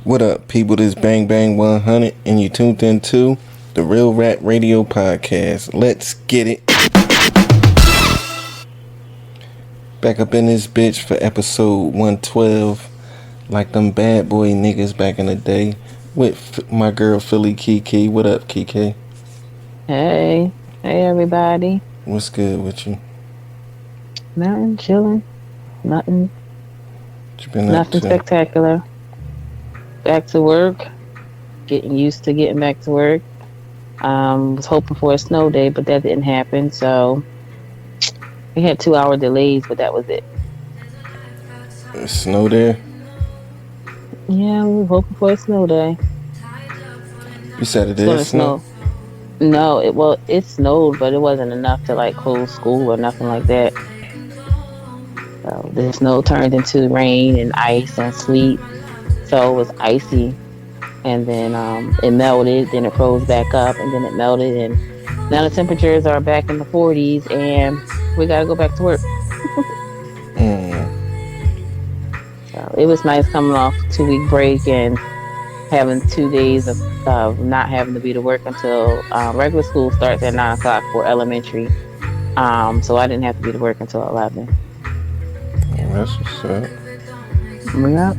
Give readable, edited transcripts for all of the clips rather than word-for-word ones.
What up, people? This Bang Bang 100, and you tuned into the Real Rap Radio Podcast. Let's get it. Back up in this bitch for episode 112, like them bad boy niggas back in the day, with my girl Philly Kiki. What up, Kiki? Hey everybody. What's good with you? Nothing, chilling. Nothing Nothing spectacular. Back to work. Getting used to getting back to work. Was hoping for a snow day, but that didn't happen. So we had 2-hour delays, but that was it. Snow there? Yeah, we were hoping for a snow day. You said it is snow? No, it snowed, but it wasn't enough to like close school or nothing like that. So the snow turned into rain and ice and sleet. So it was icy, and then it melted, then it froze back up, and then it melted, and now the temperatures are back in the 40s, and we gotta go back to work. So it was nice coming off 2-week break and having 2 days of not having to be to work until regular school starts at 9 o'clock for elementary. So I didn't have to be to work until 11. That's what's up. Yeah.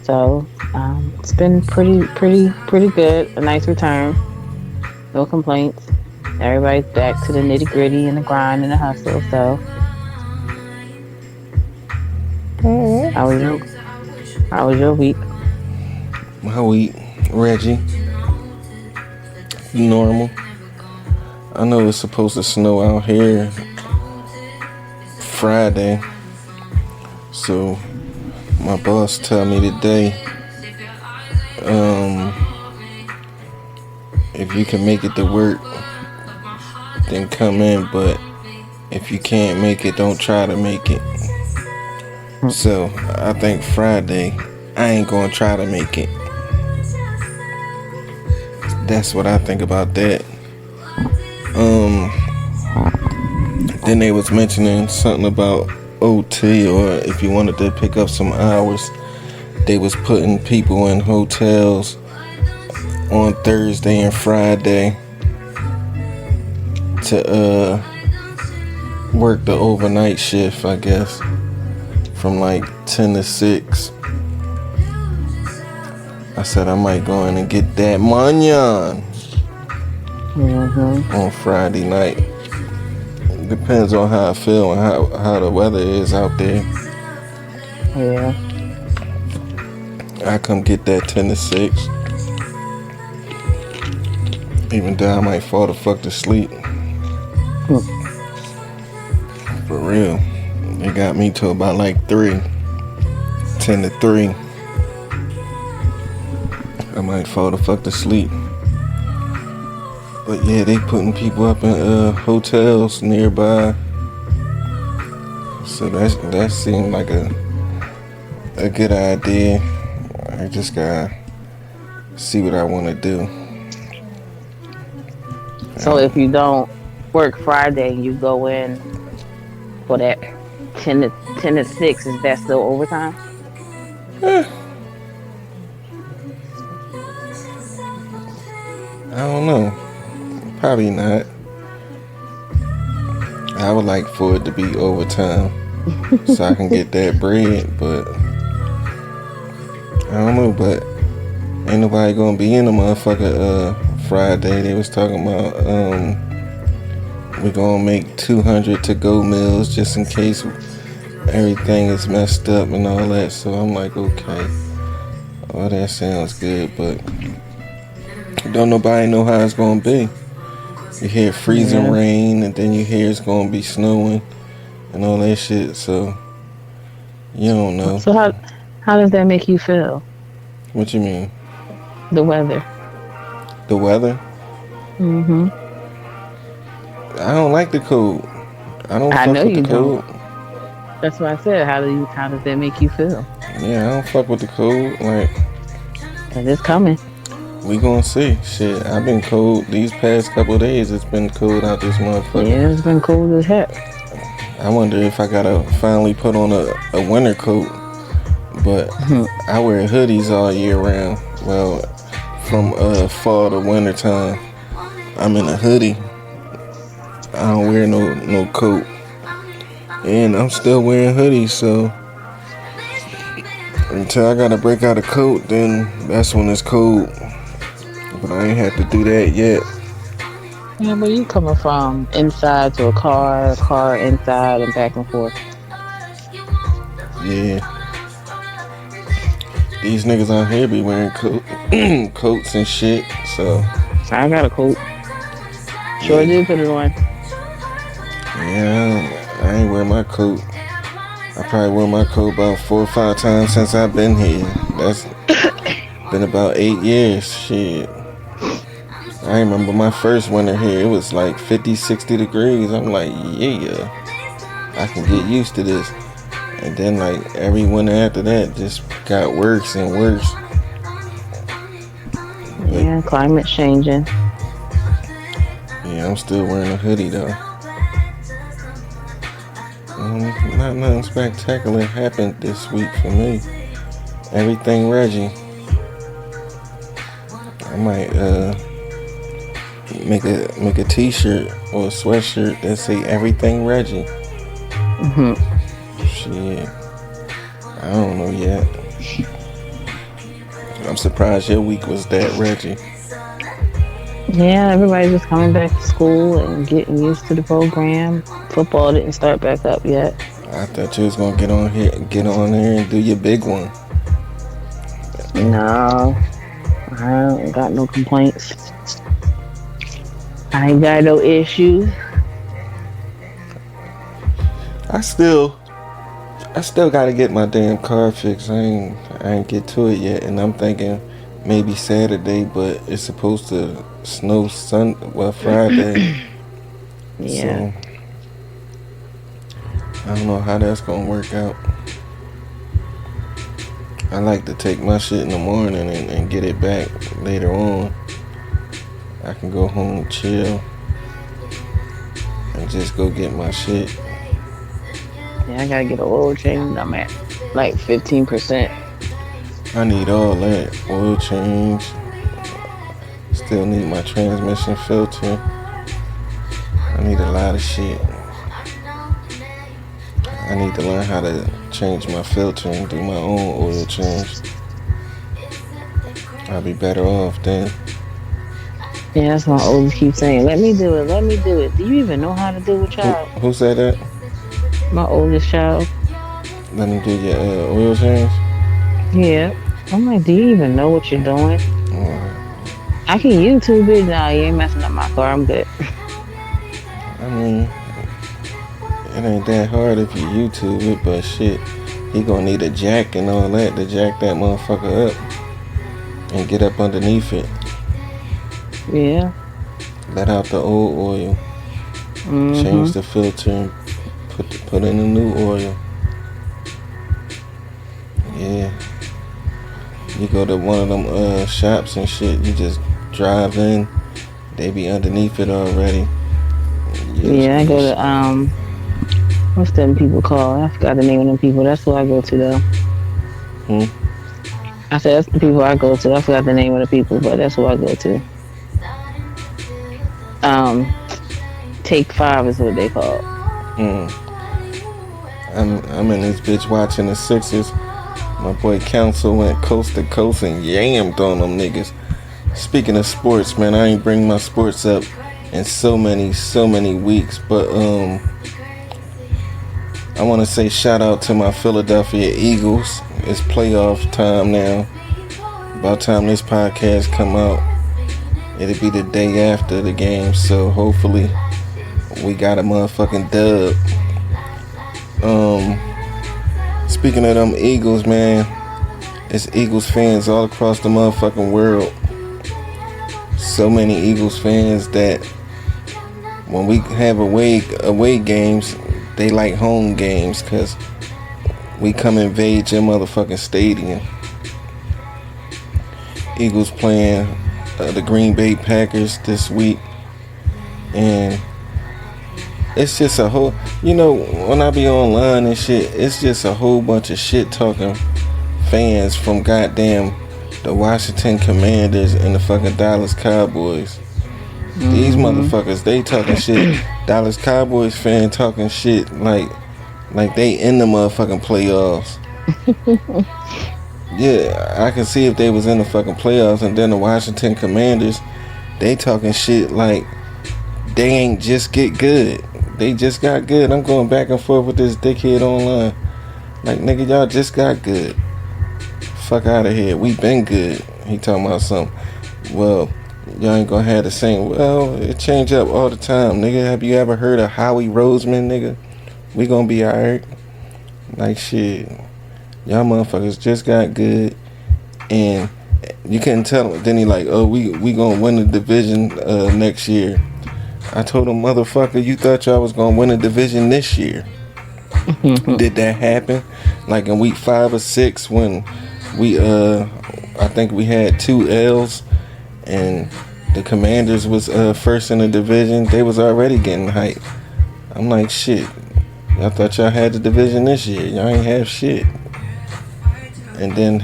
So it's been pretty good. A nice return. No complaints. Everybody's back to the nitty gritty and the grind and the hustle. So how was your week? My week, Reggie. Normal. I know it's supposed to snow out here Friday, so my boss told me today, if you can make it to work, then come in, but if you can't make it, don't try to make it. So I think Friday, I ain't gonna try to make it. That's what I think about that. Then they was mentioning something about OT, or if you wanted to pick up some hours, they was putting people in hotels on Thursday and Friday to work the overnight shift, I guess, from like 10 to 6. I said I might go in and get that money on Friday night. Depends on how I feel and how the weather is out there. Yeah. I come get that 10 to 6. Even though I might fall the fuck to sleep. For real. They got me till about like 3. 10 to 3. I might fall the fuck to sleep. But yeah, they putting people up in hotels nearby. So that seemed like a good idea. I just gotta see what I want to do. So if you don't work Friday, you go in for that 10 to 6. Is that still overtime? I don't know. Probably not. I would like for it to be overtime so I can get that bread, but I don't know. But ain't nobody gonna be in the motherfucker Friday. They was talking about we gonna make 200 to-go meals just in case everything is messed up and all that. So I'm like, okay, oh, that sounds good, but don't nobody know how it's gonna be. You hear freezing rain, and then you hear it's gonna be snowing and all that shit, so you don't know. So how does that make you feel? What you mean? The weather. The weather? I don't like the cold. I fuck with the cold. That's why I said, how does that make you feel? Yeah, I don't fuck with the cold. Like, 'cause it's coming. We gonna see. Shit, I've been cold these past couple of days. It's been cold out this motherfucker. Yeah, it's been cold as heck. I wonder if I gotta finally put on a winter coat but I wear hoodies all year round. Well, from fall to winter time, I'm in a hoodie. I don't wear no coat, and I'm still wearing hoodies. So until I gotta break out a coat, then that's when it's cold. But I ain't had to do that yet. Yeah, but you coming from inside to a car inside, and back and forth. Yeah, these niggas out here be wearing coats and shit. So I got a coat. Sure did put it on. yeah, I ain't wear my coat. I probably wore my coat about 4 or 5 times since I've been here. That's been about 8 years. Shit. I remember my first winter here. It was like 50, 60 degrees. I'm like, yeah, I can get used to this. And then like every winter after that just got worse and worse. But, Yeah, climate changing. yeah, I'm still wearing a hoodie though. Not nothing spectacular happened this week for me. Everything Reggie. I might make a t-shirt or a sweatshirt that say everything Reggie. Shit. I don't know yet. I'm surprised your week was that Reggie. Yeah, everybody's just coming back to school and getting used to the program. Football didn't start back up yet. I thought you was gonna get on here and do your big one. No, I ain't got no complaints. I ain't got no issues. I still gotta get my damn car fixed. I ain't get to it yet, and I'm thinking maybe Saturday, but it's supposed to snow Friday. Yeah. So I don't know how that's gonna work out. I like to take my shit in the morning and get it back later on. I can go home, chill, and just go get my shit. Yeah, I gotta get an oil change. I'm at like 15%. I need all that. Oil change. Still need my transmission filter. I need a lot of shit. I need to learn how to change my filter and do my own oil change. I'll be better off then. Yeah, that's my oldest keep saying, let me do it, let me do it. Do you even know how to do it, child? Who said that? My oldest child. Let me do your oil change? Yeah. I'm like, do you even know what you're doing? I can YouTube it. Nah, you ain't messing up my car. I'm good. I mean, it ain't that hard if you YouTube it, but shit, he gonna need a jack and all that to jack that motherfucker up and get up underneath it. Yeah. Let out the old oil. Change the filter and put in the new oil. Yeah. You go to one of them shops and shit, you just drive in, they be underneath it already. Yeah, I go to what's them people called? I forgot the name of them people. That's who I go to though. I said that's the people I go to. I forgot the name of the people, but that's who I go to. Take 5 is what they call. I'm in this bitch watching the Sixers. My boy Council went coast to coast and yammed on them niggas. Speaking of sports, man, I ain't bring my sports up in so many weeks, but I want to say shout out to my Philadelphia Eagles. It's playoff time now. By the time this podcast come out, it'll be the day after the game, so hopefully we got a motherfucking dub. Speaking of them Eagles, man, it's Eagles fans all across the motherfucking world. So many Eagles fans that when we have away games, they like home games because we come invade your motherfucking stadium. Eagles playing the Green Bay Packers this week, and it's just a whole, when I be online and shit, it's just a whole bunch of shit talking fans from goddamn the Washington Commanders and the fucking Dallas Cowboys. These motherfuckers, they talking shit. Dallas Cowboys fan talking shit like they in the motherfucking playoffs. Yeah, I can see if they was in the fucking playoffs. And then the Washington Commanders, they talking shit like they ain't just get good. They just got good. I'm going back and forth with this dickhead online. Like, nigga, y'all just got good. Fuck out of here. We been good. He talking about something. Well, y'all ain't gonna have the same. Well, it change up all the time, nigga. Have you ever heard of Howie Roseman, nigga? We gonna be alright. Like, shit. Y'all motherfuckers just got good. And you couldn't tell him. Then he like, oh, we gonna win the division next year. I told him, motherfucker, you thought y'all was gonna win a division this year. Did that happen? Like in week 5 or 6 when we I think we had 2 L's and the Commanders was first in the division. They was already getting hyped. I'm like, shit, y'all thought y'all had the division this year. Y'all ain't have shit. And then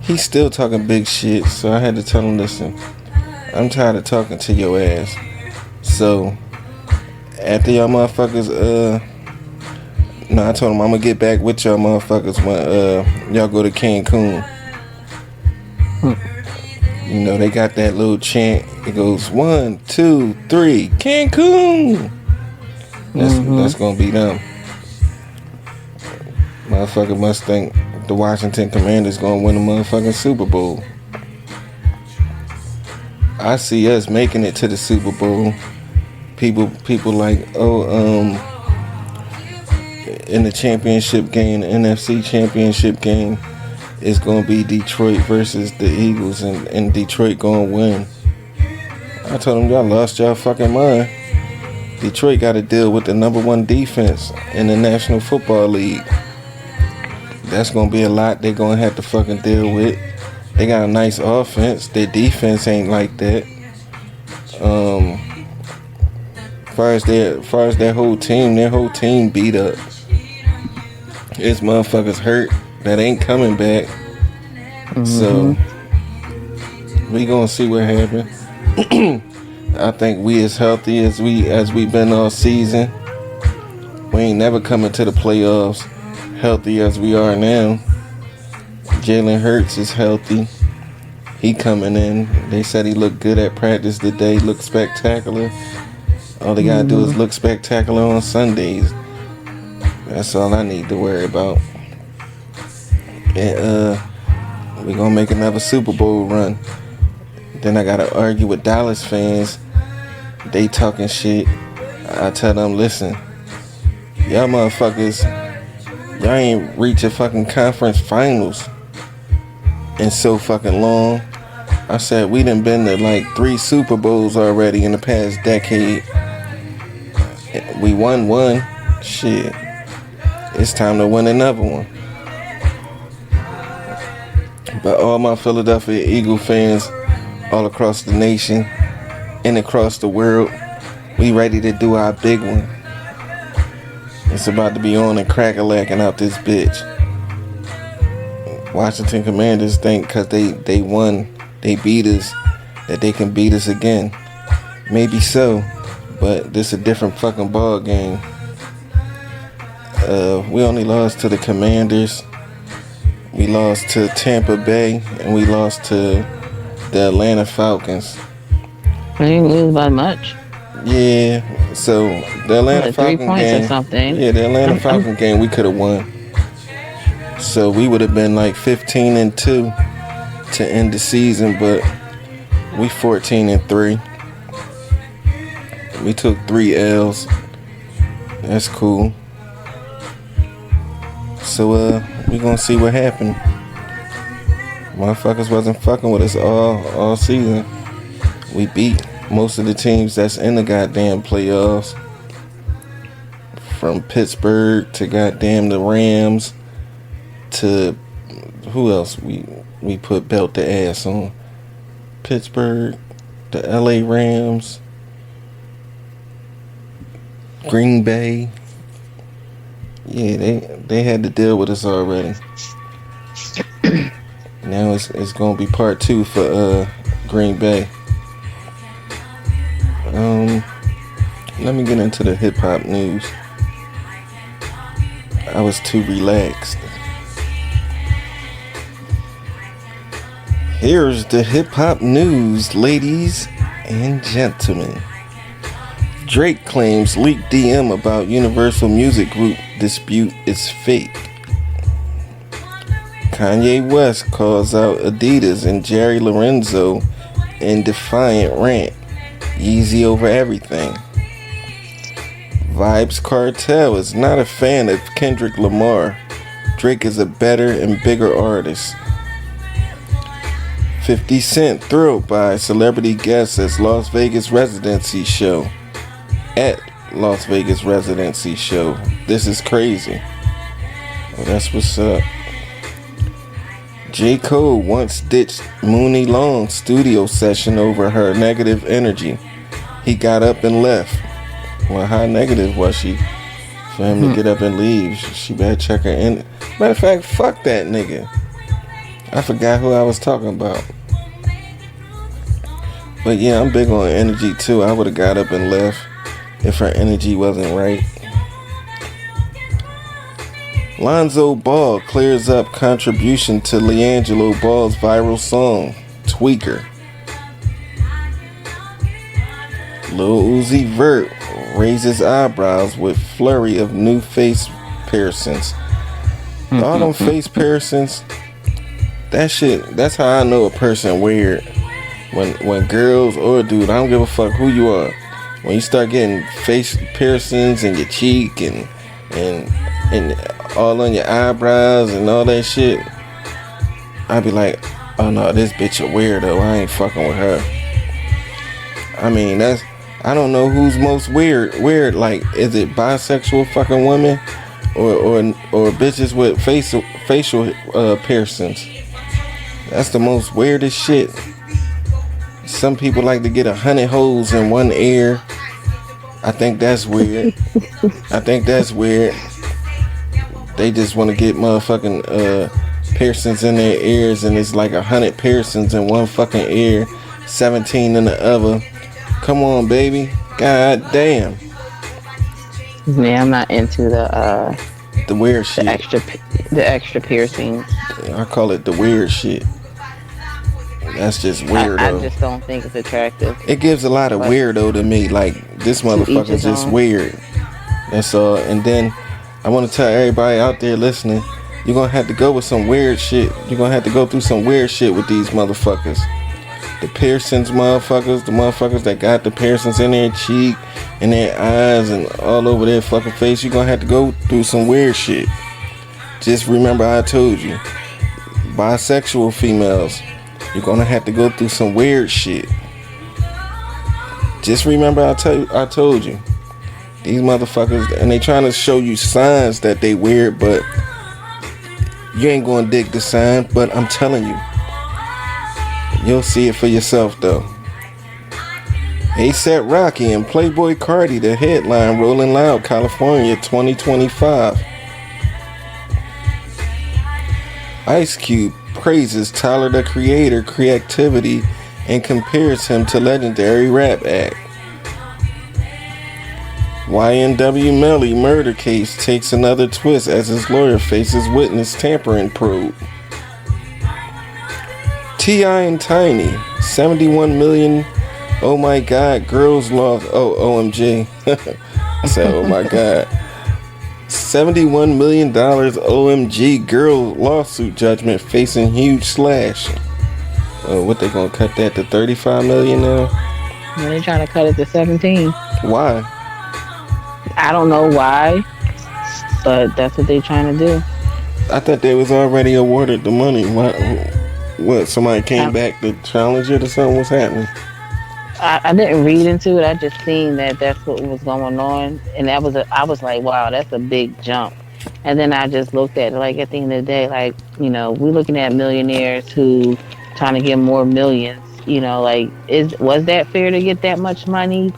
he's still talking big shit. So I had to tell him, listen, I'm tired of talking to your ass. So after y'all motherfuckers I told him I'm gonna get back with y'all motherfuckers when y'all go to Cancun. You know, they got that little chant. It goes 1, 2, 3, Cancun. That's gonna be them. Motherfucker must think the Washington Commanders gonna win the motherfucking Super Bowl. I see us making it to the Super Bowl. People like, in the championship game, the NFC championship game, it's gonna be Detroit versus the Eagles, and Detroit gonna win. I told them, y'all lost y'all fucking mind. Detroit got to deal with the number 1 defense in the National Football League. That's gonna be a lot they gonna have to fucking deal with. They got a nice offense. Their defense ain't like that. Far as their whole team beat up. It's motherfuckers hurt that ain't coming back. So we gonna see what happens. I think we as healthy as we been all season. We ain't never coming to the playoffs healthy as we are now. Jalen Hurts is healthy. He coming in. They said he looked good at practice today. Looked spectacular. All they gotta do is look spectacular on Sundays. That's all I need to worry about. And we gonna make another Super Bowl run. Then I gotta argue with Dallas fans. They talking shit. I tell them, listen, y'all motherfuckers, y'all ain't reach a fucking conference finals in so fucking long. I said we done been to like 3 Super Bowls already in the past decade. We won one. Shit. It's time to win another one. But all my Philadelphia Eagle fans all across the nation and across the world, we ready to do our big one. It's about to be on and crack-a-lacking out this bitch. Washington Commanders think because they won, they beat us, that they can beat us again. Maybe so, but this a different fucking ball game. We only lost to the Commanders. We lost to Tampa Bay, and we lost to the Atlanta Falcons. We didn't lose by much. Yeah, so the Atlanta Falcon 3 points game, or something. Yeah, the Atlanta Falcon game we could have won. So we would have been like 15-2 to end the season, but we 14-3. We took 3 L's. That's cool. So we gonna see what happened. Motherfuckers wasn't fucking with us all season. We beat most of the teams that's in the goddamn playoffs. From Pittsburgh to goddamn the Rams to who else we put belt the ass on? Pittsburgh, the LA Rams, Green Bay. Yeah, they had to deal with us already. Now it's gonna be part two for Green Bay. Let me get into the hip hop news. I was too relaxed. Here's the hip hop news, ladies and gentlemen. Drake claims leaked DM about Universal Music Group dispute is fake. Kanye West calls out Adidas and Jerry Lorenzo in defiant rant. Yeezy over everything. Vybz Kartel is not a fan of Kendrick Lamar. Drake is a better and bigger artist. 50 Cent thrilled by celebrity guests at Las Vegas residency show. At Las Vegas residency show. This is crazy. Well, that's what's up. J. Cole once ditched Mooney Long's studio session over her negative energy. He got up and left. Well, how negative was she for him to get up and leave? She better check her in. Matter of fact, fuck that nigga. I forgot who I was talking about. But yeah, I'm big on energy too. I would have got up and left if her energy wasn't right. Lonzo Ball clears up contribution to LiAngelo Ball's viral song, Tweaker. Lil Uzi Vert raises eyebrows with flurry of new face piercings. All them face piercings, that shit, that's how I know a person weird. When girls or a dude, I don't give a fuck who you are. When you start getting face piercings in your cheek and all on your eyebrows and all that shit, I'd be like, oh no, this bitch a weirdo. I ain't fucking with her. I mean, I don't know who's most weird. Like, is it bisexual fucking women or bitches with facial piercings? That's the most weirdest shit. Some people like to get 100 holes in one ear. I think that's weird. They just want to get motherfucking piercings in their ears, and it's like 100 piercings in one fucking ear, 17 in the other. Come on, baby. God damn. Yeah, I'm not into the weird shit. The extra piercings. I call it the weird shit. That's just weirdo. I just don't think it's attractive. It gives a lot of weirdo to me. Like, this motherfucker's just weird. That's all. And then I want to tell everybody out there listening, you're going to have to go with some weird shit. You're going to have to go through some weird shit with these motherfuckers. The piercings motherfuckers, the motherfuckers that got the piercings in their cheek, in their eyes, and all over their fucking face, you're going to have to go through some weird shit. Just remember I told you. Bisexual females, you're going to have to go through some weird shit. Just remember I told you. These motherfuckers, and they trying to show you signs that they weird, but you ain't going to dig the sign, but I'm telling you. You'll see it for yourself, though. A$AP Rocky and Playboy Cardi, the headline, Rolling Loud, California, 2025. Ice Cube praises Tyler, the Creator, creativity and compares him to legendary rap act. YNW Melly murder case takes another twist as his lawyer faces witness tampering probe. T.I. and Tiny, 71 million. Oh my God, girls lost. Oh, OMG. I said, oh my God. $71 million OMG girl lawsuit judgment facing huge slash. What, they gonna cut that to 35 million now? Well, they trying to cut it to 17. Why? I don't know why, but that's what they trying to do. I thought they was already awarded the money. What, somebody came back to challenge it or something? What's happening? I didn't read into it. I just seen that that's what was going on, and I was like, wow, that's a big jump. And then I just looked at it, like, at the end of the day, like, you know, we're looking at millionaires who trying to get more millions. You know, like, was that fair to get that much money?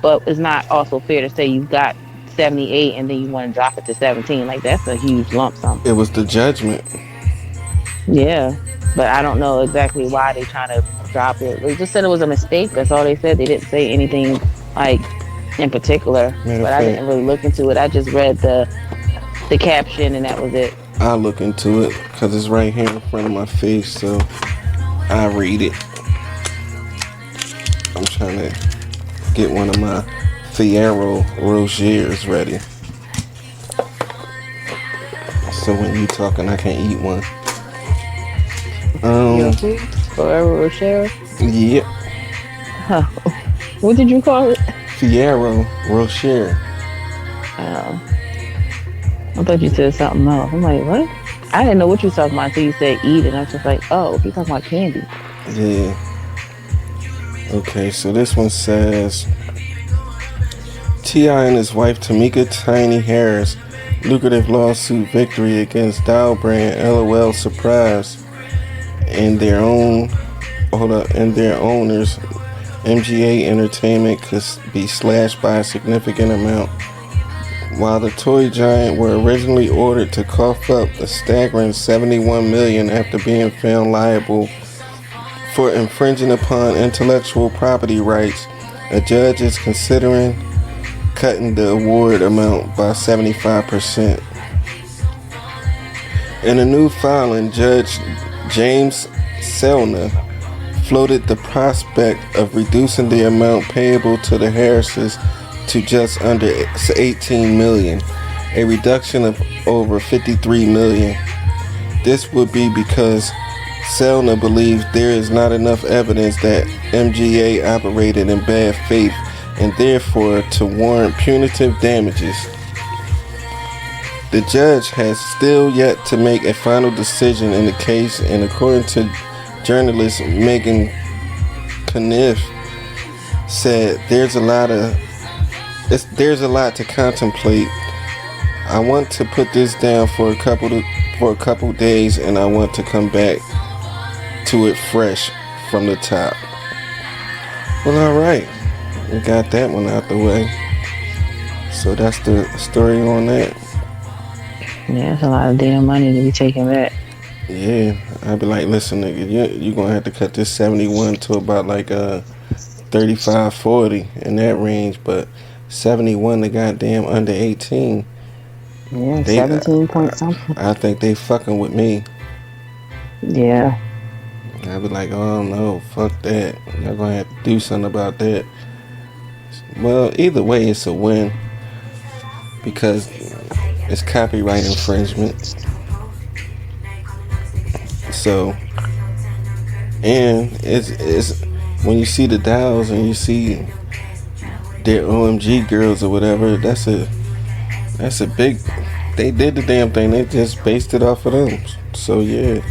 But it's not also fair to say you got 78 and then you want to drop it to 17. Like, that's a huge lump sum. It was the judgment. Yeah. but I don't know exactly why they trying to drop it. They just said it was a mistake. That's all they said. They didn't say anything like in particular, Matter of but I fact, didn't really look into it. I just read the caption and that was it. I'll look into it because it's right here in front of my face, so I read it. I'm trying to get one of my Ferrero Rogers ready, so when you talking, I can eat one. Your food? Forever Rocher? Yep, Huh. What did you call it? Ferrero Rocher. Oh, I thought you said something else. I'm like, what? I didn't know what you were talking about until you said eat, and I was just like, oh, you talking about candy. Yeah. Okay, so this one says T.I. and his wife Tamika Tiny Harris lucrative lawsuit victory against Dow Brand LOL surprise and their owners MGA Entertainment could be slashed by a significant amount. While the toy giant were originally ordered to cough up a staggering $71 million after being found liable for infringing upon intellectual property rights, a judge is considering cutting the award amount by 75%. In a new filing, Judge James Selna floated the prospect of reducing the amount payable to the Harrises to just under $18 million, a reduction of over $53 million. This would be because Selna believes there is not enough evidence that MGA operated in bad faith and therefore to warrant punitive damages. The judge has still yet to make a final decision in the case, and according to journalist Megan Kniff, said there's a lot to contemplate. I want to put this down for a couple days, and I want to come back to it fresh from the top. Well, all right, we got that one out the way. So that's the story on that. Yeah, it's a lot of damn money to be taken back. Yeah, I'd be like, listen, nigga, you're gonna have to cut this 71 to about like 35, 40 in that range, but 71 to goddamn under 18. Yeah, 17 point something. I think they fucking with me. Yeah. I'd be like, oh no, fuck that. Y'all gonna have to do something about that. Well, either way, it's a win because it's copyright infringement. So, and it's when you see the Dows and you see their OMG girls or whatever, that's a big. They did the damn thing. They just based it off of them. So yeah,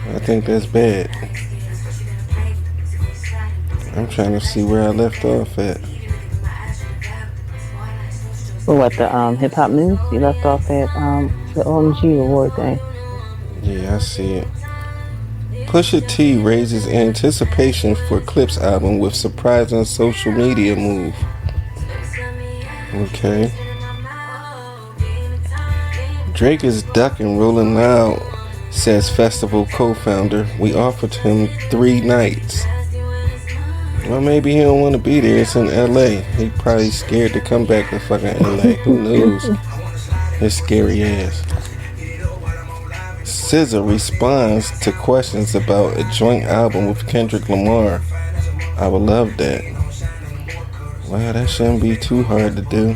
I think that's bad. I'm trying to see where I left off at. Well, what, the hip hop news? You left off at the OMG award thing. Yeah, I see it. Pusha T raises anticipation for Clips album with surprising social media move. Okay. Drake is ducking Rolling Loud, says festival co-founder. We offered him 3 nights. Well, maybe he don't want to be there. It's in LA. He probably scared to come back to fucking LA. Who knows? His scary ass. SZA responds to questions about a joint album with Kendrick Lamar. I would love that. Wow, that shouldn't be too hard to do.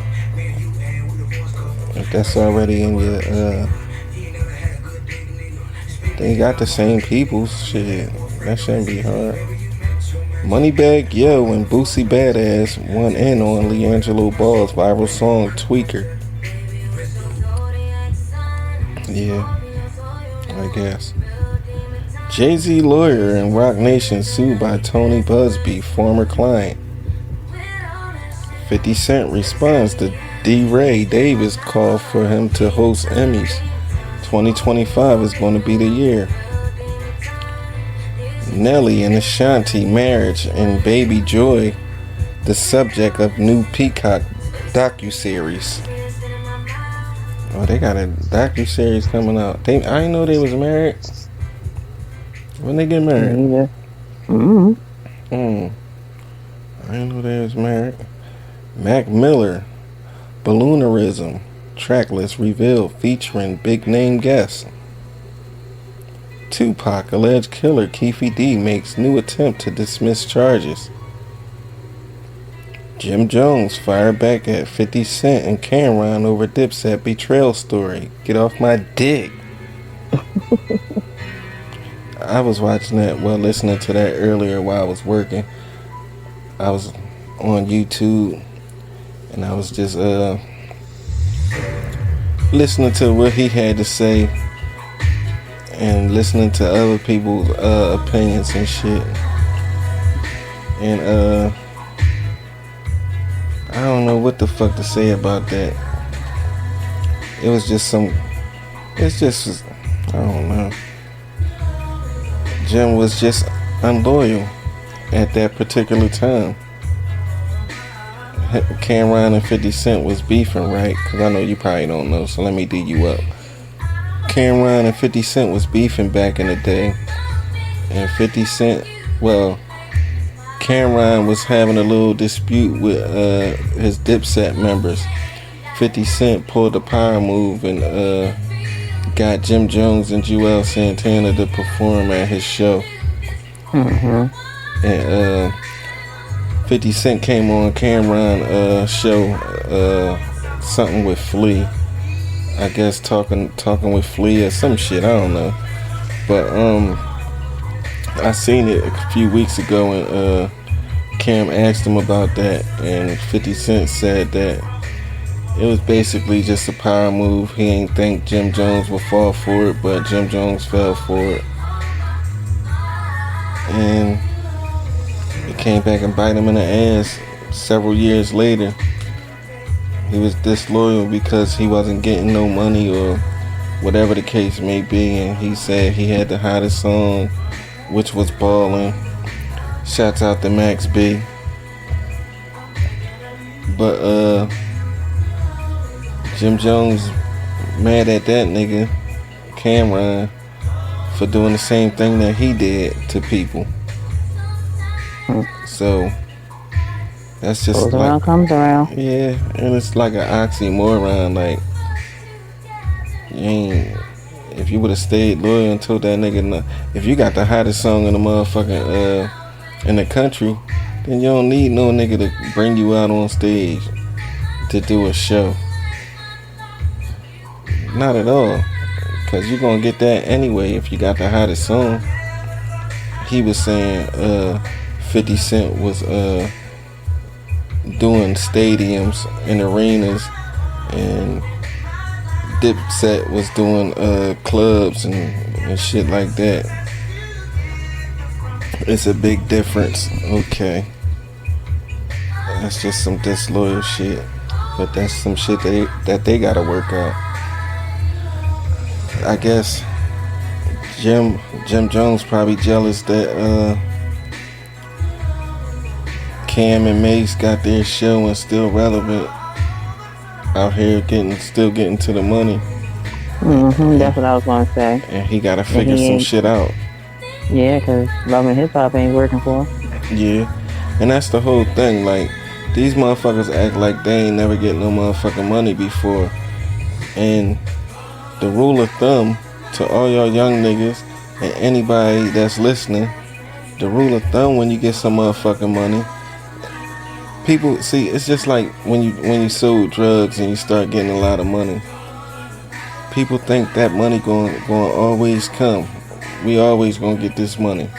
If that's already in your, they got the same people, shit. That shouldn't be hard. Moneybagg Yo and Boosie Badass won in on LiAngelo Ball's viral song Tweaker. Yeah, I guess. Jay-Z lawyer and Roc Nation sued by Tony Busby, former client. 50 Cent responds to D-Ray Davis call for him to host Emmys. 2025 is going to be the year. Nelly and Ashanti marriage and baby Joy the subject of new Peacock docuseries. Oh, they got a docuseries coming out. I didn't know they was married. When they get married? Neither. Mm-hmm. Hmm. I didn't know they was married. Mac Miller, Balloonerism, tracklist revealed featuring big name guests. Tupac, alleged killer Keefe D makes new attempt to dismiss charges. Jim Jones fired back at 50 Cent and Cameron over Dipset betrayal story. Get off my dick. I was watching that, listening to that earlier while I was working. I was on YouTube and I was just listening to what he had to say and listening to other people's opinions and shit. And I don't know what the fuck to say about that. It was just I don't know. Jim was just unloyal at that particular time. Cameron and 50 Cent was beefing, right? Because I know you probably don't know, so let me dig you up. Cameron and 50 Cent was beefing back in the day. And 50 Cent, Cameron was having a little dispute with his Dipset members. 50 Cent pulled a power move and got Jim Jones and Juelz Santana to perform at his show. Mm-hmm. And 50 Cent came on Cameron show, something with Flea. I guess talking with Flea or some shit, I don't know. But I seen it a few weeks ago and Cam asked him about that, and 50 Cent said that it was basically just a power move. He ain't think Jim Jones would fall for it, but Jim Jones fell for it. And it came back and bite him in the ass several years later. He was disloyal because he wasn't getting no money or whatever the case may be, and he said he had the hottest song, which was Ballin'. Shouts out to Max B. But Jim Jones mad at that nigga Cameron for doing the same thing that he did to people. So that's just Goes like, around, comes around. yeah, and it's like an oxymoron. Like, you ain't, if you would have stayed loyal until that nigga, if you got the hottest song in the motherfucking in the country, then you don't need no nigga to bring you out on stage to do a show. Not at all, cause you're gonna get that anyway if you got the hottest song. He was saying 50 Cent was doing stadiums and arenas, and Dipset was doing clubs and shit like that. It's a big difference. Okay, that's just some disloyal shit, but that's some shit that they gotta work out. I guess Jim Jones probably jealous that Cam and Mace got their show and still relevant out here still getting to the money. Mm-hmm. That's what I was gonna say. And he gotta figure some shit out. Yeah, cause Love and Hip Hop ain't working for him. Yeah, and that's the whole thing. Like, these motherfuckers act like they ain't never get no motherfucking money before. And the rule of thumb to all y'all young niggas and anybody that's listening, the rule of thumb when you get some motherfucking money, people see, it's just like when you sold drugs and you start getting a lot of money. People think that money going always come. We always gonna get this money.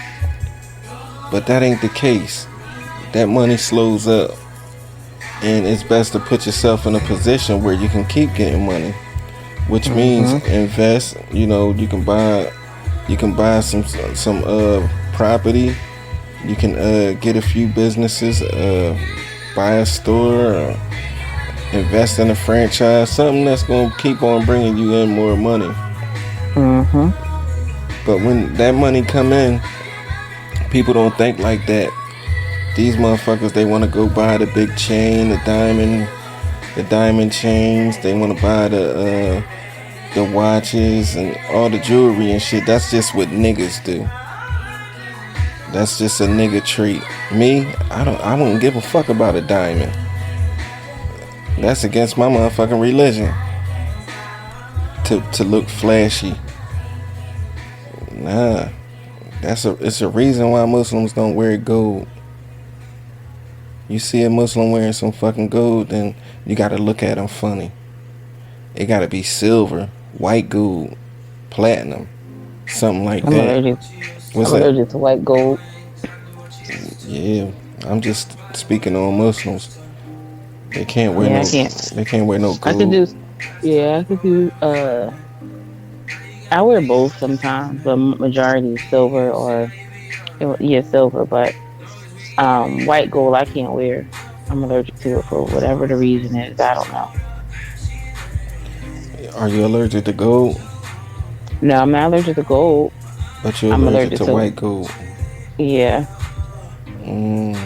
But that ain't the case. That money slows up. And it's best to put yourself in a position where you can keep getting money. Which means invest, you can buy some property. You can get a few businesses, buy a store, or invest in a franchise, something that's gonna keep on bringing you in more money. But when that money come in, people don't think like that. These motherfuckers, they want to go buy the big chain, the diamond chains. They want to buy the watches and all the jewelry and shit. That's just what niggas do. That's just a nigga trait. Me, I wouldn't give a fuck about a diamond. That's against my motherfucking religion. To look flashy. Nah. It's a reason why Muslims don't wear gold. You see a Muslim wearing some fucking gold, then you gotta look at him funny. It gotta be silver, white gold, platinum, something like I'm that. allergic. What's I'm that? allergic to white gold. Yeah, I'm just speaking on Muslims. They can't wear Yeah, no. I can't. They can't wear no I could gold. do. Yeah, I could do. I wear both sometimes, but majority is silver or yeah, silver. But white gold I can't wear. I'm allergic to it for whatever the reason is. I don't know. Are you allergic to gold? No, I'm not allergic to gold. But you're I'm allergic allergic to to white gold. yeah. Mm.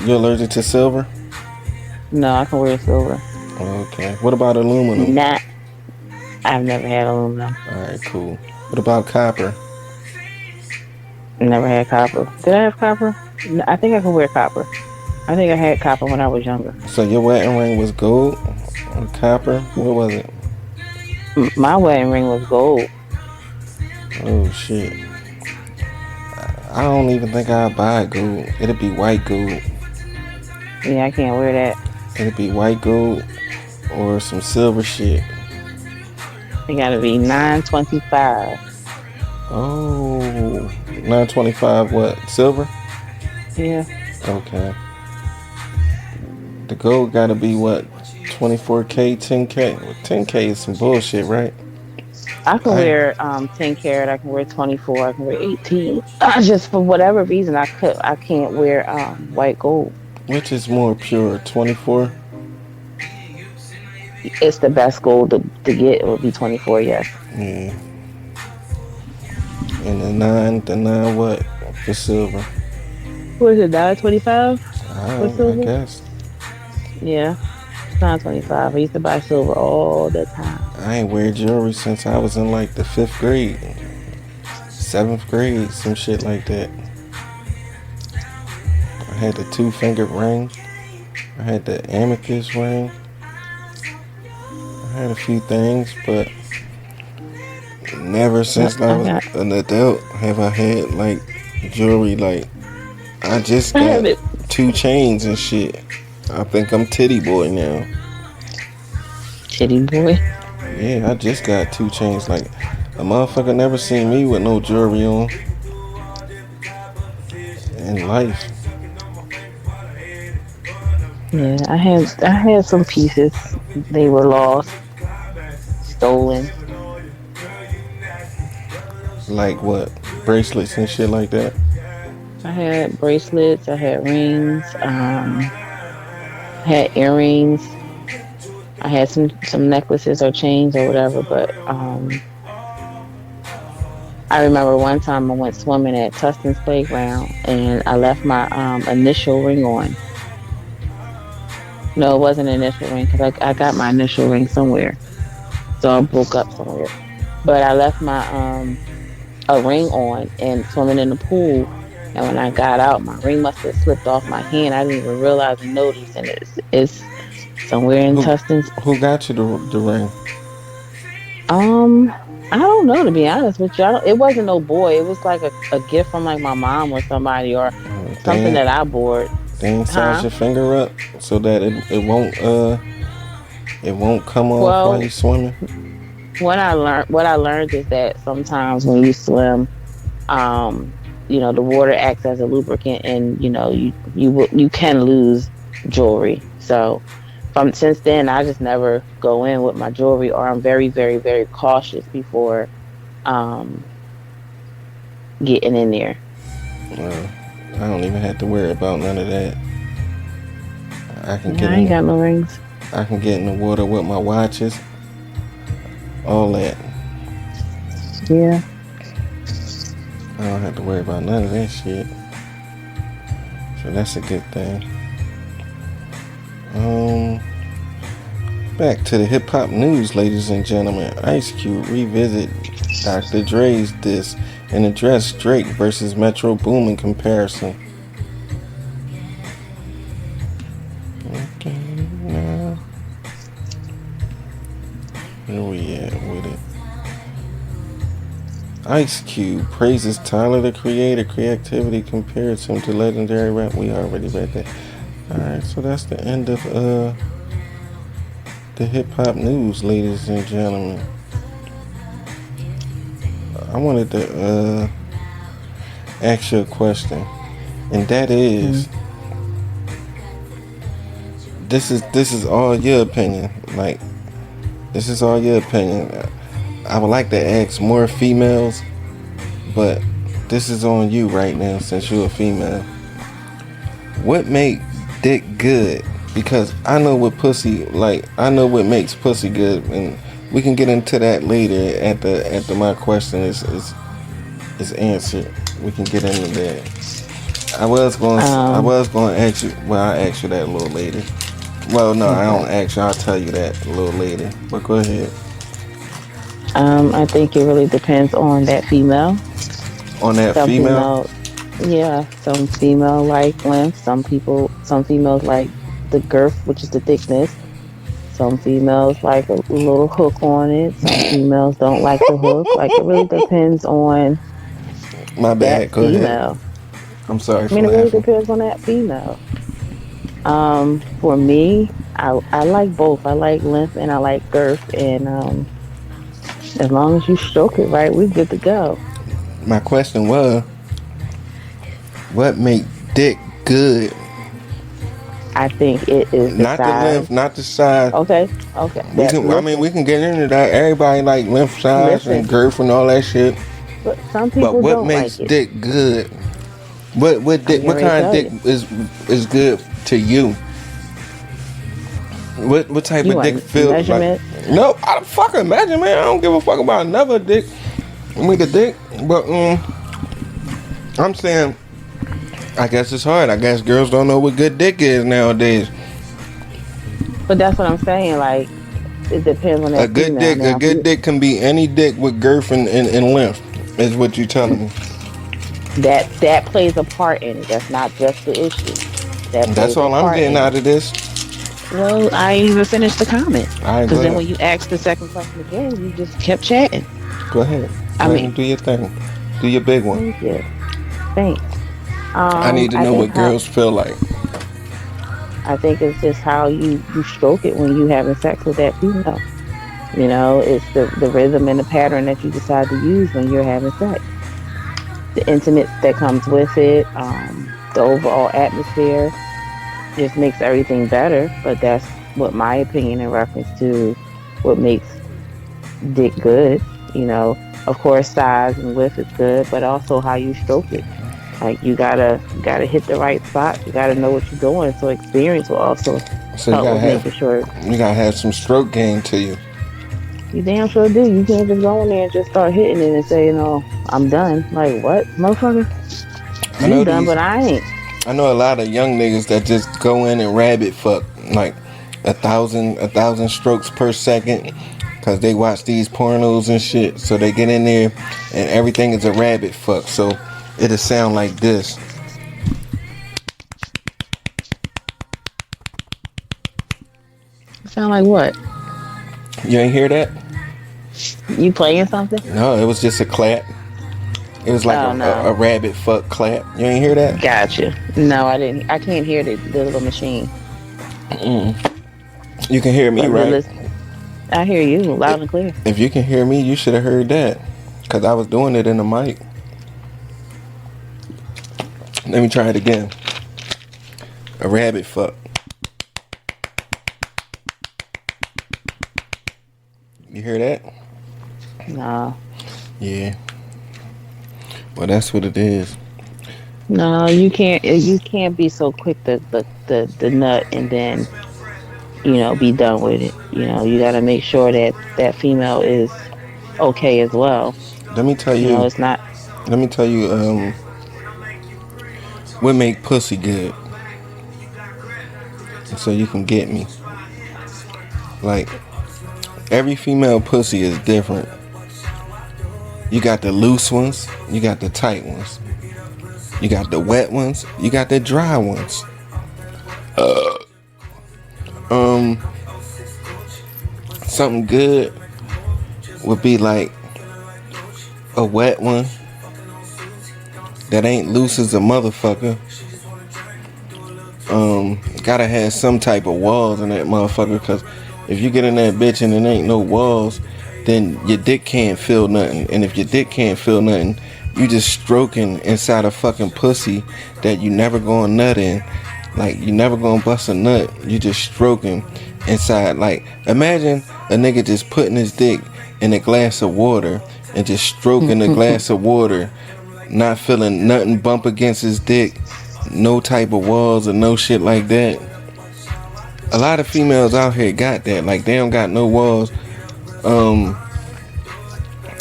You're allergic to silver? No, I can wear silver. Okay. What about aluminum? Not. I've never had aluminum. Alright, cool. What about copper? Never had copper. Did I have copper? No, I think I can wear copper. I think I had copper when I was younger. So your wedding ring was gold or copper? What was it? My wedding ring was gold. Oh shit. I don't even think I'd buy gold. It'd be white gold. Yeah, I can't wear that. It'd be white gold or some silver shit. It gotta be 925. Oh, 925 what? Silver? Yeah. Okay. The gold gotta be what? 24K, 10K? 10K is some bullshit, right? I can wear 10 karat, I can wear 24, I can wear 18. Just for whatever reason I can't wear white gold. Which is more pure, 24? It's the best gold to get. It would be 24, yes. Yeah. And the nine what? For silver. What is it, 925? I guess. Yeah. 925. I used to buy silver all the time. I ain't wear jewelry since I was in like the 5th grade. 7th grade, some shit like that. I had the 2-fingered ring. I had the amethyst ring. I had a few things, but never since I was an adult have I had like jewelry. Like I just got 2 chains and shit. I think I'm titty boy now. Titty boy? Yeah, I just got 2 chains. Like a motherfucker never seen me with no jewelry on in life. Yeah, I had some pieces. They were lost, stolen. Like what? Bracelets and shit like that? I had bracelets, I had rings, had earrings. I had some necklaces or chains or whatever, but I remember one time I went swimming at Tustin's playground and I left my initial ring on. No, it wasn't an initial ring because I got my initial ring somewhere, so I broke up somewhere. But I left my a ring on and swimming in the pool, and when I got out, my ring must have slipped off my hand. I didn't even realize and notice, and it's somewhere in Tustin's. Who got you the ring? I don't know, to be honest with you. It wasn't no boy. It was like a gift from like my mom or somebody or something that I bought. They ain't size your finger up so that it won't come off while you swimming. What I learned is that sometimes when you swim, the water acts as a lubricant, and you can lose jewelry. So since then, I just never go in with my jewelry, or I'm very, very, very cautious before getting in there. I don't even have to worry about none of that. I ain't got no rings. I can get in the water with my watches. All that. Yeah. I don't have to worry about none of that shit. So that's a good thing. Back to the hip hop news, ladies and gentlemen. Ice Cube revisit Dr. Dre's diss and address Drake versus Metro Boomin comparison. Okay, now where we at with it? Ice Cube praises Tyler the Creator creativity, compares him to legendary rap. We already read that. Alright, so that's the end of the hip hop news, ladies and gentlemen. I wanted to ask you a question, and that is, this is all your opinion. Like, this is all your opinion. I would like to ask more females, but this is on you right now since you're a female. What make dick good? Because I know what pussy, like, I know what makes pussy good, and we can get into that later after my question is answered. We can get into that. I was going to ask you. Well, I'll ask you that a little later. Well, no, I don't ask you. I'll tell you that a little later. But go ahead. I think it really depends on that female. On that female? Yeah, some female like length. Some females like the girth, which is the thickness. Some females like a little hook on it. Some females don't like the hook. Like, it really depends on my bad. that Go female. Ahead. I'm sorry. I mean, it really depends on that female. For me, I like both. I like length and I like girth, and as long as you stroke it right, we're good to go. My question was, what make dick good? I think it is the not size. The length, not the size. Okay. We can get into that. Everybody like length, size, and girth and all that shit. But some people But what don't makes like it. dick good? What kind of dick is good to you? What type of dick feels like? No, I don't fucking measurement. I don't give a fuck about another dick. I mean, the dick, but I'm saying, I guess it's hard. I guess girls don't know what good dick is nowadays. But that's what I'm saying. Like, it depends on that. A good dick can be any dick with girth and length. Is what you're telling me. That plays a part in it. That's not just the issue. That's all I'm getting out of this. Well, I ain't even finished the comment. Because then when you asked the second question again, you just kept chatting. Go ahead. Do your thing. Do your big one. Thank you. Thanks. I need to know what girls feel like. I think it's just how you stroke it when you having sex with that female. You know, it's the rhythm and the pattern that you decide to use when you're having sex. The intimate that comes with it, the overall atmosphere just makes everything better. But that's what my opinion in reference to what makes dick good. You know, of course, size and width is good, but also how you stroke it. Like, you gotta hit the right spot. You gotta know what you're doing. So experience will also help with making sure. You gotta have some stroke game to you. You damn sure do. You can't just go in there and just start hitting it and say, I'm done. Like, what, motherfucker? You done, but I ain't. I know a lot of young niggas that just go in and rabbit fuck like 1,000 strokes per second, because they watch these pornos and shit. So they get in there and everything is a rabbit fuck. So it'll sound like this. Sound like what? You ain't hear that? You playing something? No, it was just a clap. It was like a rabbit fuck clap. You ain't hear that? Gotcha. No, I didn't. I can't hear the little machine. You can hear me, right? I hear you loud and clear. If you can hear me, you should have heard that, because I was doing it in the mic. Let me try it again. A rabbit fuck. You hear that? No. Yeah. Well, that's what it is. No, you can't. You can't be so quick to the nut and then, be done with it. You got to make sure that female is okay as well. Let me tell you. It's not. Let me tell you. What make pussy good? So you can get me. Like, every female pussy is different. You got the loose ones, you got the tight ones. You got the wet ones, you got the dry ones. Um, Something good would be like a wet one that ain't loose as a motherfucker. Gotta have some type of walls in that motherfucker, because if you get in that bitch and there ain't no walls, then your dick can't feel nothing. And if your dick can't feel nothing, you just stroking inside a fucking pussy that you never gonna nut in. Like, you never gonna bust a nut. You just stroking inside. Like, imagine a nigga just putting his dick in a glass of water and just stroking the glass of water, not feeling nothing bump against his dick, no type of walls or no shit like that. A lot of females out here got that. Like, they don't got no walls.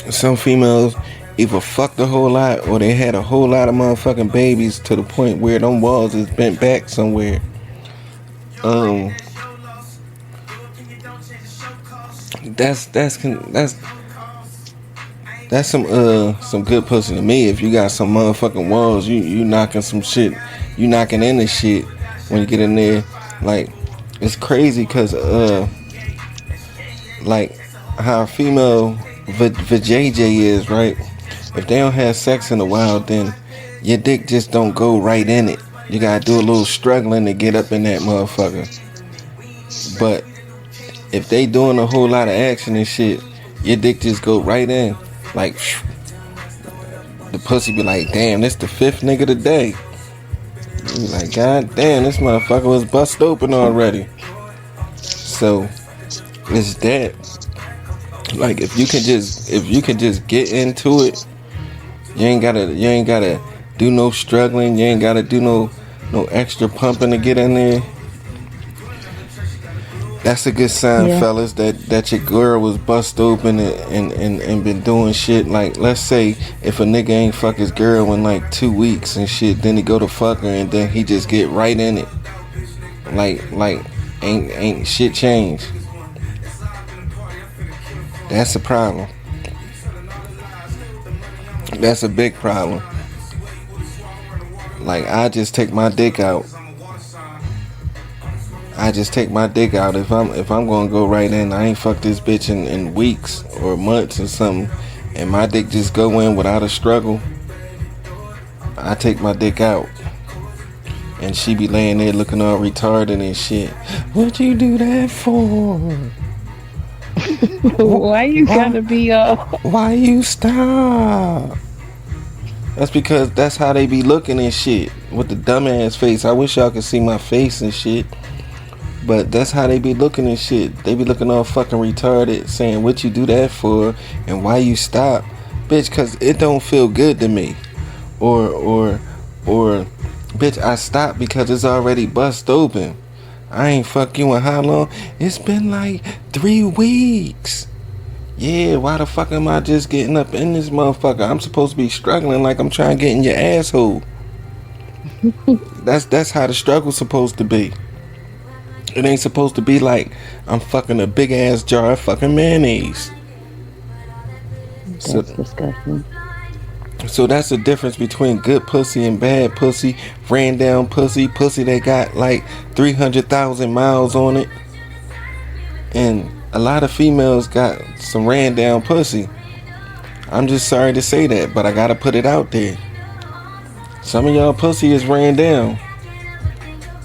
Some females either fucked a whole lot or they had a whole lot of motherfucking babies to the point where them walls is bent back somewhere. That's some good pussy to me. If you got some motherfucking walls, you knocking some shit, you knocking in the shit when you get in there. Like, it's crazy because like how a female vajayjay is, right? If they don't have sex in a while, then your dick just don't go right in it. You gotta do a little struggling to get up in that motherfucker. But if they doing a whole lot of action and shit, your dick just go right in. Like, the pussy be like, damn, this the 5th nigga today. You be like, god damn, this motherfucker was bust open already. So it's that. Like, if you can just get into it, you ain't gotta do no struggling. You ain't gotta do no extra pumping to get in there. That's a good sign, fellas, that your girl was bust open and been doing shit. Like, let's say if a nigga ain't fuck his girl in like 2 weeks and shit, then he go to fuck her and then he just get right in it. Like ain't shit changed. That's a problem. That's a big problem. Like, I just take my dick out. If I'm gonna go right in, I ain't fuck this bitch in weeks or months or something, and my dick just go in without a struggle. I take my dick out, and she be laying there looking all retarded and shit. What you do that for? Why you gotta be Why you stop? That's because that's how they be looking and shit, with the dumbass face. I wish y'all could see my face and shit, but that's how they be looking and shit. They be looking all fucking retarded, saying what you do that for and why you stop, bitch, cause it don't feel good to me, or bitch, I stopped because it's already bust open. I ain't fuck you in how long? It's been like 3 weeks. Yeah, why the fuck am I just getting up in this motherfucker? I'm supposed to be struggling like I'm trying to get in your asshole. That's how the struggle's supposed to be. It ain't supposed to be like I'm fucking a big ass jar of fucking mayonnaise. That's disgusting. So that's the difference between good pussy and bad pussy. Ran down pussy that got like 300,000 miles on it. And a lot of females got some ran down pussy. I'm just sorry to say that, but I gotta put it out there. Some of y'all pussy is ran down.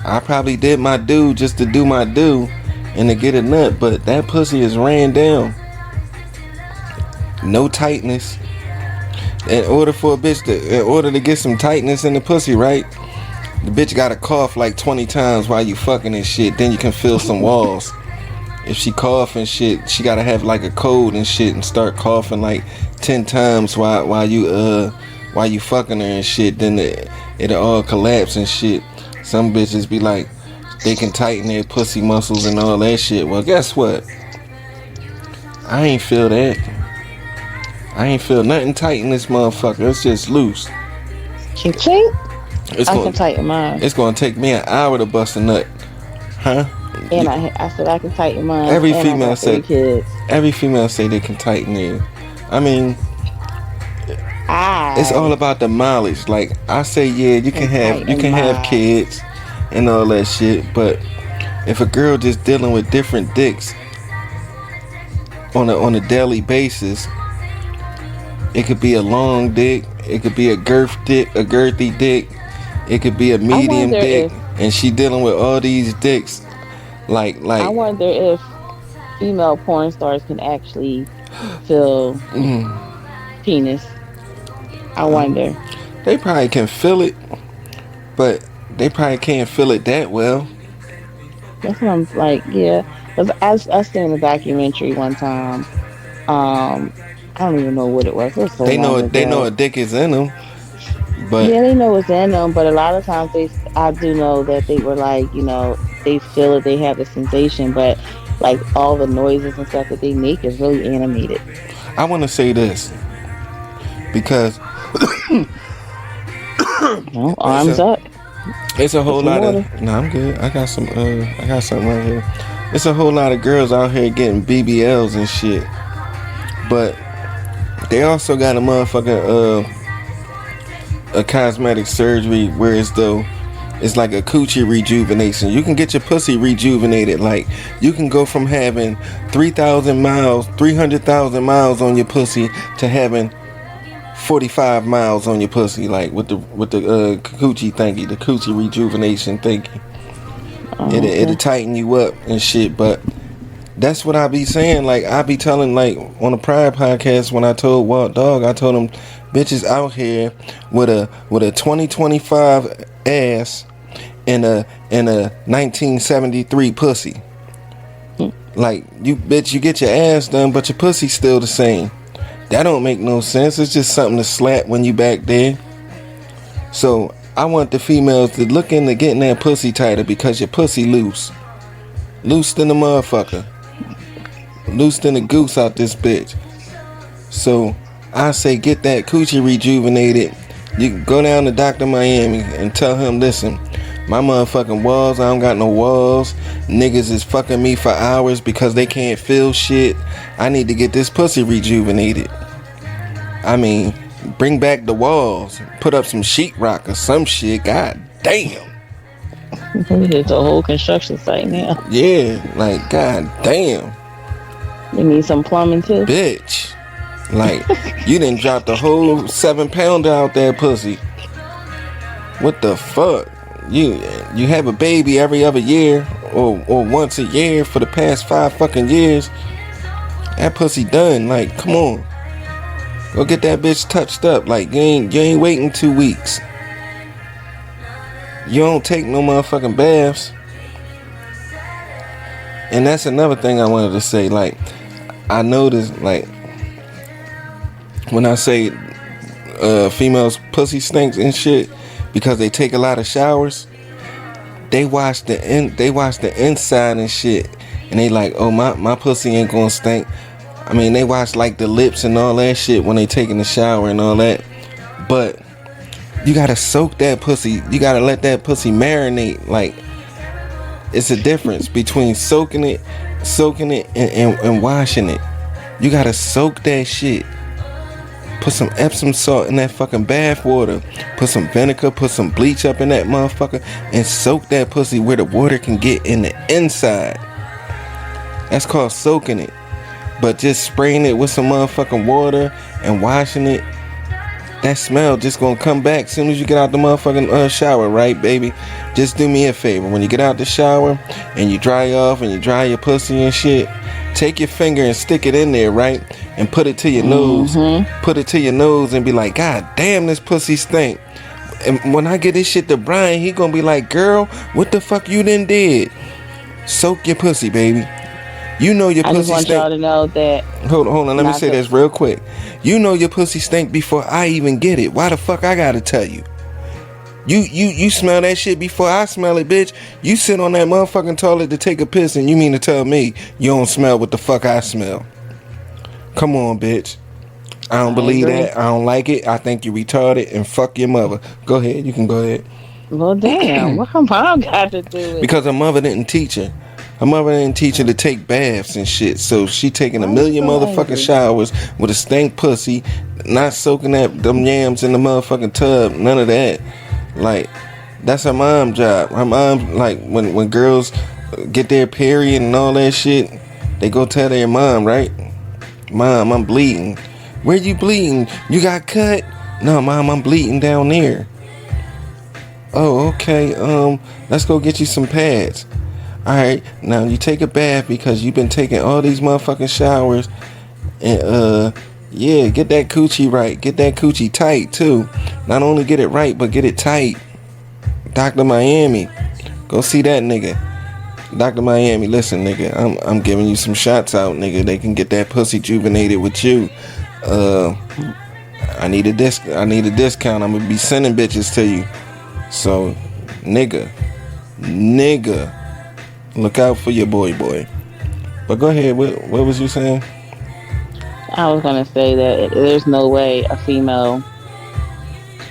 I probably did my due just to do my due and to get a nut, but that pussy is ran down. No tightness. In order to get some tightness in the pussy, right? The bitch gotta cough like 20 times while you fucking and shit. Then you can feel some walls. If she cough and shit, she gotta have like a cold and shit and start coughing like 10 times while you fucking her and shit. Then it'll all collapse and shit. Some bitches be like, they can tighten their pussy muscles and all that shit. Well, guess what? I ain't feel that. I ain't feel nothing tight in this motherfucker. It's just loose. Ching. I can tighten mine. It's gonna take me an hour to bust a nut, huh? And I said I can tighten mine. Every female say they can tighten it. I mean, It's all I about the mileage. Like I say, yeah, can you can tighten have my. kids and all that shit, but if a girl just dealing with different dicks on a daily basis, it could be a long dick, it could be a girthy dick, it could be a I medium wonder dick, if and she dealing with all these dicks. Like I like wonder if female porn stars can actually feel penis. I wonder. they probably can feel it, but they probably can't feel it that well. That's what I'm like. Yeah, because I seen a documentary one time. I don't even know what it was. It was so long They know a ago. dick is in them, but Yeah, they know what's in them, but a lot of times I do know that they were like, they feel it, they have the sensation, but like all the noises and stuff that they make is really animated. I want to say this because No, it's arms a up. it's a Get whole some lot of. water. Nah, I'm good. I got something right here. It's a whole lot of girls out here getting BBLs and shit, but they also got a motherfucking a cosmetic surgery where it's though it's like a coochie rejuvenation. You can get your pussy rejuvenated. Like you can go from having 300,000 miles on your pussy to having 45 miles on your pussy. Like with the coochie thingy, the coochie rejuvenation thingy. Oh, It'll okay. tighten you up and shit. But that's what I be saying. Like I be telling, like on a prior podcast when I told Walt Dog, I told him bitches out here with a 2025 ass and a 1973 pussy. Like you bitch, you get your ass done, but your pussy's still the same. That don't make no sense. It's just something to slap when you back there. So I want the females to look into getting that pussy tighter because your pussy loose. Loose than a motherfucker. Loose than a goose out this bitch. So I say get that coochie rejuvenated. You can go down to Dr. Miami and tell him, listen, my motherfucking walls, I don't got no walls. Niggas is fucking me for hours because they can't feel shit. I need to get this pussy rejuvenated. I mean, bring back the walls. Put up some sheetrock or some shit. God damn. It's a whole construction site now. Yeah, like god damn. They need some plumbing too. Bitch. Like, you didn't drop the whole 7-pounder out that pussy. What the fuck? You have a baby every other year or once a year for the past 5 fucking years. That pussy done. Like, come on. Go get that bitch touched up. Like, you ain't waiting 2 weeks. You don't take no motherfucking baths. And that's another thing I wanted to say. Like, I noticed, like, when I say females pussy stinks and shit because they take a lot of showers, they wash the inside and shit, and they like, oh my pussy ain't gonna stink. I mean, they wash like the lips and all that shit when they taking the shower and all that, but you gotta soak that pussy. You gotta let that pussy marinate. Like, it's a difference between soaking it and washing it. You gotta soak that shit. Put some Epsom salt in that fucking bath water. Put some vinegar, put some bleach up in that motherfucker, and soak that pussy where the water can get in the inside. That's called soaking it. But just spraying it with some motherfucking water and washing it, that smell just gonna come back as soon as you get out the motherfucking shower, right, baby? Just do me a favor. When you get out the shower and you dry off and you dry your pussy and shit, take your finger and stick it in there, right? And put it to your nose. Put it to your nose and be like, God damn, this pussy stink. And when I get this shit to Brian, he gonna be like, girl, what the fuck you done did? Soak your pussy, baby. You know your I just pussy want y'all stink. to know that Hold on, let me not say to. this real quick. You know your pussy stink before I even get it. Why the fuck I gotta tell you? You smell that shit before I smell it, bitch. You sit on that motherfucking toilet to take a piss and you mean to tell me you don't smell what the fuck I smell? Come on, bitch. I don't I believe agree. that. I don't like it. I think you retarded and fuck your mother. Go ahead. You can go ahead. Well, damn, what her mom got to do with it? Because her mother didn't teach her. Her mother didn't teach her to take baths and shit. So she taking a Why you million so motherfucking angry? showers with a stank pussy, not soaking them yams in the motherfucking tub. None of that. Like, that's her mom job. Her mom, like, when girls get their period and all that shit, they go tell their mom, right? Mom, I'm bleeding. Where you bleeding? You got cut? No, mom, I'm bleeding down there. Oh, okay. Let's go get you some pads. Alright, now you take a bath because you've been taking all these motherfucking showers. And yeah, get that coochie right. Get that coochie tight too. Not only get it right, but get it tight. Dr. Miami. Go see that nigga. Dr. Miami, listen, nigga, I'm giving you some shots out, nigga. They can get that pussy juvenated with you. I need a discount. I'm gonna be sending bitches to you. So, nigga, look out for your boy. But go ahead. What was you saying? I was gonna say that there's no way a female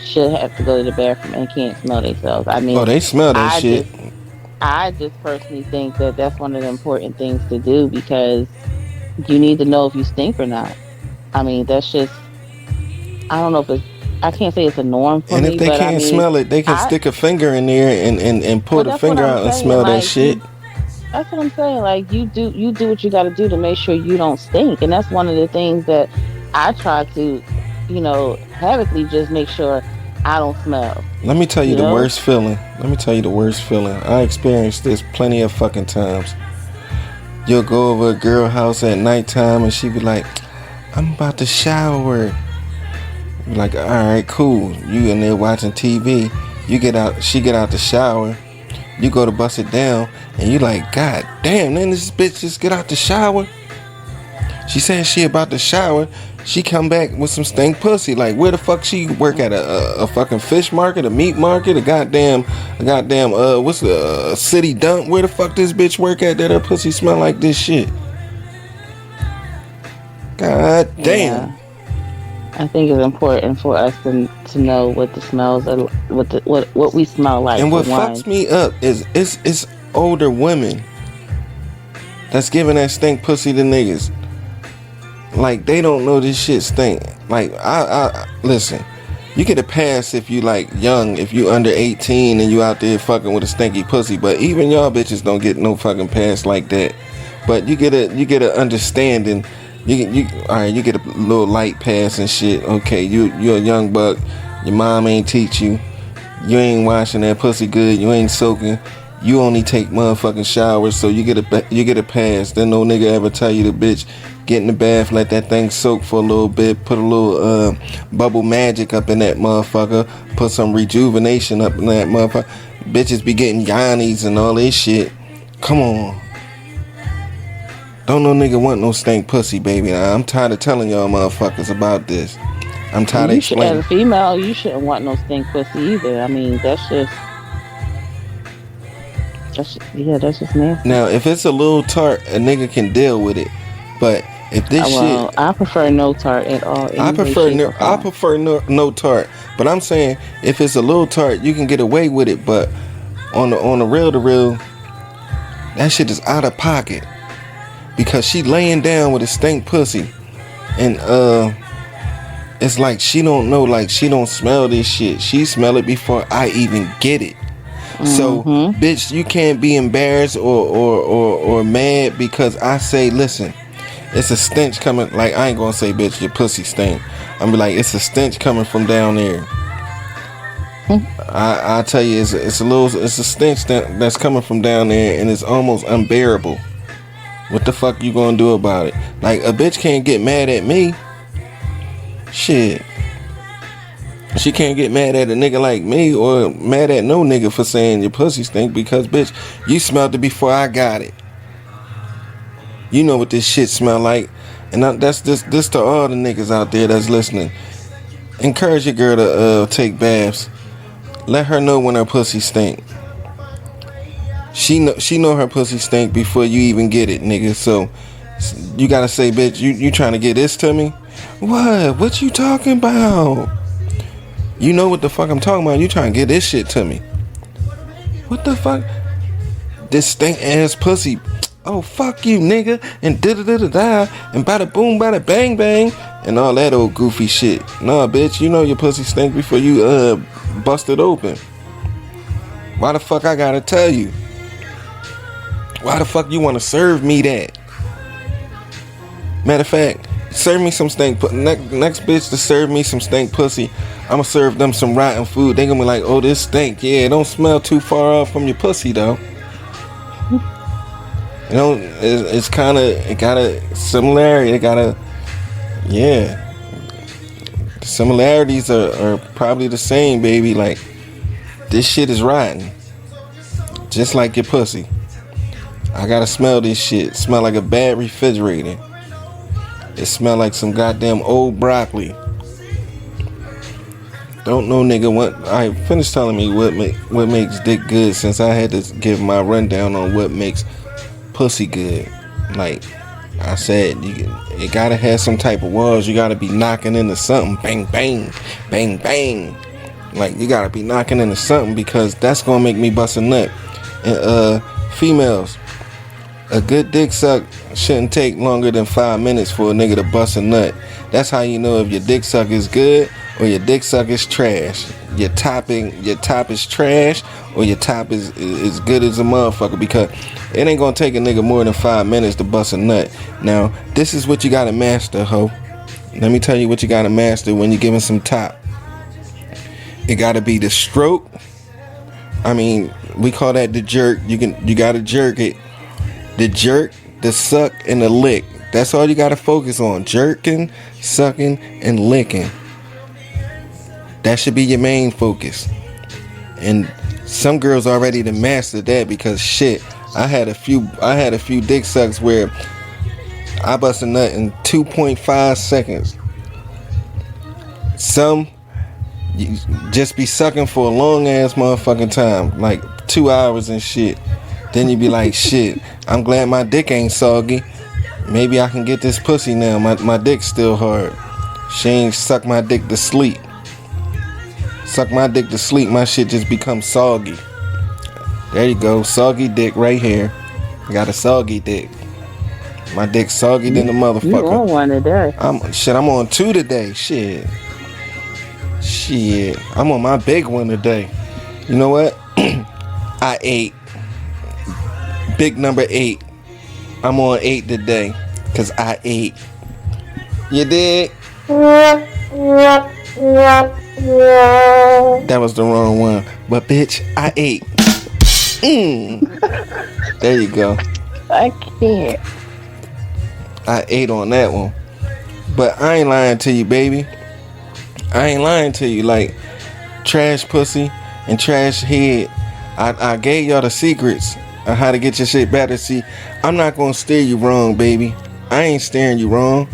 should have to go to the bathroom and can't smell themselves. I mean, Oh, they smell that shit. I just personally think that that's one of the important things to do because you need to know if you stink or not. I mean, that's just, I don't know if it's, I can't say it's a norm for And me, if they but can't smell it, they can stick a finger in there and pull Well, the that's what finger I'm out and saying, smell that like, shit. That's what I'm saying. Like you do what you got to do to make sure you don't stink, and that's one of the things that I try to, habitually just make sure I don't smell. Let me tell you You the know? worst feeling. I experienced this plenty of fucking times. You'll go over a girl house at nighttime and she be like, I'm about to shower. You're like, alright, cool. You in there watching TV. She get out the shower. You go to bust it down and you like, God damn, then this bitch just get out the shower. She said she about to shower. She come back with some stank pussy. Like, where the fuck she work at? A fucking fish market, a meat market, a goddamn, what's the city dump? Where the fuck this bitch work at that her pussy smell like this shit? God damn. Yeah. I think it's important for us to know what the smells are, what we smell like. And what for one. fucks me up is it's older women that's giving that stink pussy to niggas. Like, they don't know this shit stink. Like, I listen, you get a pass if you like young, if you under 18 and you out there fucking with a stinky pussy. But even y'all bitches don't get no fucking pass like that. But you get a understanding. Alright, you get a little light pass and shit. Okay, you're a young buck. Your mom ain't teach you. You ain't washing that pussy good. You ain't soaking. You only take motherfucking showers, so you get a pass. Then no nigga ever tell you the bitch get in the bath, let that thing soak for a little bit, put a little bubble magic up in that motherfucker, put some rejuvenation up in that motherfucker. Bitches be getting yannies and all this shit. Come on. Don't no nigga want no stank pussy, baby. Now, I'm tired of telling y'all motherfuckers about this. I'm tired of explaining. As a female, you shouldn't want no stink pussy either. I mean, that's just nasty. Now, if it's a little tart, a nigga can deal with it. But if this shit, I prefer no tart at all. I prefer no tart. But I'm saying if it's a little tart, you can get away with it. But on the real, that shit is out of pocket because she laying down with a stank pussy, and it's like she don't know, like she don't smell this shit. She smell it before I even get it. So, bitch, you can't be embarrassed or mad because I say, listen, it's a stench coming. Like, I ain't gonna say, bitch, your pussy stink. I'm be like, it's a stench coming from down there. I tell you, it's a stench that's coming from down there, and it's almost unbearable. What the fuck you gonna do about it? Like, a bitch can't get mad at me. Shit. She can't get mad at a nigga like me or mad at no nigga for saying your pussy stink because, bitch, you smelled it before I got it. You know what this shit smell like. And that's this to all the niggas out there that's listening. Encourage your girl to take baths. Let her know when her pussy stink. She know her pussy stink before you even get it, nigga. So you gotta say, bitch, you trying to get this to me? What you talking about? You know what the fuck I'm talking about. You trying to get this shit to me. What the fuck? This stink ass pussy. oh fuck you nigga, and da da da da da, and bada boom bada bang bang, and all that old goofy shit. Nah, bitch, you know your pussy stink before you bust it open. Why the fuck I gotta tell you? Why the fuck you wanna serve me that? Matter of fact, serve me some stank. Next bitch to serve me some stank pussy, I'ma serve them some rotten food. They gonna be like, oh, this stink. Yeah, it don't smell too far off from your pussy though. You know, it's kind of, it got a similarity. It got a, yeah. The similarities are probably the same, baby. Like, this shit is rotten. Just like your pussy. I gotta smell this shit. Smell like a bad refrigerator. It smell like some goddamn old broccoli. Don't know, nigga. What? I finished telling me what makes dick good, since I had to give my rundown on what makes pussy good. Like I said, it gotta have some type of walls. You gotta be knocking into something. Bang, bang, bang, bang. Like, you gotta be knocking into something, because that's gonna make me bust a nut. And females, a good dick suck shouldn't take longer than 5 minutes for a nigga to bust a nut. That's how you know if your dick suck is good or your dick suck is trash. Your top is trash, or your top is good as a motherfucker, because it ain't gonna take a nigga more than 5 minutes to bust a nut. Now, this is what you gotta master, ho. Let me tell you what you gotta master when you're giving some top. It gotta be the stroke. I mean, we call that the jerk. You gotta jerk it. The jerk, the suck, and the lick. That's all you gotta focus on. Jerking, sucking, and licking. That should be your main focus. And some girls already done mastered that, because shit, I had a few dick sucks where I bust a nut in 2.5 seconds. Some you just be sucking for a long ass motherfucking time, like 2 hours and shit. Then you be like, shit, I'm glad my dick ain't soggy. Maybe I can get this pussy now. My dick's still hard. She ain't suck my dick to sleep. Suck my dick to sleep, my shit just becomes soggy. There you go, soggy dick right here. Got a soggy dick. My dick's soggy than the motherfucker. You on one today? I'm on 2 today. Shit, I'm on my big one today. You know what? I ate. Big number 8. I'm on 8 today, cause I ate. You dig? That was the wrong one. But bitch, I ate. There you go. I can't. I ate on that one. But I ain't lying to you, baby. I ain't lying to you. Like, trash pussy and trash head. I gave y'all the secrets on how to get your shit better. See, I'm not gonna steer you wrong, baby. I ain't steering you wrong.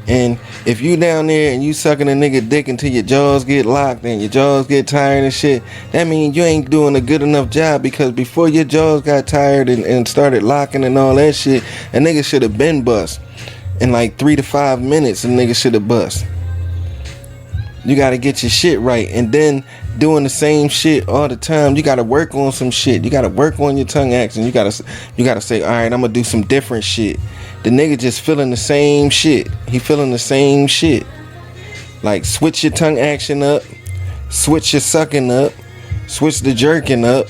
And if you down there and you sucking a nigga dick until your jaws get locked and your jaws get tired and shit, that means you ain't doing a good enough job, because before your jaws got tired and started locking and all that shit, a nigga should have been bust. In like 3 to 5 minutes, a nigga should have bust. You gotta get your shit right, and then doing the same shit all the time. You gotta work on some shit. You gotta work on your tongue action. You gotta say, all right, I'm gonna do some different shit. The nigga just feeling the same shit. He feeling the same shit. Like, switch your tongue action up, switch your sucking up, switch the jerking up,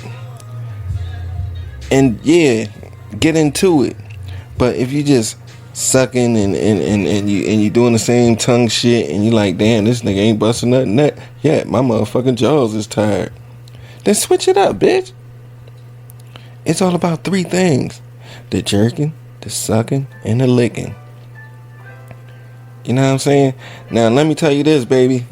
and yeah, get into it. But if you just sucking and you doing the same tongue shit, and you like, damn, this nigga ain't busting nothing that yet, my motherfucking jaws is tired, then switch it up, bitch. It's all about 3 things: the jerking, the sucking, and the licking. You know what I'm saying? Now let me tell you this, baby.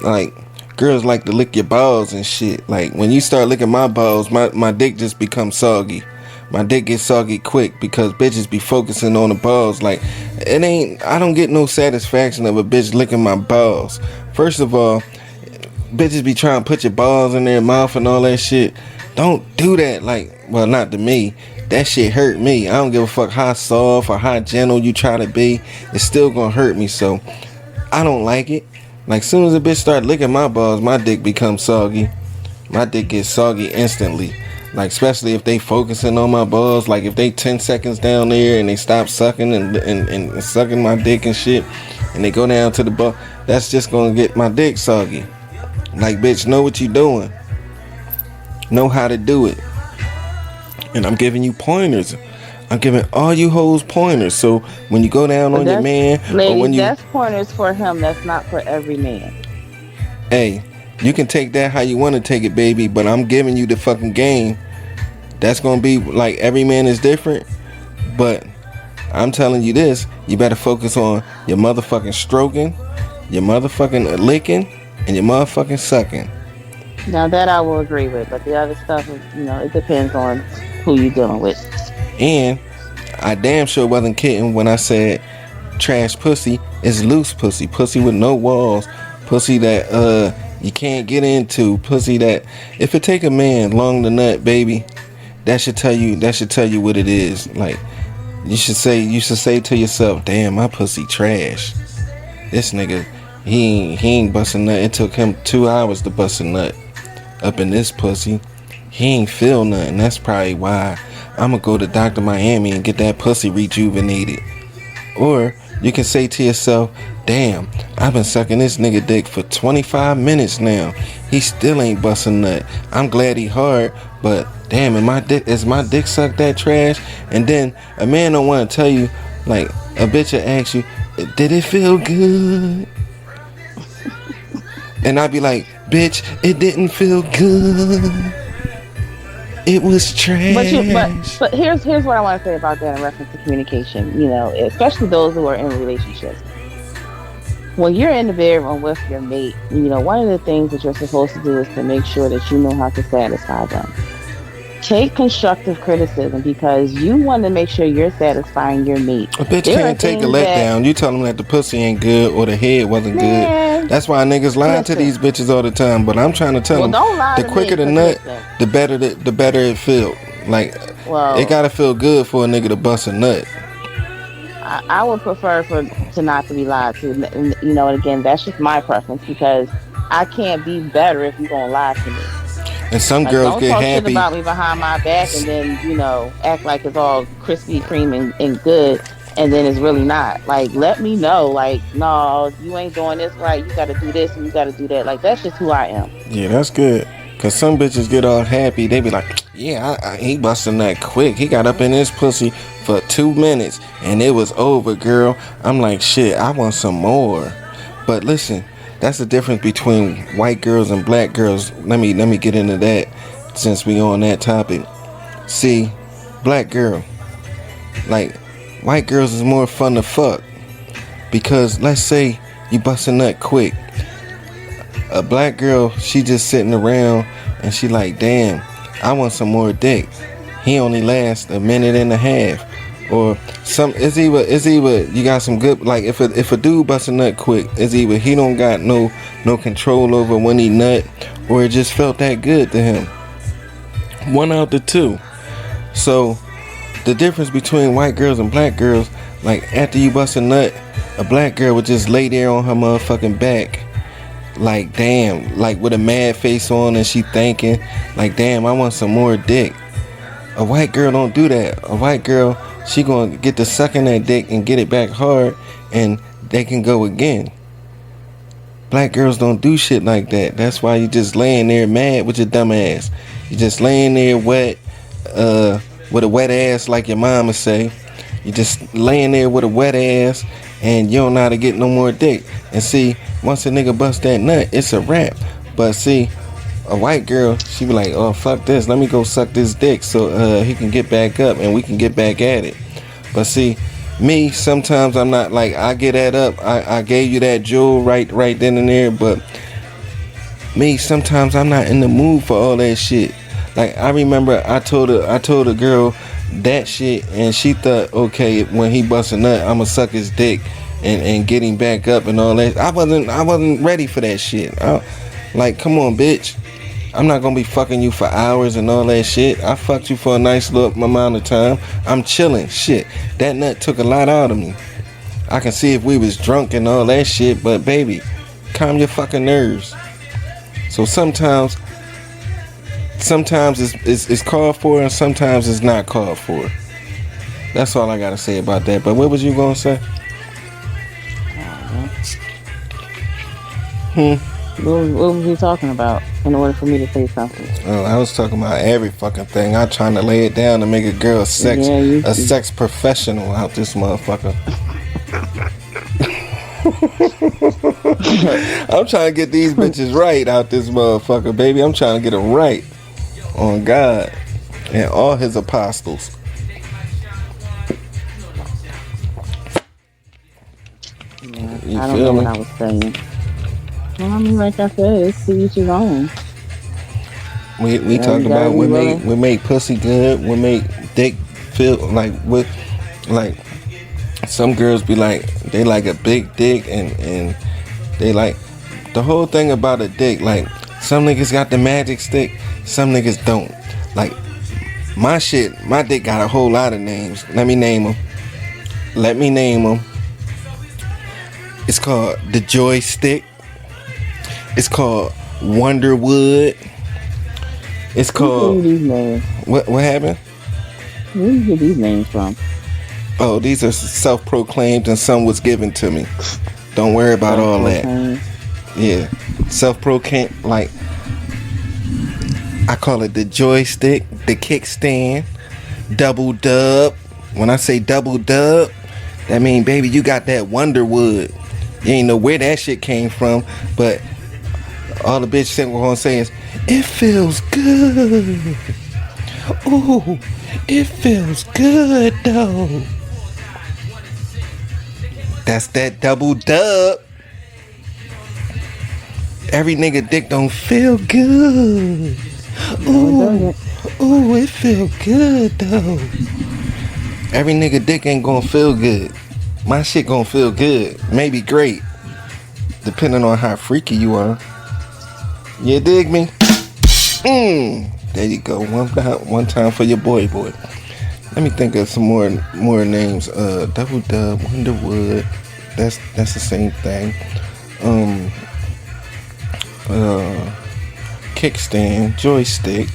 Like, girls like to lick your balls and shit. Like, when you start licking my balls, my dick just becomes soggy. My dick gets soggy quick, because bitches be focusing on the balls. Like, I don't get no satisfaction of a bitch licking my balls. First of all, bitches be trying to put your balls in their mouth and all that shit. Don't do that. Like, well, not to me. That shit hurt me. I don't give a fuck how soft or how gentle you try to be. It's still gonna hurt me, so I don't like it. Like, soon as a bitch start licking my balls, my dick becomes soggy. My dick gets soggy instantly. Like, especially if they focusing on my balls. Like, if they 10 seconds down there and they stop sucking and sucking my dick and shit, and they go down to the ball, that's just gonna get my dick soggy. Like, bitch, know what you doing. Know how to do it. And I'm giving you pointers. I'm giving all you hoes pointers. So when you go down on your man, ladies, or when you, that's pointers for him. That's not for every man. hey, you can take that how you want to take it, baby. But I'm giving you the fucking game. That's gonna be like, every man is different. But I'm telling you this: you better focus on your motherfucking stroking, your motherfucking licking, and your motherfucking sucking. Now that I will agree with, but the other stuff, it depends on who you're dealing with. And I damn sure wasn't kidding when I said trash pussy is loose pussy. Pussy with no walls. Pussy that you can't get into. Pussy that if it take a man long to nut, baby, that should tell you what it is. Like, you should say to yourself, damn, my pussy trash. This nigga, he ain't busting nut. It took him 2 hours to bust a nut up in this pussy. He ain't feel nothing. That's probably why I'm gonna go to Dr. Miami and get that pussy rejuvenated. Or you can say to yourself, damn, I've been sucking this nigga dick for 25 minutes now. He still ain't busting nut. I'm glad he hard, but damn, is my dick suck that trash? And then a man don't want to tell you, like, a bitch will ask you, did it feel good? And I'd be like, bitch, it didn't feel good. It was trash. But here's what I want to say about that in reference to communication. Especially those who are in relationships. When you're in the bedroom with your mate, one of the things that you're supposed to do is to make sure that you know how to satisfy them. Take constructive criticism because you want to make sure you're satisfying your mate. A bitch can't take a letdown. You tell them that the pussy ain't good or the head wasn't good. That's why niggas lie to these bitches all the time. But I'm trying to tell them, the quicker the nut, the better it feel. Like, it gotta feel good for a nigga to bust a nut. I would prefer to not to be lied to. And again, that's just my preference because I can't be better if you're gonna lie to me. And some girls get happy. Don't talk shit about me behind my back and then, act like it's all Krispy Kreme and good, and then it's really not. Like, let me know. Like, no, you ain't doing this right. You got to do this and you got to do that. Like, that's just who I am. Yeah, that's good. Because some bitches get all happy. They be like, yeah, he busting that quick. He got up in his pussy for 2 minutes and it was over, girl. I'm like, shit, I want some more. But listen, that's the difference between white girls and black girls. Let me get into that since we on that topic. See, black girl, like, white girls is more fun to fuck because let's say you bust a nut quick. A black girl, she just sitting around and she like, damn, I want some more dick. He only lasts a minute and a half. Or it's either you got some good, like, if a dude bust a nut quick, it's either he don't got no control over when he nut, or it just felt that good to him. One out the two. So the difference between white girls and black girls, like, after you bust a nut, a black girl would just lay there on her motherfucking back, like, damn, like with a mad face on, and she thinking, like, damn, I want some more dick. A white girl don't do that. A white girl, she gonna get to sucking that dick and get it back hard, and they can go again. Black girls don't do shit like that. That's why you just laying there mad with your dumb ass. You just laying there wet, with a wet ass, like your mama say. You just laying there with a wet ass, and you don't know how to get no more dick. And see, once a nigga bust that nut, it's a wrap. But see, a white girl, she be like, oh, fuck this, let me go suck this dick so he can get back up and we can get back at it. But see, me, sometimes I'm not like, I get that up, I gave you that jewel right then and there, but me, sometimes I'm not in the mood for all that shit. Like, I remember I told a girl that shit, and she thought, okay, when he bust a nut, I'ma suck his dick and get him back up and all that. I wasn't ready for that shit. Like, come on, bitch. I'm not gonna be fucking you for hours and all that shit. I fucked you for a nice little amount of time. I'm chilling. Shit, that nut took a lot out of me. I can see if we was drunk and all that shit, but baby, calm your fucking nerves. So sometimes sometimes it's called for and sometimes it's not called for. That's all I gotta say about that. But what was you gonna say? What was he talking about in order for me to say something? Oh, I was talking about every fucking thing. I'm trying to lay it down to make a girl sex professional out this motherfucker. I'm trying to get these bitches right out this motherfucker, baby. I'm trying to get them right on God and all his apostles. I don't know what I was saying. Well, I mean, like I said, it's to each his own. We talked about we make pussy good, we make dick feel like some girls be like they like a big dick and they like the whole thing about a dick. Like some niggas got the magic stick, some niggas don't. Like my dick got a whole lot of names. Let me name them. It's called the joystick. It's called Wonderwood. It's called these names? What happened? Where do you get these names from? Oh, these are self-proclaimed and some was given to me. Don't worry about all that. Yeah, self-proclaimed. Like I call it the joystick, the kickstand, double dub. When I say double dub, that mean baby you got that Wonderwood. You ain't know where that shit came from, but all the bitch said we're gonna say is, it feels good. Ooh, it feels good though. That's that double dub. Every nigga dick don't feel good. Ooh, it feel good though. Every nigga dick ain't gonna feel good. My shit gonna feel good, maybe great, depending on how freaky you are. You dig me? There you go. One time for your boy. Let me think of some more names. Double Dub, Wonderwood. That's the same thing. Kickstand, joystick.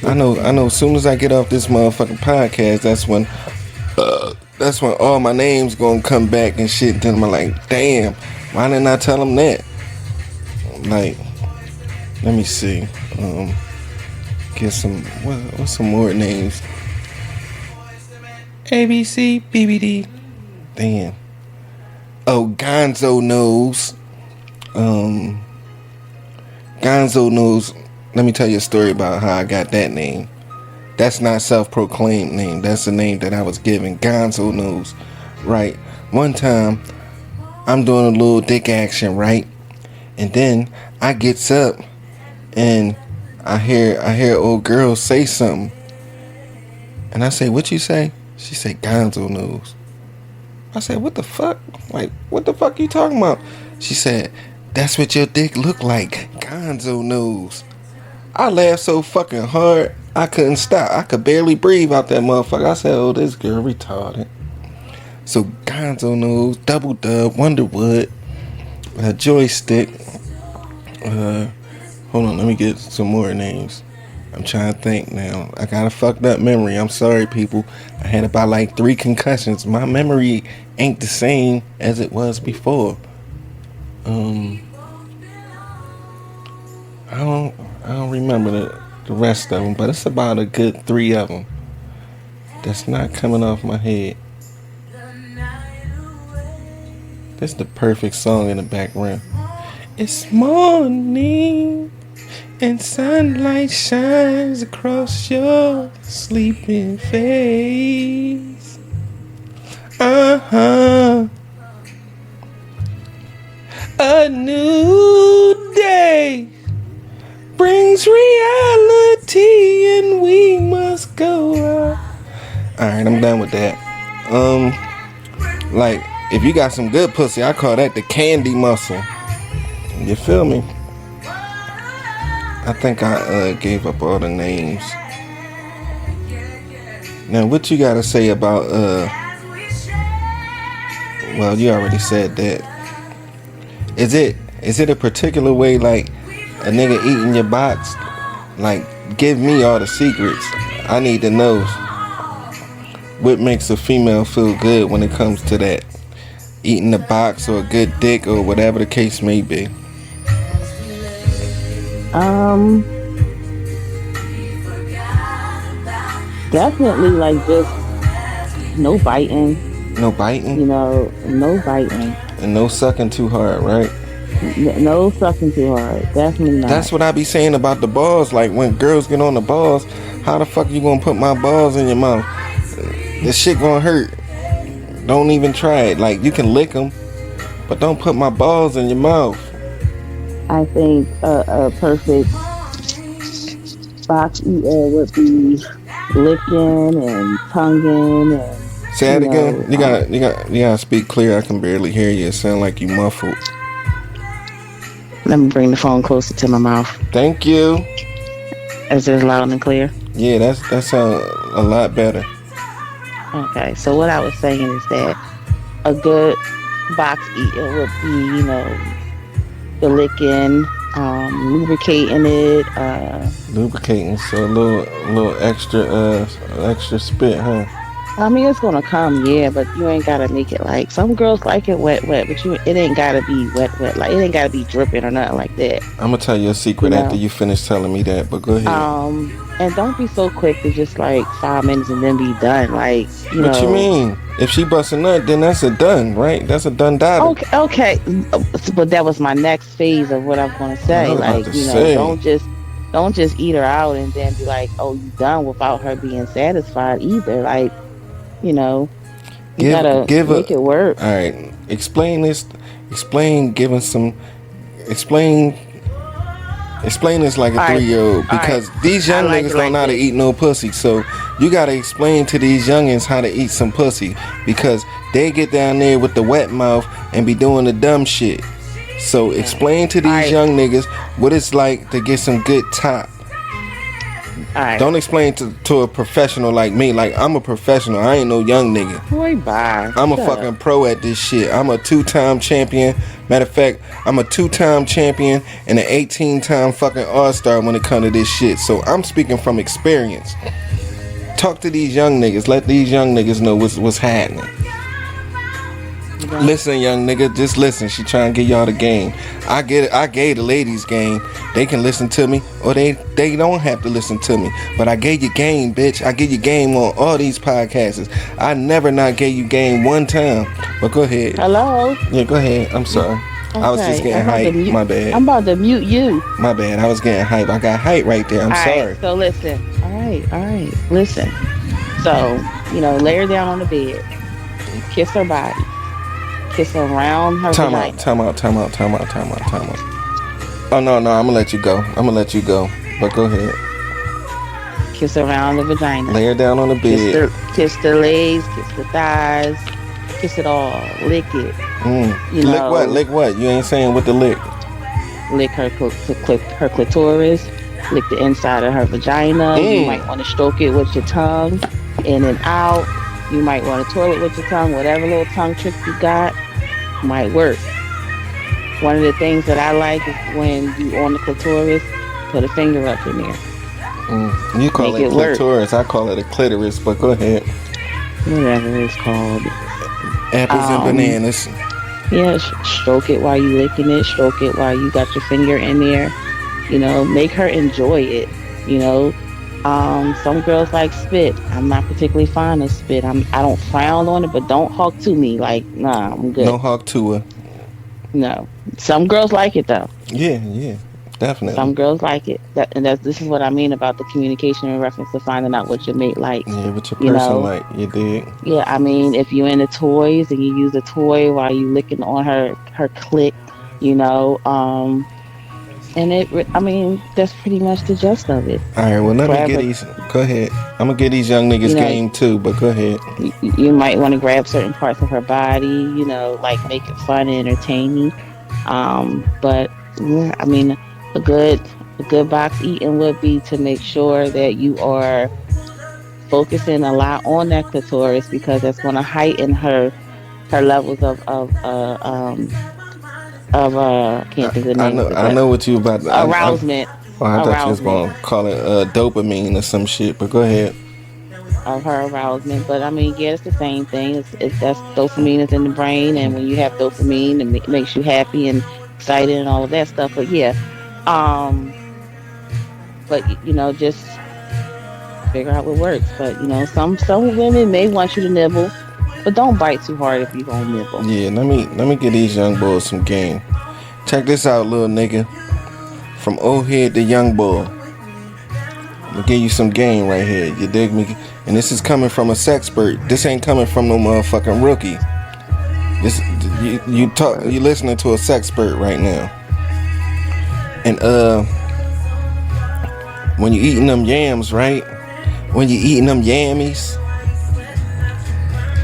I know. As soon as I get off this motherfucking podcast, that's when all my names gonna come back and shit. Then I'm like, damn, why didn't I tell them that? Like, let me see. Get some. What's some more names? ABC, BBD. Damn. Oh, Gonzo Nose. Gonzo Nose. Let me tell you a story about how I got that name. That's not self-proclaimed name. That's the name that I was given. Gonzo Nose. Right. One time, I'm doing a little dick action, right? And then I gets up and I hear old girl say something. And I say, what you say? She said, Gonzo Nose. I said, what the fuck? Like, what the fuck you talking about? She said, that's what your dick look like. Gonzo Nose. I laughed so fucking hard, I couldn't stop. I could barely breathe out that motherfucker. I said, oh, this girl retarded. So, Gonzo Nose, Double Dub, Wonderwood, Joystick. Hold on, let me get some more names. I'm trying to think now. I got a fucked up memory. I'm sorry, people. I had about like 3 concussions. My memory ain't the same as it was before. I don't remember the rest of them, but it's about a good 3 of them that's not coming off my head. That's the perfect song in the background. It's morning and sunlight shines across your sleeping face. A new day brings reality and we must go out. Alright, I'm done with that. Like, if you got some good pussy, I call that the candy muscle. You feel me? I think I gave up all the names. Now, what you gotta say about well, you already said that. Is it a particular way, like a nigga eating your box? Like, give me all the secrets. I need to know what makes a female feel good when it comes to that. Eating the box or a good dick or whatever the case may be. Definitely like just no biting. No biting? No biting. And no sucking too hard, right? No sucking too hard. Definitely not. That's what I be saying about the balls. Like, when girls get on the balls, how the fuck you gonna put my balls in your mouth? This shit gonna hurt. Don't even try it. Like, you can lick them, but don't put my balls in your mouth. I think a perfect box eater would be licking and tonguing and. Say that again. You gotta speak clear. I can barely hear you. It sound like you muffled. Let me bring the phone closer to my mouth. Thank you. Is it loud and clear? Yeah, that sounds a lot better. Okay, so what I was saying is that a good box eater would be, the licking, lubricating it. Lubricating, so a little extra spit, huh? I mean, it's gonna come, yeah, but you ain't gotta make it like some girls like it wet, but it ain't gotta be wet. Like it ain't gotta be dripping or nothing like that. I'm gonna tell you a secret after you finish telling me that, but go ahead. And don't be so quick to just like 5 minutes and then be done. Like, What you mean? If she busts a nut, then that's a done, right? That's a done data. Okay, but that was my next phase of what I'm gonna say. Like, don't just eat her out and then be like, oh, you done without her being satisfied either. Like, you gotta make it work. All right, explain this. Explain this like a 3-year-old, because these young niggas don't know how to eat no pussy. So you gotta explain to these youngins how to eat some pussy, because they get down there with the wet mouth and be doing the dumb shit. So explain to these young niggas what it's like to get some good top. Don't explain to a professional like me. Like, I'm a professional. I ain't no young nigga. Boy, bye. I'm a fucking pro at this shit. I'm a 2-time champion. Matter of fact, I'm a 2-time champion and an 18-time fucking all-star when it comes to this shit. So I'm speaking from experience. Talk to these young niggas. Let these young niggas know what's happening. Listen, young nigga, just listen. She trying to get y'all the game. I get it. I gave the ladies game. They can listen to me, or they don't have to listen to me. But I gave you game, bitch. I give you game on all these podcasts. I never not gave you game one time. But go ahead. Hello? Yeah, go ahead. I'm sorry. Okay. I was just getting hype. My bad. I'm about to mute you. My bad. I was getting hype. I got hype right there. I'm sorry. Right, so listen. All right. Listen. So, lay her down on the bed. Kiss her body. Kiss around her vagina. Time out. Oh, no, I'm gonna let you go. But go ahead. Kiss around the vagina. Lay her down on the bed. Kiss the legs, kiss the thighs, kiss it all. Lick it. Lick what? You ain't saying what to lick. Lick her clitoris. Lick the inside of her vagina. You might want to stroke it with your tongue, in and out. You might want to twirl it with your tongue. Whatever little tongue trick you got might work. One of the things that I like is when you on the clitoris, put a finger up in there. You call it clitoris. I call it a clitoris, but go ahead. Whatever it's called. Apples and bananas. Yeah, stroke it while you licking it. Stroke it while you got your finger in there. Make her enjoy it. Some girls like spit. I'm not particularly fond of spit. I don't frown on it, but don't hawk to me. Like, nah, I'm good. No hawk to her. No. Some girls like it though. Yeah, definitely. Some girls like it. This is what I mean about the communication in reference to finding out what your mate likes. Yeah, what your person like. You dig? Yeah, I mean, if you're into toys and you use a toy while you licking on her clit, and that's pretty much the gist of it. All right, well, let me get these. Go ahead. I'm going to get these young niggas game too, but go ahead. You might want to grab certain parts of her body, like make it fun and entertaining. But, yeah, I mean, a good box eating would be to make sure that you are focusing a lot on that clitoris, because that's going to heighten her levels of can't think of the name. I know what you about. Arousement. Oh, I thought you was arousement gonna call it dopamine or some shit. But go ahead. of her arousement. But I mean, yeah, it's the same thing. It's that's dopamine is in the brain, and when you have dopamine, it makes you happy and excited and all of that stuff. But yeah, um, but just figure out what works. But some women may want you to nibble, but don't bite too hard if you gonna nibble. Yeah, let me get these young boys some game. Check this out, little nigga. From old head to young boy. I'm gonna give you some game right here. You dig me? And this is coming from a sexpert. This ain't coming from no motherfucking rookie. This you listening to a sexpert right now. And when you eating them yams, right? When you eating them yammies,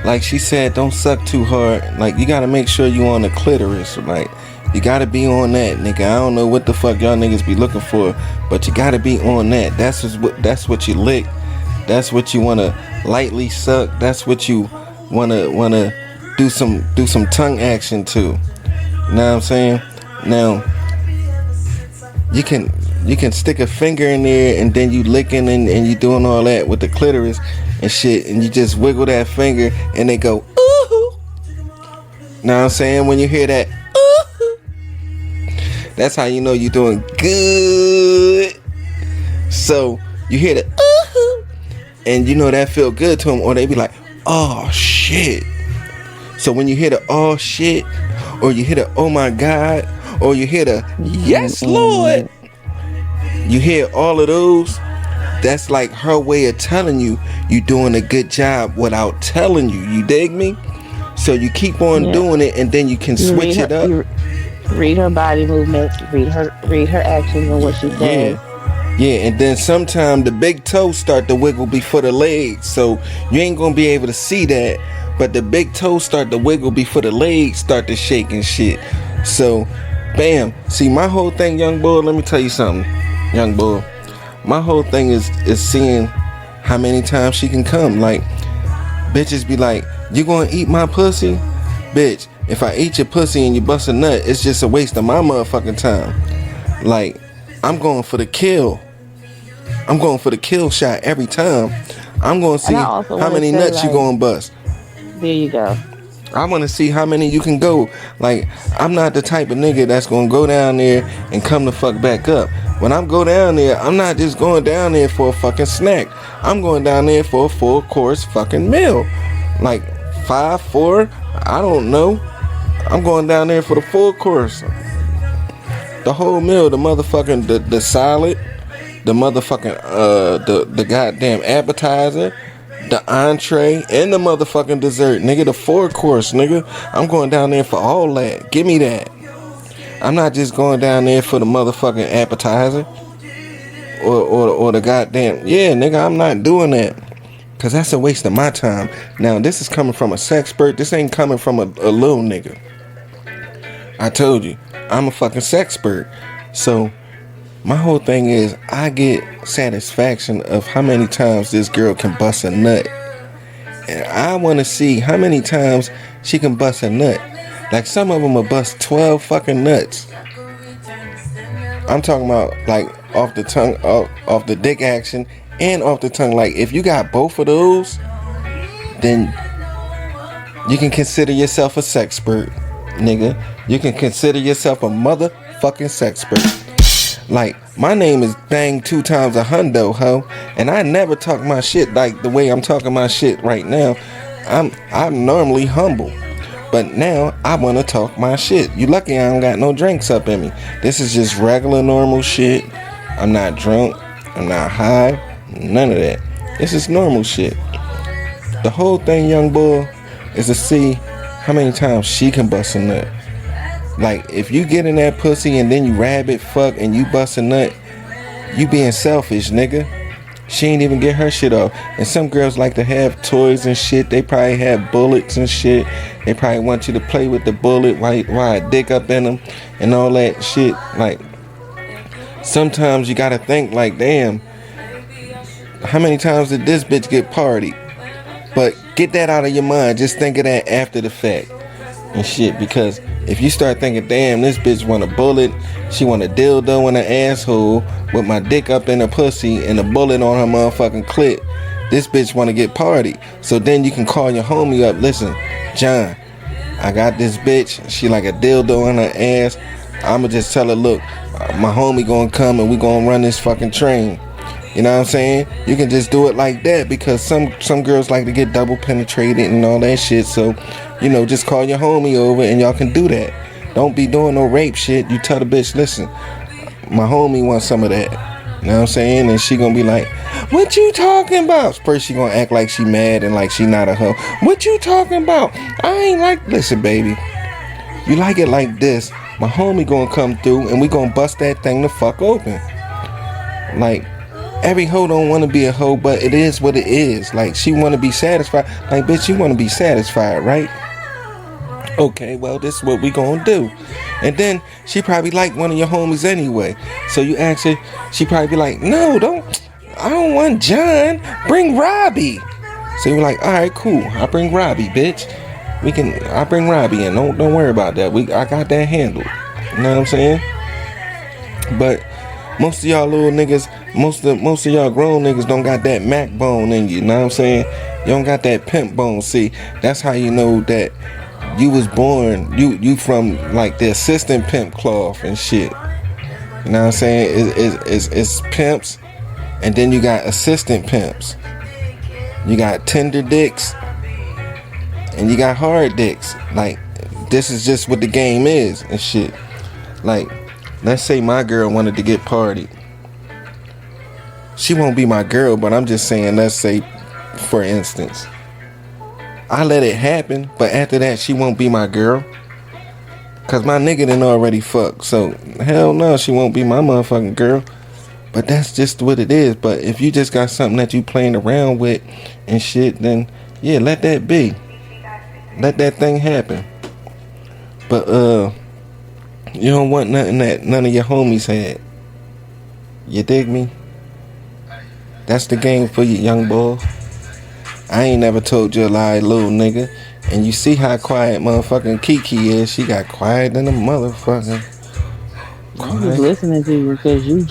like she said, don't suck too hard. Like you gotta make sure you on the clitoris, right? You gotta be on that, nigga. I don't know what the fuck y'all niggas be looking for, but you gotta be on that. That's what you lick. That's what you wanna lightly suck. That's what you wanna do some tongue action to. You know what I'm saying? Now you can stick a finger in there and then you licking and you doing all that with the clitoris and shit, and you just wiggle that finger and they go ooh. Know what I'm saying? When you hear that ooh, that's how you know you're doing good. So you hear the ooh, and you know that feel good to them, or they be like, oh shit. So when you hear the oh shit, or you hear the oh my god, or you hear the yes Lord, you hear all of those, that's like her way of telling you doing a good job without telling you. You dig me? So you keep on doing it, and then you can switch it up. Read her body movements, read her actions and what she's saying. Yeah, and then sometime the big toe start to wiggle before the legs, so you ain't gonna be able to see that, but the big toe start to wiggle before the legs start to shake and shit. So bam. See, my whole thing, young boy, let me tell you something, young boy. My whole thing is seeing how many times she can come. Like, bitches be like, you gonna eat my pussy? Bitch, if I eat your pussy and you bust a nut, it's just a waste of my motherfucking time. Like, I'm going for the kill. I'm going for the kill shot every time. I'm gonna see how many nuts you gonna bust. There you go. I want to see how many you can go. Like, I'm not the type of nigga that's gonna go down there and come the fuck back up. When I'm go down there, I'm not just going down there for a fucking snack. I'm going down there for a full course fucking meal. Like 5, 4, I don't know. I'm going down there for the full course. The whole meal, the motherfucking the salad, the motherfucking the goddamn appetizer, the entree, and the motherfucking dessert, nigga. The 4 course, nigga. I'm going down there for all that. Give me that. I'm not just going down there for the motherfucking appetizer or the goddamn, yeah, nigga. I'm not doing that, cause that's a waste of my time. Now this is coming from a sexpert. This ain't coming from a little nigga. I told you, I'm a fucking sexpert. So my whole thing is, I get satisfaction of how many times this girl can bust a nut. And I want to see how many times she can bust a nut. Like, some of them will bust 12 fucking nuts. I'm talking about, like, off the tongue, off the dick action, and off the tongue. Like, if you got both of those, then you can consider yourself a sexpert, nigga. You can consider yourself a motherfucking sexpert. Like, my name is Bang 2 times a hundo, ho, and I never talk my shit like the way I'm talking my shit right now. I'm normally humble, but now I want to talk my shit. You lucky I don't got no drinks up in me. This is just regular normal shit. I'm not drunk, I'm not high, none of that. This is normal shit. The whole thing, young boy, is to see how many times she can bust a nut. Like, if you get in that pussy and then you rabbit fuck and you bust a nut, you being selfish, nigga. She ain't even get her shit off. And some girls like to have toys and shit. They probably have bullets and shit. They probably want you to play with the bullet while a dick up in them and all that shit. Like, sometimes you gotta think, like, damn, how many times did this bitch get partied? But get that out of your mind. Just think of that after the fact and shit, because If you start thinking, damn, this bitch want a bullet, she want a dildo in her asshole with my dick up in her pussy and a bullet on her motherfucking clit, this bitch want to get party. So then you can call your homie up. Listen, John, I got this bitch. She like a dildo in her ass. I'ma just tell her, look, my homie gonna come and we gonna run this fucking train. You know what I'm saying? You can just do it like that because some girls like to get double penetrated and all that shit. So, you know, just call your homie over and y'all can do that. Don't be doing no rape shit. You tell the bitch, listen, my homie wants some of that. You know what I'm saying? And she gonna be like, what you talking about? First she gonna act like she mad and like she not a hoe. What you talking about? I ain't like, listen, baby. You like it like this. My homie gonna come through and we gonna bust that thing the fuck open. Like, every hoe don't want to be a hoe, but it is what it is. Like, she want to be satisfied. Like, bitch, you want to be satisfied, right? Okay, well, this is what we gonna do. And then she probably like one of your homies anyway. So you ask her, she probably be like, no, I don't want John. Bring Robbie. So you're like, all right, cool. I bring Robbie, bitch. I bring Robbie in. Don't worry about that. I got that handled. You know what I'm saying? But most of y'all little niggas, most of y'all grown niggas don't got that Mac bone in you. You know what I'm saying? You don't got that pimp bone. See, that's how you know that you was born. You from like the assistant pimp cloth and shit. You know what I'm saying? It's pimps, and then you got assistant pimps. You got tender dicks, and you got hard dicks. Like, this is just what the game is and shit. Like, let's say my girl wanted to get party. She won't be my girl, but I'm just saying, let's say, for instance, I let it happen, but after that, she won't be my girl. Cause my nigga done already fucked. So, hell no, she won't be my motherfucking girl. But that's just what it is. But if you just got something that you playing around with and shit, then, yeah, let that be. Let that thing happen. But, you don't want nothing that none of your homies had. You dig me? That's the game for you, young boy. I ain't never told you a lie, little nigga. And you see how quiet motherfucking Kiki is. She got quiet than a motherfucker. I'm just listening to you because you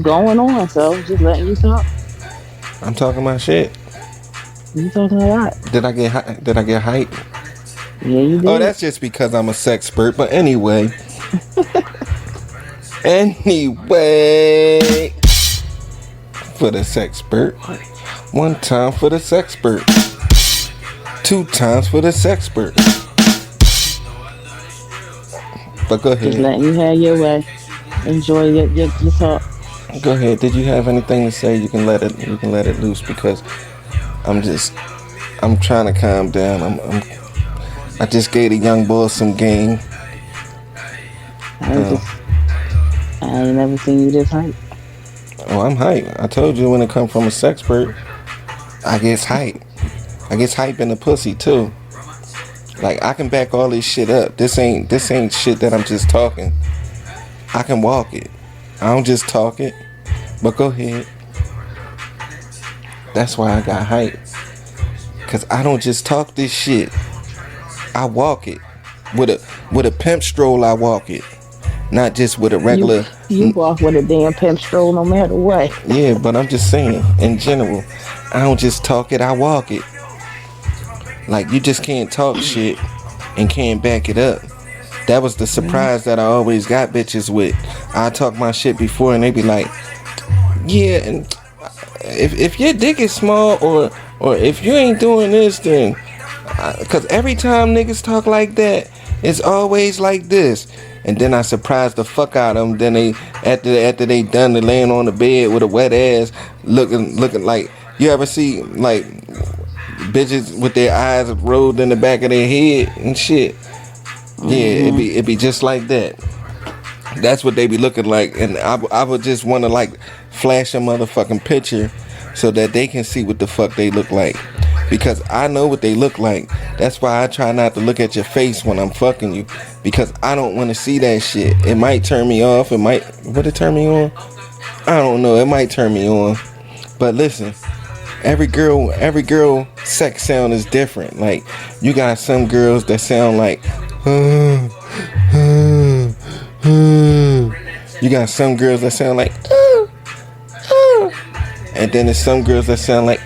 going on, so just letting you talk. I'm talking my shit. You talking a lot. Did I get hype? Yeah, you did. Oh, that's just because I'm a sexpert. But anyway. Anyway. For the sexpert. One time for the sexpert. 2 times for the sexpert. But go ahead. Just letting you have your way. Enjoy your talk. Go ahead. Did you have anything to say? You can let it loose because I'm trying to calm down. I just gave the young boy some game. I ain't never seen you this hype. Oh, I'm hype. I told you when it comes from a sexpert, I get hype. I get hype in the pussy too. Like, I can back all this shit up. This ain't shit that I'm just talking. I can walk it. I don't just talk it. But go ahead. That's why I got hype. Cause I don't just talk this shit. I walk it. With a pimp stroll, I walk it. Not just with a regular. You walk with a damn pimp stroll no matter what. Yeah, but I'm just saying, in general, I don't just talk it, I walk it. Like, you just can't talk shit and can't back it up. That was the surprise that I always got bitches with. I talk my shit before and they be like, yeah, and if your dick is small or if you ain't doing this, then because every time niggas talk like that, it's always like this. And then I surprise the fuck out of them. Then they after they done, they laying on the bed with a wet ass, looking like, you ever see like bitches with their eyes rolled in the back of their head and shit? Yeah, it be just like that. That's what they be looking like. And I would just want to like flash a motherfucking picture so that they can see what the fuck they look like. Because I know what they look like. That's why I try not to look at your face when I'm fucking you. Because I don't want to see that shit. It might turn me off. Would it turn me on? I don't know. It might turn me on. But listen, every girl sex sound is different. Like, you got some girls that sound like, You got some girls that sound like, and then there's some girls that sound like,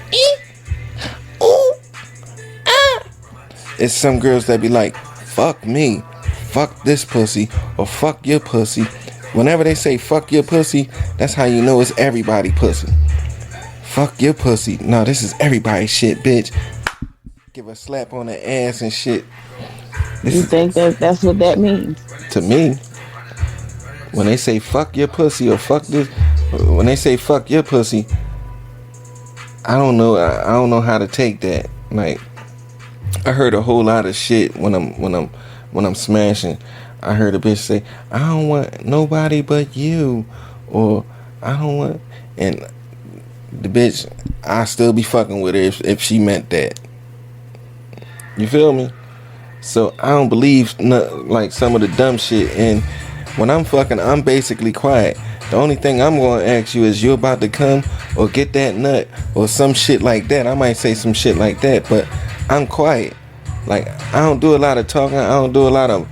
it's some girls that be like, fuck me, fuck this pussy, or fuck your pussy. Whenever they say fuck your pussy, that's how you know it's everybody pussy. Fuck your pussy. No, this is everybody shit, bitch. Give a slap on the ass and shit. You think that's what that means? To me, when they say fuck your pussy or fuck this, when they say fuck your pussy, I don't know. I don't know how to take that. Like, I heard a whole lot of shit when I'm smashing. I heard a bitch say, I don't want nobody but you, or I don't want, and the bitch, I still be fucking with her if she meant that. You feel me? So I don't believe like some of the dumb shit. And when I'm fucking, I'm basically quiet. The only thing I'm gonna ask you is, you about to come or get that nut or some shit like that. I might say some shit like that, but I'm quiet. Like, I don't do a lot of talking. I don't do a lot of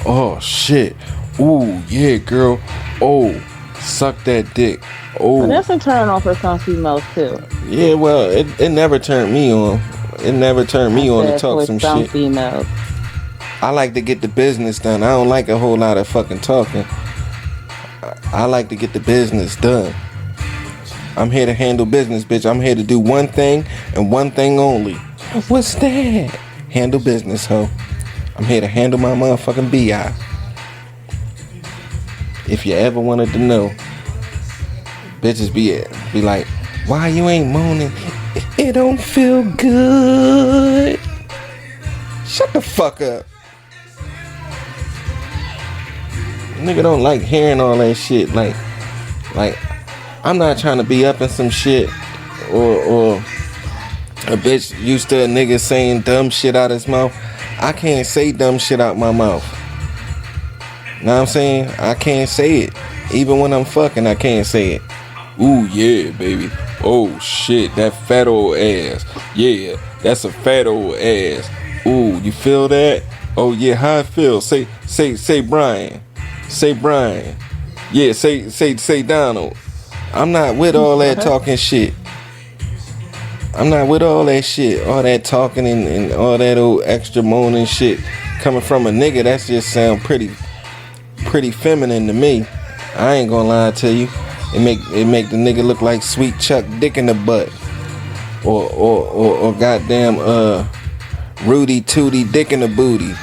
oh shit, ooh yeah girl, oh suck that dick, oh. Well, that's a turn on for some females too. Yeah, well, it never turned me on. It never turned me on to talk some shit. Females. I like to get the business done. I don't like a whole lot of fucking talking. I like to get the business done. I'm here to handle business, bitch. I'm here to do one thing and one thing only. What's that? Handle business, ho. I'm here to handle my motherfucking BI. If you ever wanted to know, bitches be like, why you ain't moaning? It don't feel good. Shut the fuck up. Nigga don't like hearing all that shit. Like I'm not trying to be up in some shit or a bitch used to a nigga saying dumb shit out his mouth. I can't say dumb shit out my mouth. Know what I'm saying? I can't say it. Even when I'm fucking, I can't say it. Ooh, yeah, baby. Oh, shit, that fat old ass. Yeah, that's a fat old ass. Ooh, you feel that? Oh, yeah, how it feel? Say, Brian. Say, Brian. Yeah, say, Donald. I'm not with all that talking shit. I'm not with all that shit. All that talking and all that old extra moaning shit coming from a nigga. That just sound pretty feminine to me. I ain't gonna lie to you. It make the nigga look like Sweet Chuck Dick in the butt, or goddamn Rudy Tootie Dick in the booty.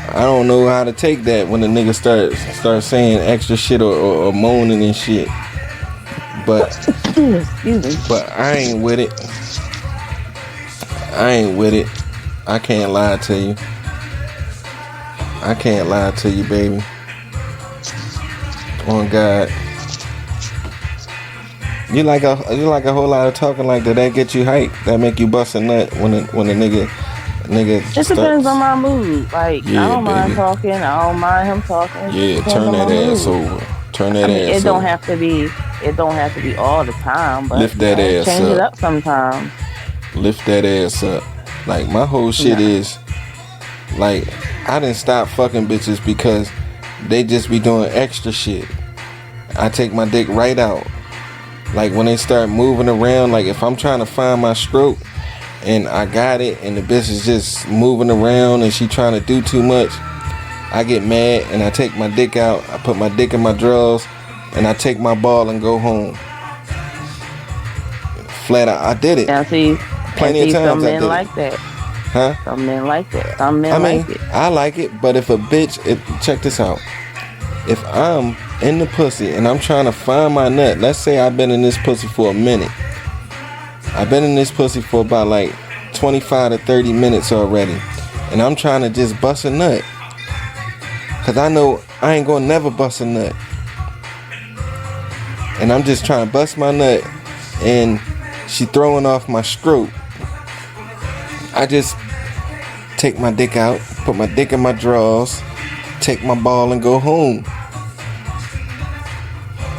I don't know how to take that when the nigga start saying extra shit or moaning and shit. But I ain't with it. I can't lie to you. I can't lie to you, baby. On God. You like a whole lot of talking like that. That get you hype. That make you bust a nut when a nigga. It depends on my mood. Like, yeah, I don't mind baby. talking. I don't mind him talking. Yeah, turn that ass over. Turn that ass over. It don't have to be all the time. But lift that ass change up. it up sometimes. Lift that ass up. Like, my whole shit is, like, I didn't stop fucking bitches because they just be doing extra shit. I take my dick right out. Like, when they start moving around, like if I'm trying to find my stroke and I got it and the bitch is just moving around and she trying to do too much, I get mad and I take my dick out. I put my dick in my drawers and I take my ball and go home. Flat out, I did it. Now see, plenty of times some men I did like it. That. Huh? Some men like that. Some men like it. I like it, but if a bitch, check this out. If I'm in the pussy and I'm trying to find my nut, let's say I've been in this pussy for a minute. I've been in this pussy for about like 25 to 30 minutes already. And I'm trying to just bust a nut. Cause I know I ain't gonna never bust a nut. And I'm just trying to bust my nut and she throwing off my stroke. I just take my dick out, put my dick in my drawers, take my ball and go home.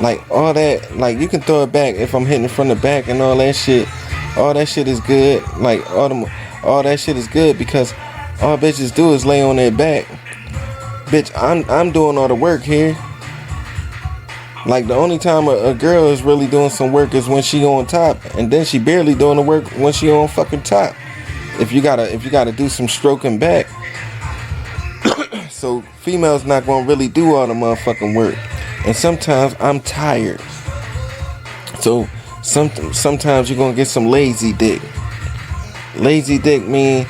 Like, all that, like, you can throw it back if I'm hitting from the back and all that shit. All that shit is good. Like, all that shit is good because all bitches do is lay on their back Bitch, I'm doing all the work here. Like, the only time a girl is really doing some work is when she on top, and then she barely doing the work when she on fucking top. If you gotta do some stroking back, so females not gonna really do all the motherfucking work. And sometimes I'm tired, so sometimes you're gonna get some lazy dick. Lazy dick mean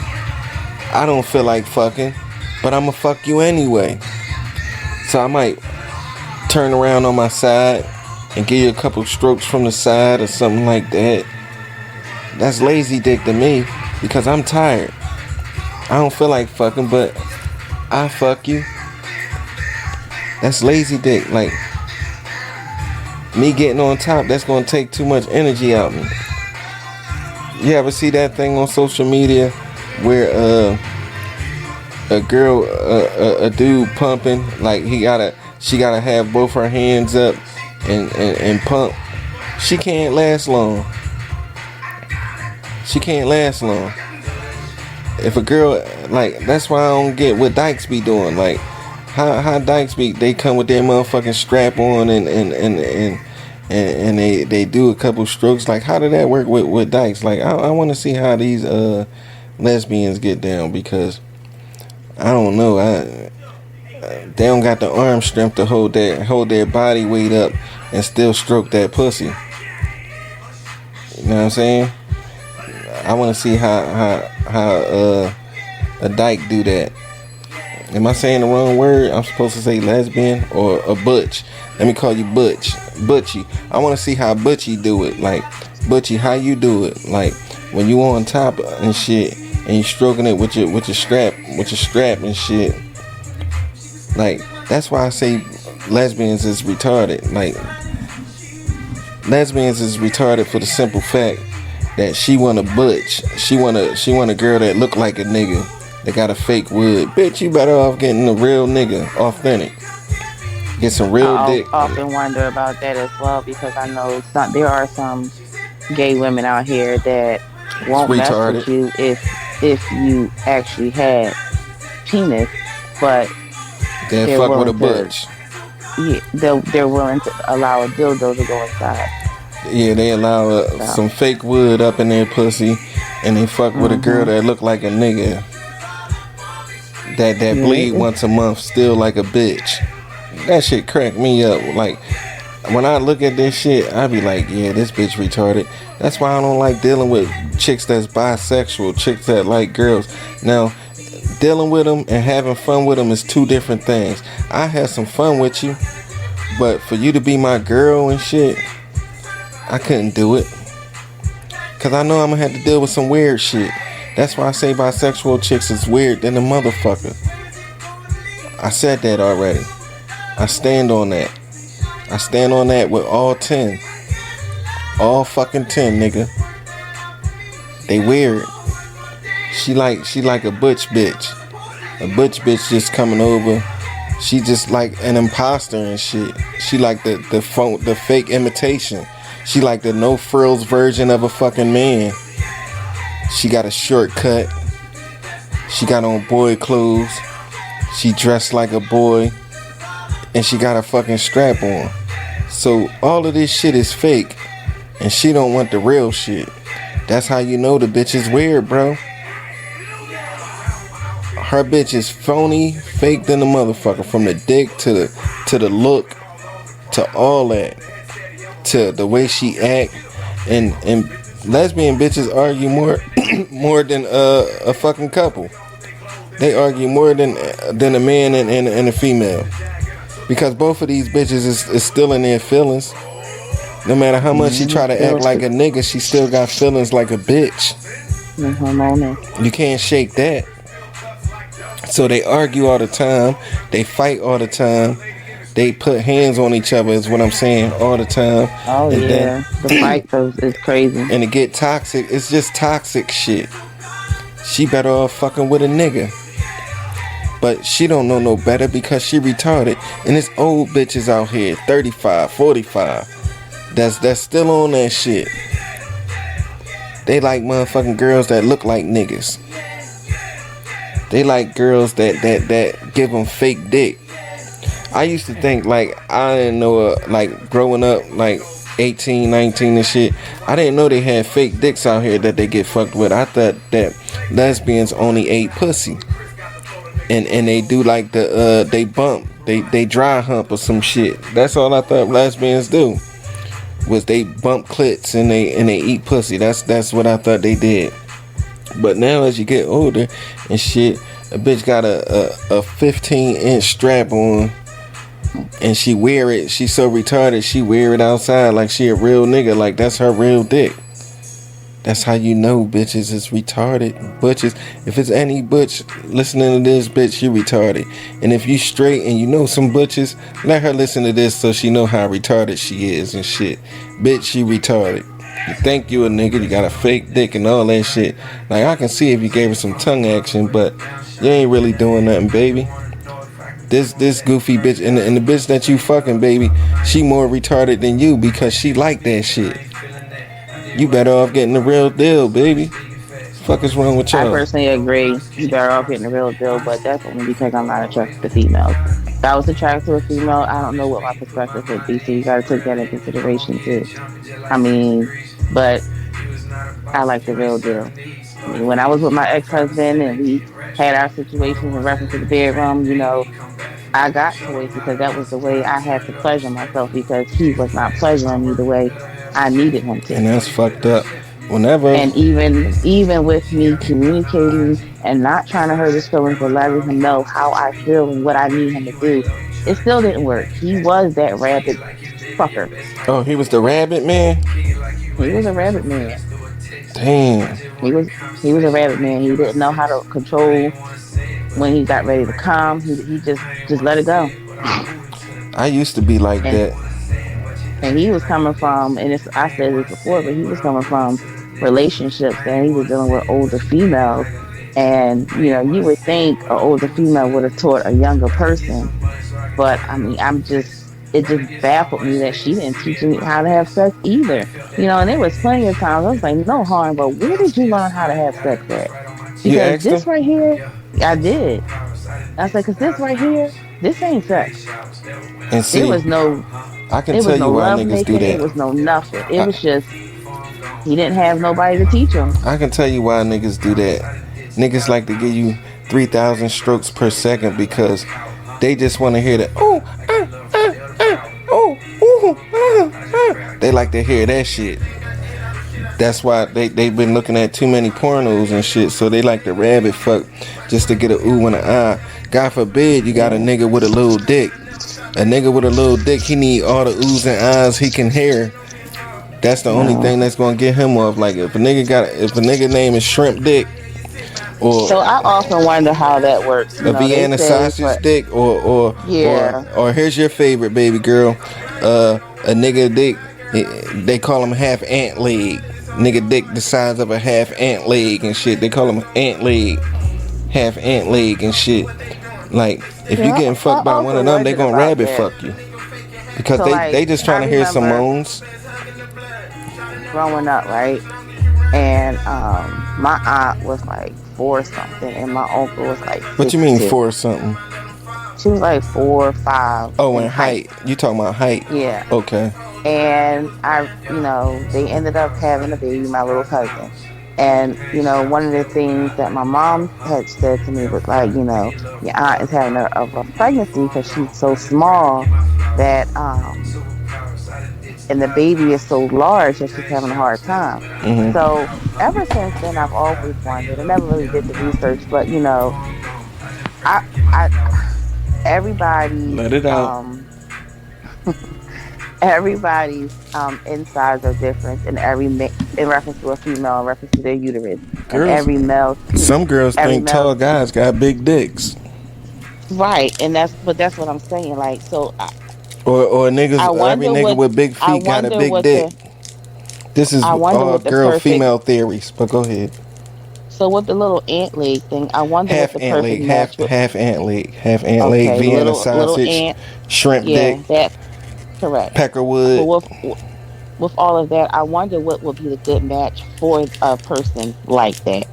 I don't feel like fucking, but I'ma fuck you anyway. So I might turn around on my side and give you a couple strokes from the side or something like that. That's lazy dick to me because I'm tired. I don't feel like fucking, but I fuck you. That's lazy dick. Like, me getting on top, that's gonna take too much energy out of me. You ever see that thing on social media where a girl, a dude pumping, like she gotta have both her hands up and pump. She can't last long. She can't last long. If a girl, like, that's why I don't get what dykes be doing. Like, how dykes be, they come with their motherfucking strap on and they do a couple strokes. Like, how did that work with dykes? Like, I want to see how these lesbians get down, because I don't know. They don't got the arm strength to hold their body weight up and still stroke that pussy. You know what I'm saying? I want to see how a dyke do that. Am I saying the wrong word? I'm supposed to say lesbian or a butch. Let me call you Butch. Butchie. I want to see how Butchie do it. Like, Butchie, how you do it? Like, when you on top and shit, and you stroking it with your strap and shit. Like, that's why I say lesbians is retarded. Like, lesbians is retarded for the simple fact that she want a butch. She want a girl that look like a nigga, that got a fake wood. Bitch, you better off getting a real nigga, authentic. Get some real dick. I often wonder about that as well, because I know there are some gay women out here that won't mess with you if you actually had penis, but they'll fuck with a butch. Yeah, they're willing to allow a dildo to go inside. Yeah, they allow some fake wood up in their pussy, and they fuck with a girl that look like a nigga, that bleed once a month, still like a bitch. That shit crack me up. Like, when I look at this shit, I be like, yeah, this bitch retarded. That's why I don't like dealing with chicks that's bisexual, chicks that like girls. Now, dealing with them and having fun with them is two different things. I had some fun with you, but for you to be my girl and shit, I couldn't do it. Cause I know I'm gonna have to deal with some weird shit. That's why I say bisexual chicks is weird than a motherfucker. I said that already. I stand on that. I stand on that with all 10. All fucking 10, nigga. They weird. She like a butch bitch. A butch bitch just coming over. She just like an imposter and shit. She like the fake imitation. She like the no frills version of a fucking man. She got a shortcut. She got on boy clothes. She dressed like a boy. And she got a fucking strap on. So all of this shit is fake. And she don't want the real shit. That's how you know the bitch is weird, bro. Her bitch is phony, fake than the motherfucker. From the dick to the look, to all that, to the way she act. And lesbian bitches argue more than a fucking couple. They argue more than a man and a female. Because both of these bitches is still in their feelings. No matter how much she try to act like a nigga, she still got feelings like a bitch. You can't shake that. So they argue all the time. They fight all the time. They put hands on each other, is what I'm saying, all the time. Oh, and yeah. The fight is crazy. And it get toxic. It's just toxic shit. She better off fucking with a nigga. But she don't know no better because she retarded. And it's old bitches out here, 35, 45, that's still on that shit. They like motherfucking girls that look like niggas. They like girls that give them fake dick. I used to think like I didn't know like growing up like 18, 19 and shit. I didn't know they had fake dicks out here that they get fucked with. I thought that lesbians only ate pussy. And they do like the they bump, they dry hump or some shit. That's all I thought lesbians do. Was they bump clits and they eat pussy. That's what I thought they did. But now as you get older and shit, a bitch got a 15-inch strap on and she wear it. She so retarded she wear it outside like she a real nigga. Like that's her real dick. That's how you know bitches is retarded. Butches, if it's any butch listening to this, bitch, you retarded. And if you straight and you know some butches, let her listen to this so she know how retarded she is and shit. Bitch, you retarded. You think you a nigga, you got a fake dick and all that shit. Like I can see if you gave her some tongue action, but you ain't really doing nothing, baby. This goofy bitch and the bitch that you fucking, baby, she more retarded than you because she like that shit. You better off getting the real deal, baby. Fuck is wrong with y'all? I personally agree. You better off getting the real deal, but that's only because I'm not attracted to females. If I was attracted to a female, I don't know what my perspective would be, so you gotta take that into consideration too. I mean, but I like the real deal. I mean, when I was with my ex-husband and we had our situations in reference to the bedroom, you know, I got toys because that was the way I had to pleasure myself because he was not pleasuring me the way I needed him to. And that's fucked up. Whenever and even with me communicating and not trying to hurt his feelings, but letting him know how I feel and what I need him to do, it still didn't work. He was that rabbit fucker. Oh, he was the rabbit man? He was a rabbit man. Damn. He was a rabbit man. He didn't know how to control when he got ready to come. He just let it go. I used to be like that. And he was coming from, and I said this before, but he was coming from relationships and he was dealing with older females. And, you know, you would think an older female would have taught a younger person. But, I mean, it just baffled me that she didn't teach me how to have sex either. You know, and there was plenty of times I was like, no harm, but where did you learn how to have sex at? Because this right here, I did. I said, because this right here, this ain't sex. And see, there was no... I can tell you why niggas do that. It was no nothing. It was just he didn't have nobody to teach him. I can tell you why niggas do that. Niggas like to give you 3,000 strokes per second because they just want to hear that. They like to hear that shit. That's why they've been looking at too many pornos and shit. So they like to rabbit fuck just to get a ooh and an ah. God forbid you got a nigga with a little dick. A nigga with a little dick, he need all the oohs and ahs he can hear. That's the only thing that's gonna get him off. Like if a nigga name is Shrimp Dick, or so I often wonder how that works. A Vienna sausage dick, or here's your favorite baby girl, a nigga dick. They call him half ant leg. Nigga dick the size of a half ant leg and shit. They call him ant leg, half ant leg and shit. Like, if you getting fucked by one of them, they gonna rabbit fuck you. Because so they just trying to hear some moans. Growing up, right? And my aunt was like 4 something and my uncle was like 6'2". What you mean 4 something? She was like 4 or 5. Oh, in height. You talking about height? Yeah. Okay. And they ended up having a baby, my little cousin. And, you know, one of the things that my mom had said to me was like, you know, your aunt is having a pregnancy because she's so small that, and the baby is so large that she's having a hard time. Mm-hmm. So ever since then, I've always wondered. I never really did the research, but, you know, everybody... Let it out. Everybody's insides are different, and in reference to a female, in reference to their uterus. Girls, and every male. Some girls think tall guys got big dicks. Right, and that's what I'm saying. Like, so. Or niggas, every nigga with big feet got a big dick. This is all girl female theories, but go ahead. So with the little ant leg thing, I wonder half what the ant perfect leg, match half ant leg, Vienna sausage, shrimp dick. That's correct. Peckerwood. With all of that, I wonder what would be the good match for a person like that.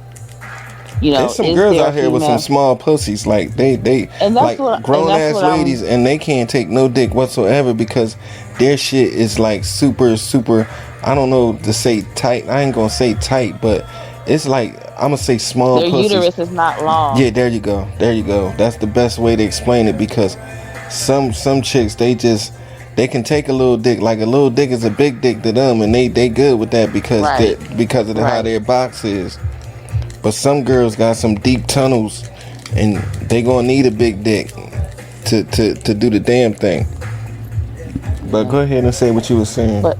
There's some Is girls there a out here with some female? small pussies, like they And like grown that's ass what ladies, I'm. and they can't take no dick whatsoever because their shit is like super super. I don't know to say tight. I ain't gonna say tight, but it's like I'm gonna say small Their pussies. uterus is not long. Yeah, there you go. There you go. That's the best way to explain it because some chicks they can take a little dick. Like a little dick is a big dick to them, and they good with that because Right. because of how Right. their box is. But some girls got some deep tunnels, and they gonna need a big dick to do the damn thing. But go ahead and say what you were saying. But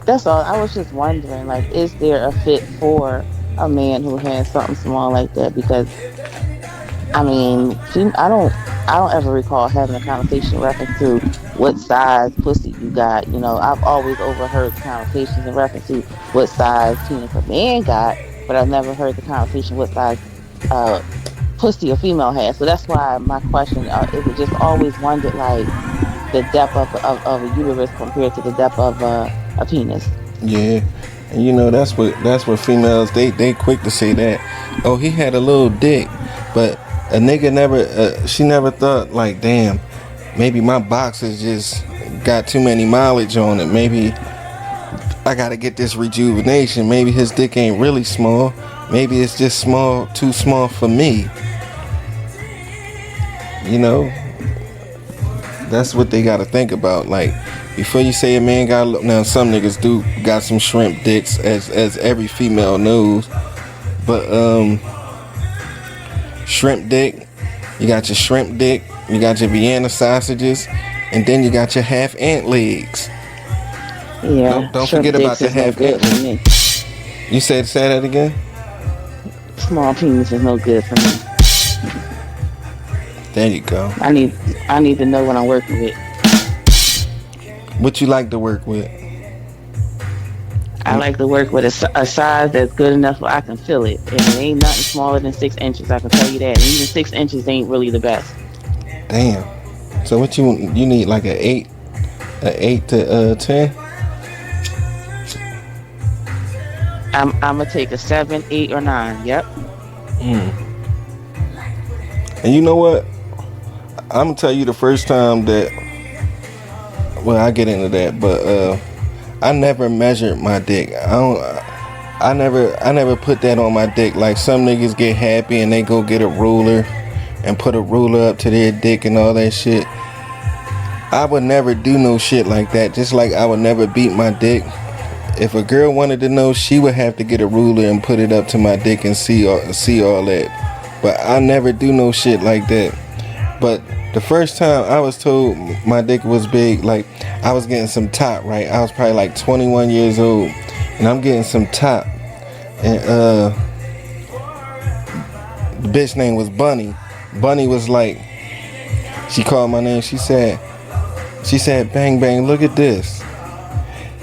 that's all. I was just wondering, like, is there a fit for a man who has something small like that? Because I mean, I don't ever recall having a conversation in reference to what size pussy you got. I've always overheard the conversations in reference to what size penis a man got, but I've never heard the conversation what size uh, pussy a female has. So that's why my question is: it just always wondered, like, the depth of a uterus compared to the depth of a penis. Yeah, and that's what females they quick to say that. Oh, he had a little dick, but a nigga never she never thought like, damn, maybe my boxes just got too many mileage on it. Maybe I gotta get this rejuvenation. Maybe his dick ain't really small. Maybe it's just too small for me. That's what they gotta think about. Like before you say a man got now, some niggas do got some shrimp dicks, as every female knows. But shrimp dick, you got your shrimp dick, you got your Vienna sausages, and then you got your half ant legs. Yeah, Don't shrimp forget about dicks the is no half good ant. for me. You said say that again. Small penis is no good for me. There you go. I need to know what I'm working with. What you like to work with? I like to work with a size that's good enough where I can feel it, and it ain't nothing smaller than 6 inches. I can tell you that. And even 6 inches ain't really the best. Damn. So what you need like an 8 to 10? I'm gonna take a 7, 8, or 9. Yep. And you know what? I'm gonna tell you the first time that. Well, I get into that, but I never measured my dick. I never put that on my dick. Like some niggas get happy and they go get a ruler and put a ruler up to their dick and all that shit. I would never do no shit like that. Just like I would never beat my dick. If a girl wanted to know, she would have to get a ruler and put it up to my dick and see all that. But I never do no shit like that. But the first time I was told my dick was big, like I was getting some top, right? I was probably like 21 years old, and I'm getting some top, and the bitch name was Bunny. Bunny was like, she called my name. She said, "Bang bang, look at this.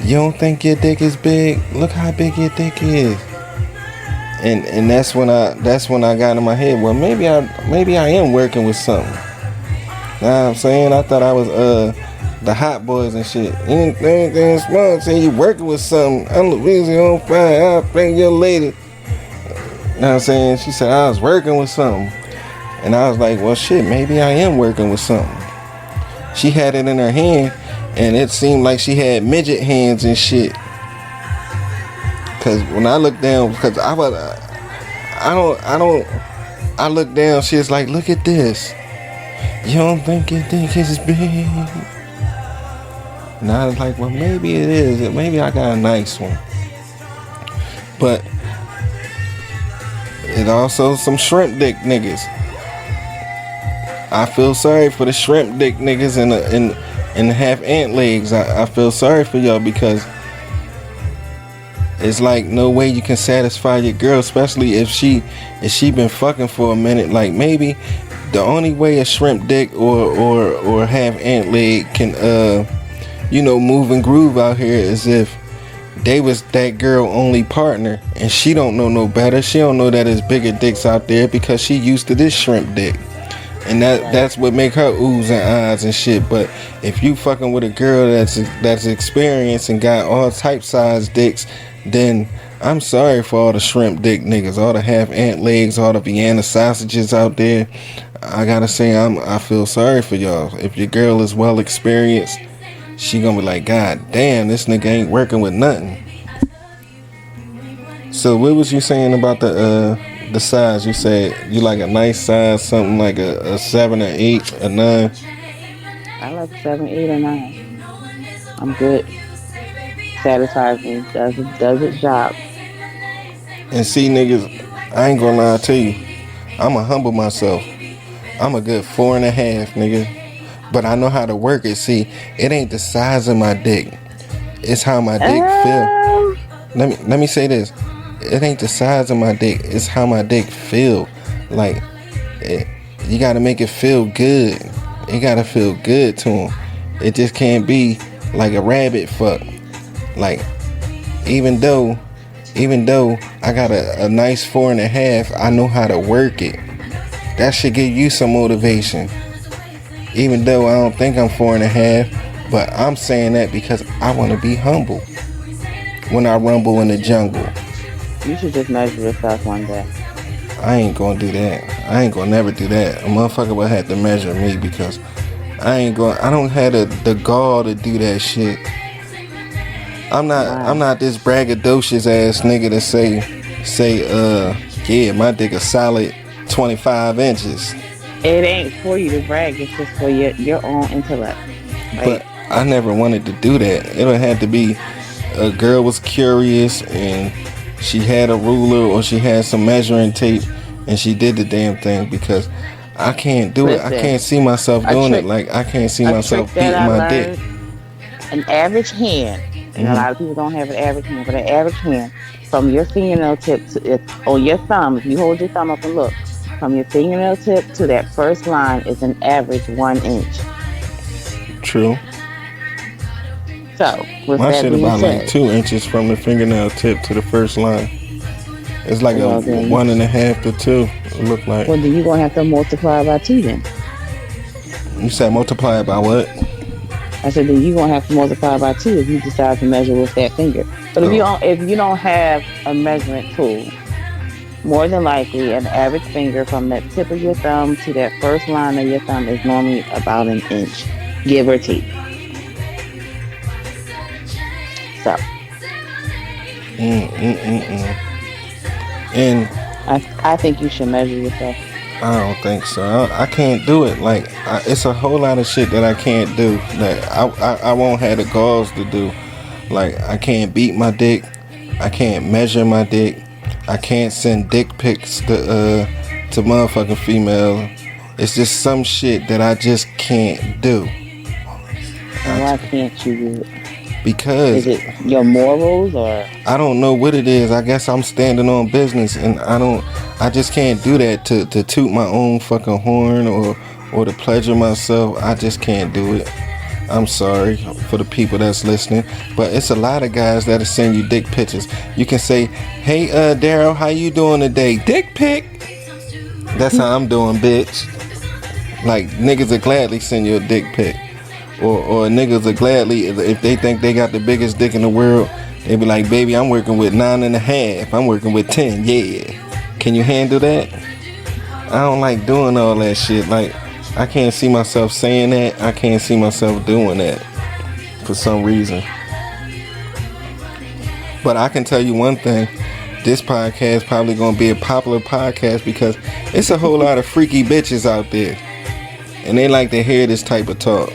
You don't think your dick is big? Look how big your dick is." And that's when I got in my head. Well, maybe I am working with something. Know what I'm saying? I thought I was the hot boys and shit. Anything small, say you working with something. I'm Louisiana on fire. I'll bring your lady. Know what I'm saying? She said I was working with something. And I was like, well shit, maybe I am working with something. She had it in her hand and it seemed like she had midget hands and shit. Cause when I looked down, because I looked down, she was like, look at this. You don't think your dick is big? And I was like, well, maybe it is. Maybe I got a nice one. But it also some shrimp dick niggas. I feel sorry for the shrimp dick niggas and the half ant legs. I feel sorry for y'all because it's like no way you can satisfy your girl, especially if she been fucking for a minute. Like maybe the only way a shrimp dick or half ant leg can move and groove out here is if they was that girl only partner and she don't know no better. She don't know that there's bigger dicks out there because she used to this shrimp dick. And that's what make her oohs and ahs and shit. But if you fucking with a girl that's experienced and got all type size dicks, then I'm sorry for all the shrimp dick niggas, all the half ant legs, all the Vienna sausages out there. I gotta say, I feel sorry for y'all. If your girl is well experienced, she gonna be like, God damn, this nigga ain't working with nothing. So what was you saying about the size? You said you like a nice size, something like a 7 or 8 or 9. I like 7, 8, or 9. I'm good. Satisfies me. Does its job. And see, niggas, I ain't gonna lie to you. I'ma humble myself. I'm a good 4.5, nigga. But I know how to work it. See, it ain't the size of my dick. It's how my dick feel. Let me say this. It ain't the size of my dick. It's how my dick feel. Like, you gotta make it feel good. It gotta feel good to him. It just can't be like a rabbit fuck. Like, even though I got a nice 4.5, I know how to work it. That should give you some motivation. Even though I don't think I'm 4.5, but I'm saying that because I want to be humble when I rumble in the jungle. You should just measure yourself one day. I ain't gonna do that. I ain't gonna never do that. A motherfucker will have to measure me because I don't have the gall to do that shit. I'm not this braggadocious ass nigga to say yeah, my dick a solid 25 inches. It ain't for you to brag. It's just for your own intellect. Right? But I never wanted to do that. It would have to be a girl was curious and she had a ruler or she had some measuring tape and she did the damn thing because I can't do it. I can't see myself doing it. Like, I can't see myself beating my dick. An average hand, and a lot of people don't have an average hand, but an average hand from your fingernail tip to on your thumb, if you hold your thumb up and look, from your fingernail tip to that first line is an average 1 inch. True. So, with my that shit being about said, like 2 inches from the fingernail tip to the first line. It's like a 1.5 to 2. It look like. Well, then you're gonna have to multiply by 2 then. You said multiply it by what? I said then you're gonna have to multiply by 2 if you decide to measure with that finger. But if you don't have a measurement tool, more than likely an average finger from that tip of your thumb to that first line of your thumb is normally about 1 inch, give or take. So. And I think you should measure yourself. I don't think so. I can't do it. Like, it's a whole lot of shit that I can't do that I won't have the balls to do. Like, I can't beat my dick. I can't measure my dick. I can't send dick pics to motherfucking female. It's just some shit that I just can't do. Why can't you do it? Because is it your morals or I don't know what it is. I guess I'm standing on business and I just can't do that to toot my own fucking horn or to pleasure myself. I just can't do it. I'm sorry for the people that's listening, but it's a lot of guys that'll send you dick pictures. You can say, hey Daryl, how you doing today? Dick pic. That's how I'm doing, bitch. Like, niggas will gladly send you a dick pic. Or niggas will gladly, if they think they got the biggest dick in the world, they be like, baby, I'm working with 9.5. I'm working with 10. Yeah. Can you handle that? I don't like doing all that shit. Like, I can't see myself saying that. I can't see myself doing that for some reason. But I can tell you one thing. This podcast probably going to be a popular podcast because it's a whole lot of freaky bitches out there. And they like to hear this type of talk.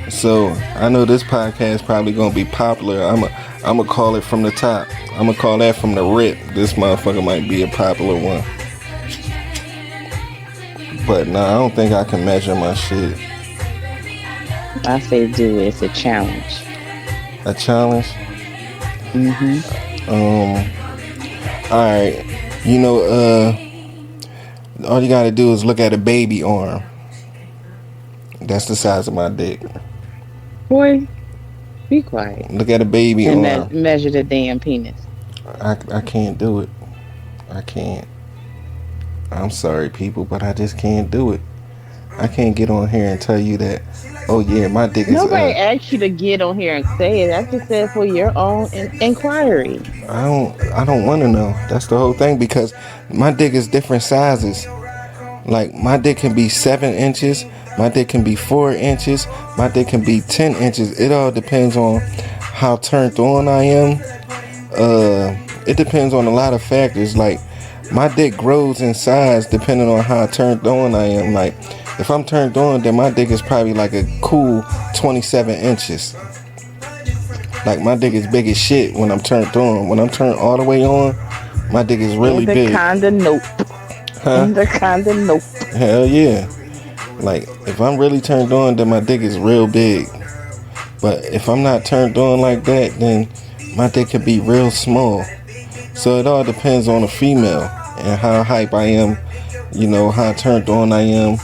So I know this podcast probably gonna be popular. I'ma call it from the top. I'ma call that from the rip. This motherfucker might be a popular one. But nah, I don't think I can measure my shit. I say do it. It's a challenge. A challenge? Alright. You know, all you gotta do is look at a baby arm. That's the size of my dick. Boy, be quiet. Look at a baby arm. And measure the damn penis. I can't do it. I can't. I'm sorry, people, but I just can't do it. I can't get on here and tell you that Oh yeah, my dick is Nobody asked you to get on here and say it. I just said for your own inquiry. I don't want to know. That's the whole thing because my dick is different sizes. Like my dick can be 7 inches, my dick can be 4 inches, my dick can be 10 inches. It all depends on how turned on I am. It depends on a lot of factors. Like my dick grows in size depending on how turned on I am. Like if I'm turned on, then my dick is probably like a cool 27 inches. Like my dick is big as shit when I'm turned on. When I'm turned all the way on, my dick is really big. Kinda nope. Huh? Kinda nope. Hell yeah. Like if I'm really turned on, then my dick is real big. But if I'm not turned on like that, then my dick could be real small. So it all depends on the female and how hype I am, you know, how turned on I am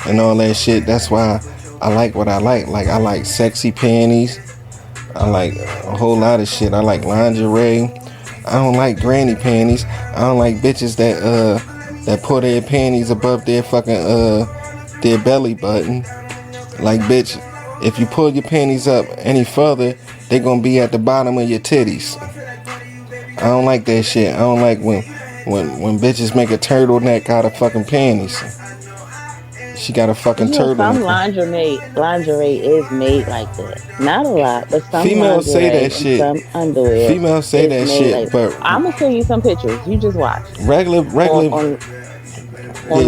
and all that shit. That's why I like what I like. Like I like sexy panties. I like a whole lot of shit. I like lingerie. I don't like granny panties. I don't like bitches that put their panties above their fucking their belly button. Like bitch, if you pull your panties up any further, they gonna be at the bottom of your titties. I don't like that shit. I don't like when bitches make a turtleneck out of fucking panties. She got a fucking turtleneck. Some lingerie is made like that. Not a lot, but some females say that shit. Some underwear. Females say that shit, like, but I'm gonna send you some pictures. You just watch. Regular on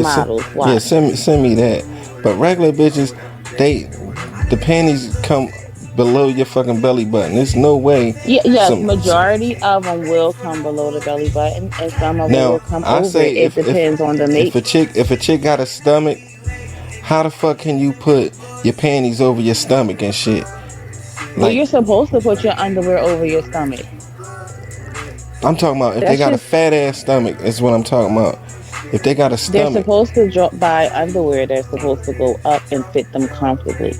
models. Watch. Yeah, send me that. But regular bitches, the panties come below your fucking belly button. There's no way. Yeah, majority of them will come below the belly button, and some of them will come over. It depends on the mate. If a chick got a stomach, how the fuck can you put your panties over your stomach and shit? Well, you're supposed to put your underwear over your stomach. I'm talking about if they got a fat ass stomach. Is what I'm talking about. If they got a stomach, they're supposed to buy underwear. They're supposed to go up and fit them comfortably.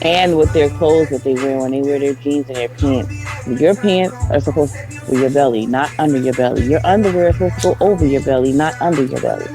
And with their clothes that they wear when they wear their jeans and their pants. Your pants are supposed to go over your belly, not under your belly. Your underwear is supposed to go over your belly, not under your belly.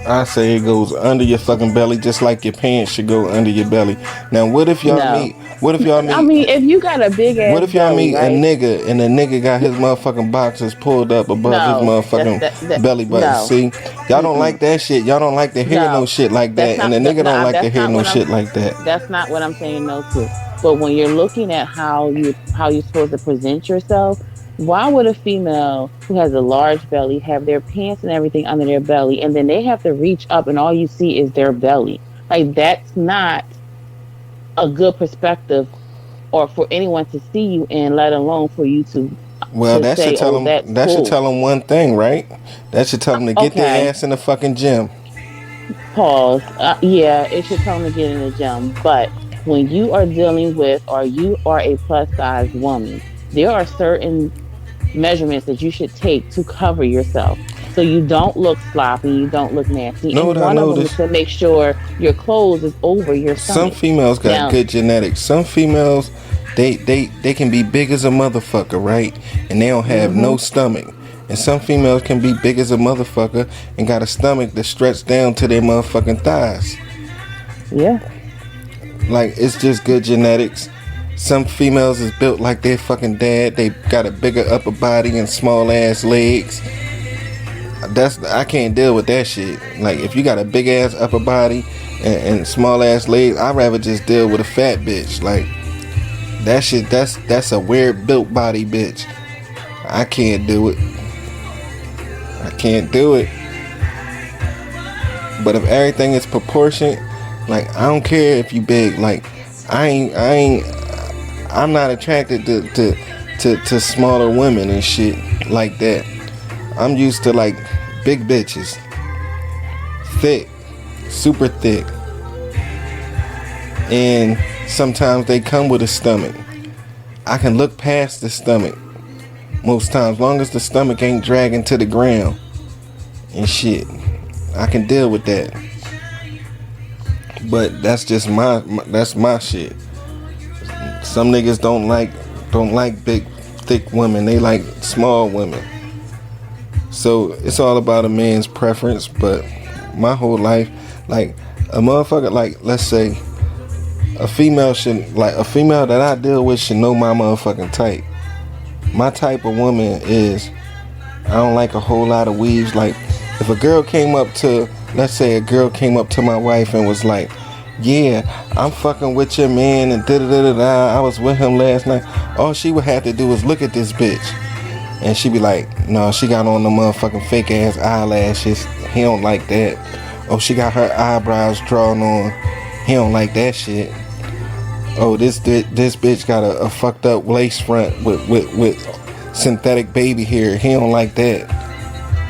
I say it goes under your fucking belly, just like your pants should go under your belly. Now, what if y'all meet? I mean, if you got a big ass. What if y'all belly, meet a nigga and the nigga got his motherfucking boxers pulled up above his motherfucking belly button? No. See, y'all don't like that shit. Y'all don't like to hear no shit like that, and the nigga don't like to hear no shit like that. That's not what I'm saying no to. But when you're looking at how you're supposed to present yourself. Why would a female who has a large belly have their pants and everything under their belly, and then they have to reach up and all you see is their belly? Like, that's not a good perspective or for anyone to see you in, let alone for you to that should tell them that should tell them one thing, right? That should tell them to get their ass in the fucking gym. Pause. Yeah, it should tell them to get in the gym. But when you are dealing with, or you are a plus size woman, there are certain measurements that you should take to cover yourself so you don't look sloppy, you don't look nasty. And one of them is to make sure your clothes is over your stomach. Some females got good genetics. Some females they can be big as a motherfucker, right? And they don't have no stomach. And some females can be big as a motherfucker and got a stomach that stretches down to their motherfucking thighs. Yeah. Like, it's just good genetics. Some females is built like their fucking dad. They got a bigger upper body and small ass legs. I can't deal with that shit. Like, if you got a big ass upper body and small ass legs, I'd rather just deal with a fat bitch. Like, that shit, that's a weird built body bitch. I can't do it. But if everything is proportionate, like, I don't care if you big. Like, I'm not attracted to smaller women and shit like that. I'm used to like big bitches, thick, super thick, and sometimes they come with a stomach. I can look past the stomach most times, long as the stomach ain't dragging to the ground and shit. I can deal with that. But that's just that's my shit. Some niggas don't like big, thick women. They like small women. So it's all about a man's preference. But my whole life, like a motherfucker, like let's say a female that I deal with should know my motherfucking type. My type of woman is, I don't like a whole lot of weaves. Like, if a girl came up to, let's say a girl came up to my wife and was like, yeah, I'm fucking with your man and da da da da. I was with him last night. All she would have to do is look at this bitch, and she'd be like, no, she got on the motherfucking fake ass eyelashes. He don't like that. Oh, she got her eyebrows drawn on. He don't like that shit. Oh, this bitch got a fucked up lace front with synthetic baby hair. He don't like that.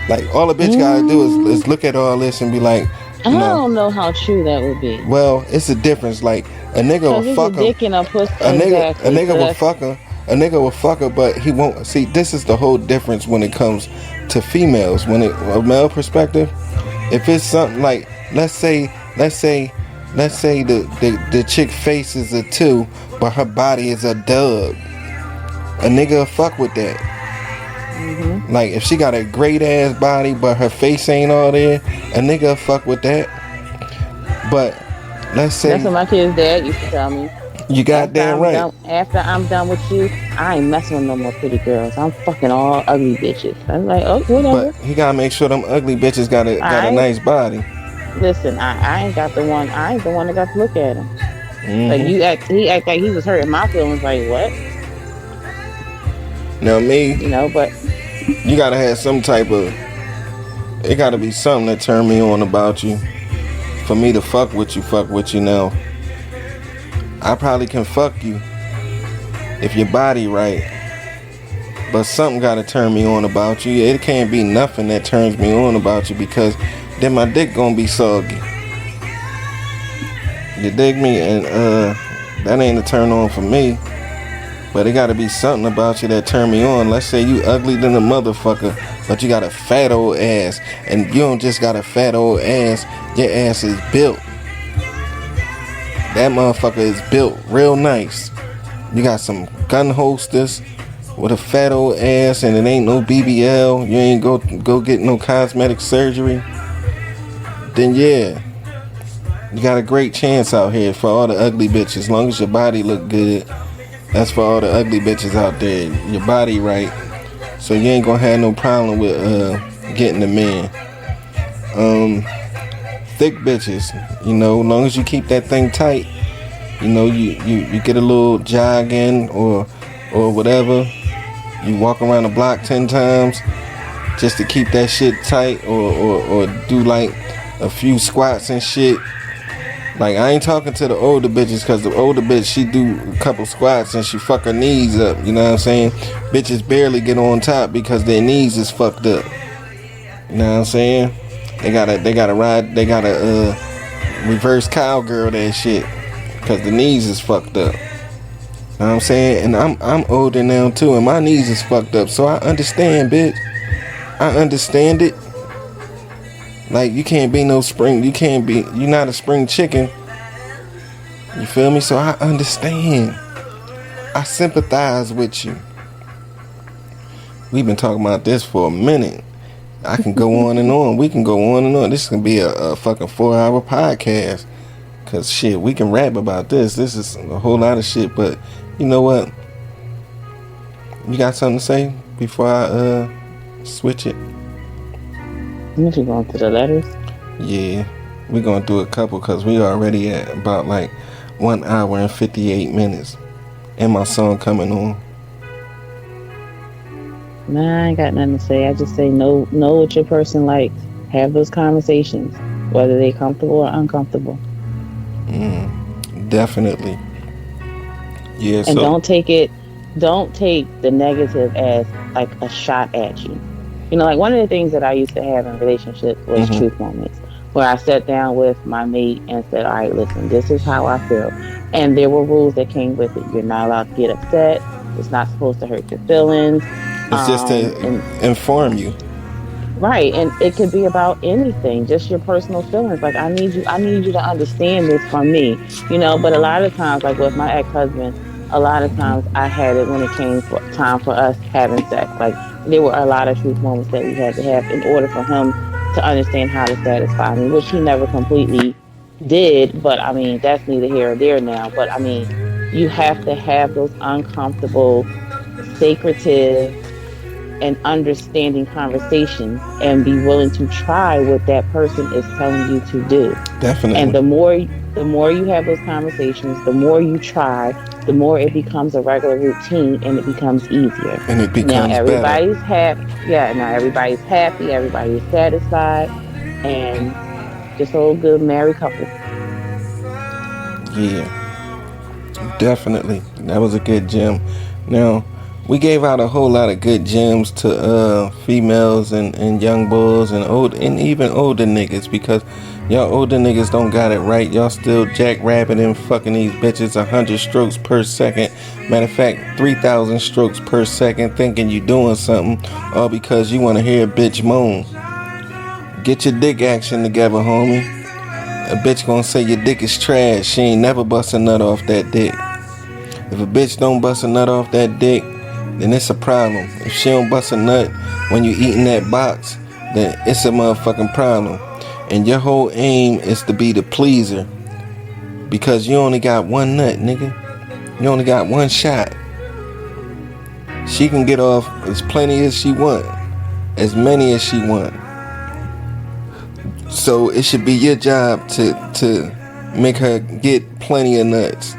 Like, all the bitch gotta do is look at all this and be like, I don't know how true that would be. well, it's a difference. Like, a nigga will fuck her. A nigga will fuck her. A nigga will fuck her, but he won't. See, this is the whole difference when it comes to females. When a male perspective, if it's something like, let's say the chick face is a 2, but her body is a dub. A nigga will fuck with that. Mm-hmm. Like, if she got a great ass body, but her face ain't all there, a nigga will fuck with that. But let's say that's what my kid's dad used to tell me. You goddamn right. After I'm done with you, I ain't messing with no more pretty girls. I'm fucking all ugly bitches. I'm like, oh, whatever. But he gotta make sure them ugly bitches got a nice body. Listen, I ain't got the one. I ain't the one that got to look at him. Mm-hmm. Like, he act like he was hurting my feelings. Like, what? Now me, but you gotta have some type of. It gotta be something that turn me on about you, for me to fuck with you now. I probably can fuck you if your body right, but something gotta turn me on about you. It can't be nothing that turns me on about you, because then my dick gonna be soggy. You dig me? And that ain't a turn on for me. But it gotta be something about you that turn me on. Let's say you ugly than a motherfucker, but you got a fat old ass, and you don't just got a fat old ass, your ass is built. That motherfucker is built real nice. You got some gun holsters with a fat old ass, and it ain't no BBL. You ain't go get no cosmetic surgery. Then yeah, you got a great chance out here for all the ugly bitches. As long as your body look good, that's for all the ugly bitches out there. Your body right, so you ain't gonna have no problem with getting a man. Thick bitches, as long as you keep that thing tight, you get a little jog in or whatever. You walk around the block 10 times just to keep that shit tight, or do like a few squats and shit. Like, I ain't talking to the older bitches, because the older bitch, she do a couple squats and she fuck her knees up. You know what I'm saying? Bitches barely get on top because their knees is fucked up. You know what I'm saying? They gotta reverse cowgirl that shit, because the knees is fucked up. You know what I'm saying? And I'm older now too, and my knees is fucked up. So I understand, bitch. I understand it. Like, you can't be no spring. You're not a spring chicken. You feel me? So I understand. I sympathize with you. We've been talking about this for a minute. I can go on and on. We can go on and on. This can be a fucking 4-hour podcast. Cause shit, we can rap about this. This is a whole lot of shit. But you know what? You got something to say before I switch it? You going to the letters? Yeah, we're gonna do a couple, cause we already at about like 1 hour and 58 minutes, and my song coming on. Nah, I ain't got nothing to say. I just say know what your person likes. Have those conversations, whether they comfortable or uncomfortable. Definitely. Yeah. And don't take the negative as like a shot at you. Like, one of the things that I used to have in relationships was truth moments, where I sat down with my mate and said, all right, listen, this is how I feel. And there were rules that came with it. You're not allowed to get upset. It's not supposed to hurt your feelings. It's just to inform you. Right. And it could be about anything, just your personal feelings. Like, I need you to understand this from me, but a lot of times, like with my ex-husband, a lot of times I had it when it came for time for us having sex. Like, there were a lot of truth moments that we had to have in order for him to understand how to satisfy me, which he never completely did, but I mean, that's neither here or there now. But I mean, you have to have those uncomfortable, secretive, and understanding conversations and be willing to try what that person is telling you to do. And Definitely. the more you have those conversations, the more you try, the more it becomes a regular routine and it becomes easier. And it Now becomes better. everybody's happy. Yeah, now everybody's happy, everybody's satisfied, and just a little good married couple. Yeah, definitely. That was a good gem. Now, we gave out a whole lot of good gems to females and young bulls and old and even older niggas because y'all older niggas don't got it right. Y'all still jackrabbing fucking these bitches 100 strokes per second. Matter of fact, 3,000 strokes per second, thinking you doing something, all because you want to hear a bitch moan. Get your dick action together, homie. A bitch gonna say your dick is trash. She ain't never bust a nut off that dick. If a bitch don't bust a nut off that dick, then it's a problem. If she don't bust a nut when you eating that box, then it's a motherfucking problem. And your whole aim is to be the pleaser. Because you only got one nut, nigga. You only got one shot. She can get off as plenty as she want. As many as she want. So it should be your job to make her get plenty of nuts.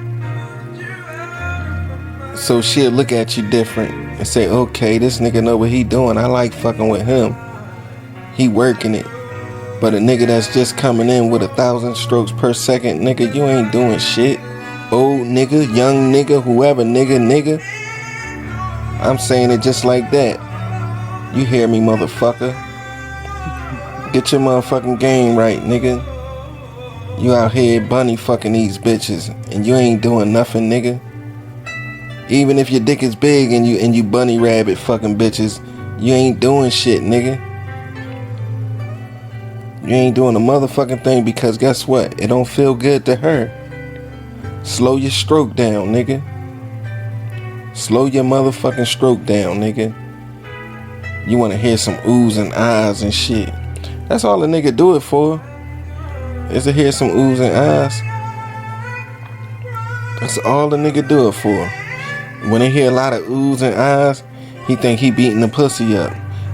So she'll look at you different and say, okay, this nigga know what he doing. I like fucking with him. He working it. But a nigga that's just coming in with 1,000 strokes per second, nigga, you ain't doing shit. Old nigga, young nigga, whoever, nigga. I'm saying it just like that. You hear me, motherfucker. Get your motherfucking game right, nigga. You out here bunny fucking these bitches and you ain't doing nothing, nigga. Even if your dick is big and you bunny rabbit fucking bitches, you ain't doing shit, nigga. You ain't doing a motherfucking thing because guess what? It don't feel good to her. Slow your stroke down, nigga. Slow your motherfucking stroke down, nigga. You wanna hear some oohs and ahs and shit. That's all a nigga do it for. Is to hear some oohs and ahs. That's all the nigga do it for. When they hear a lot of oohs and ahs, he think he beating the pussy up.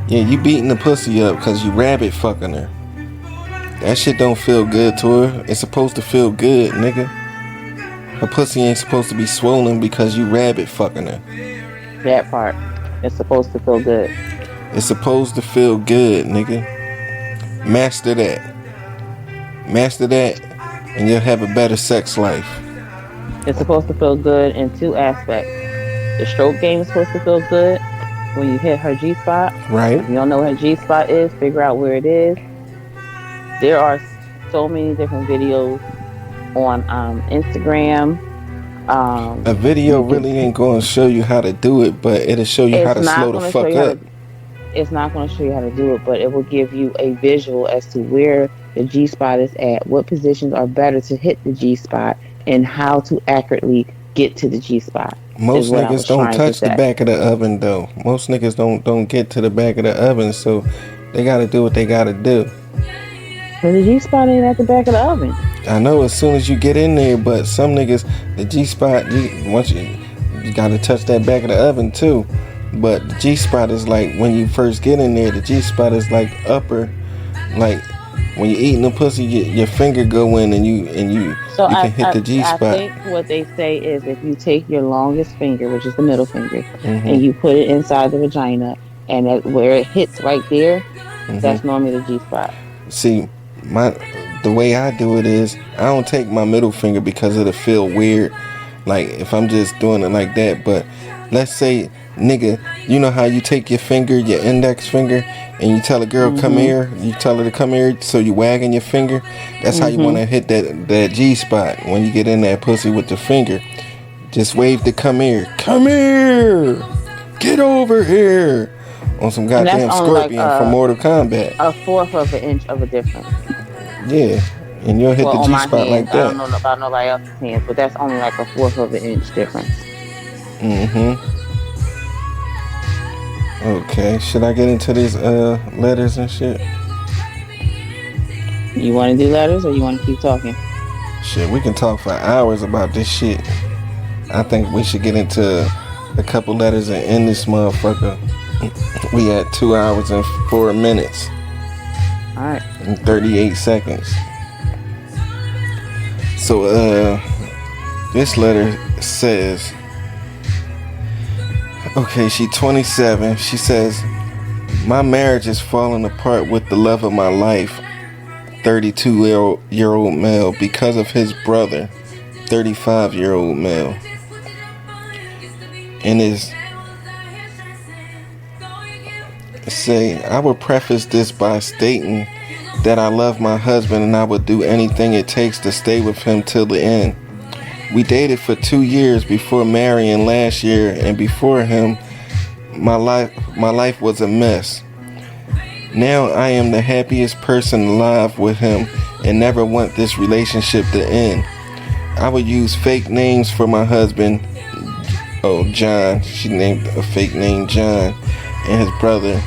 Yeah, you beating the pussy up because you rabbit fucking her. That shit don't feel good to her. It's supposed to feel good, nigga. Her pussy ain't supposed to be swollen because you rabbit fucking her. That part. It's supposed to feel good. It's supposed to feel good, nigga. Master that. Master that, and you'll have a better sex life. It's supposed to feel good in two aspects. The stroke game is supposed to feel good when you hit her G spot. Right? If you don't know what her G spot is, figure out where it is. There are so many different videos on Instagram. A video really ain't going to show you how to do it, but it'll show you how to slow the fuck up. It's not going to show you how to do it, but it will give you a visual as to where the G spot is at, what positions are better to hit the G spot, and how to accurately get to the G spot. Most niggas don't touch the back of the oven though. Most niggas don't get to the back of the oven, so they gotta do what they gotta do. But the G spot ain't at the back of the oven. I know as soon as you get in there, but some niggas, the G spot, once you gotta touch that back of the oven too. But the G spot is like when you first get in there, the G spot is like upper, like when you're eating the pussy, your finger go in and you can hit the G spot. I think what they say is if you take your longest finger, which is the middle finger, and you put it inside the vagina, and where it hits right there, that's normally the G spot. See, the way I do it is I don't take my middle finger because it'll feel weird, like if I'm just doing it like that. But let's say, nigga, you know how you take your finger, your index finger, and you tell a girl come here, you tell her to come here, so you wagging your finger. That's how you want to hit that G spot when you get in that pussy with the finger. Just wave to come here, get over here, on some goddamn Scorpion like from Mortal Kombat. 1/4 of an inch of a difference. Yeah, and you'll hit the G spot like that. I don't know about nobody else's hands, but that's only like 1/4 of an inch difference. Okay, should I get into these letters and shit? You want to do letters or you want to keep talking? Shit, we can talk for hours about this shit. I think we should get into a couple letters and end this motherfucker. We at 2 hours and 4 minutes. Alright. And 38 seconds. So, this letter says, okay, she 27. She says, my marriage is falling apart with the love of my life, 32-year-old male, because of his brother, 35-year-old male. And I will preface this by stating that I love my husband and I would do anything it takes to stay with him till the end. We dated for 2 years before marrying last year, and before him, my life was a mess. Now I am the happiest person alive with him and never want this relationship to end. I would use fake names for my husband. Oh, John. She named a fake name John, and his brother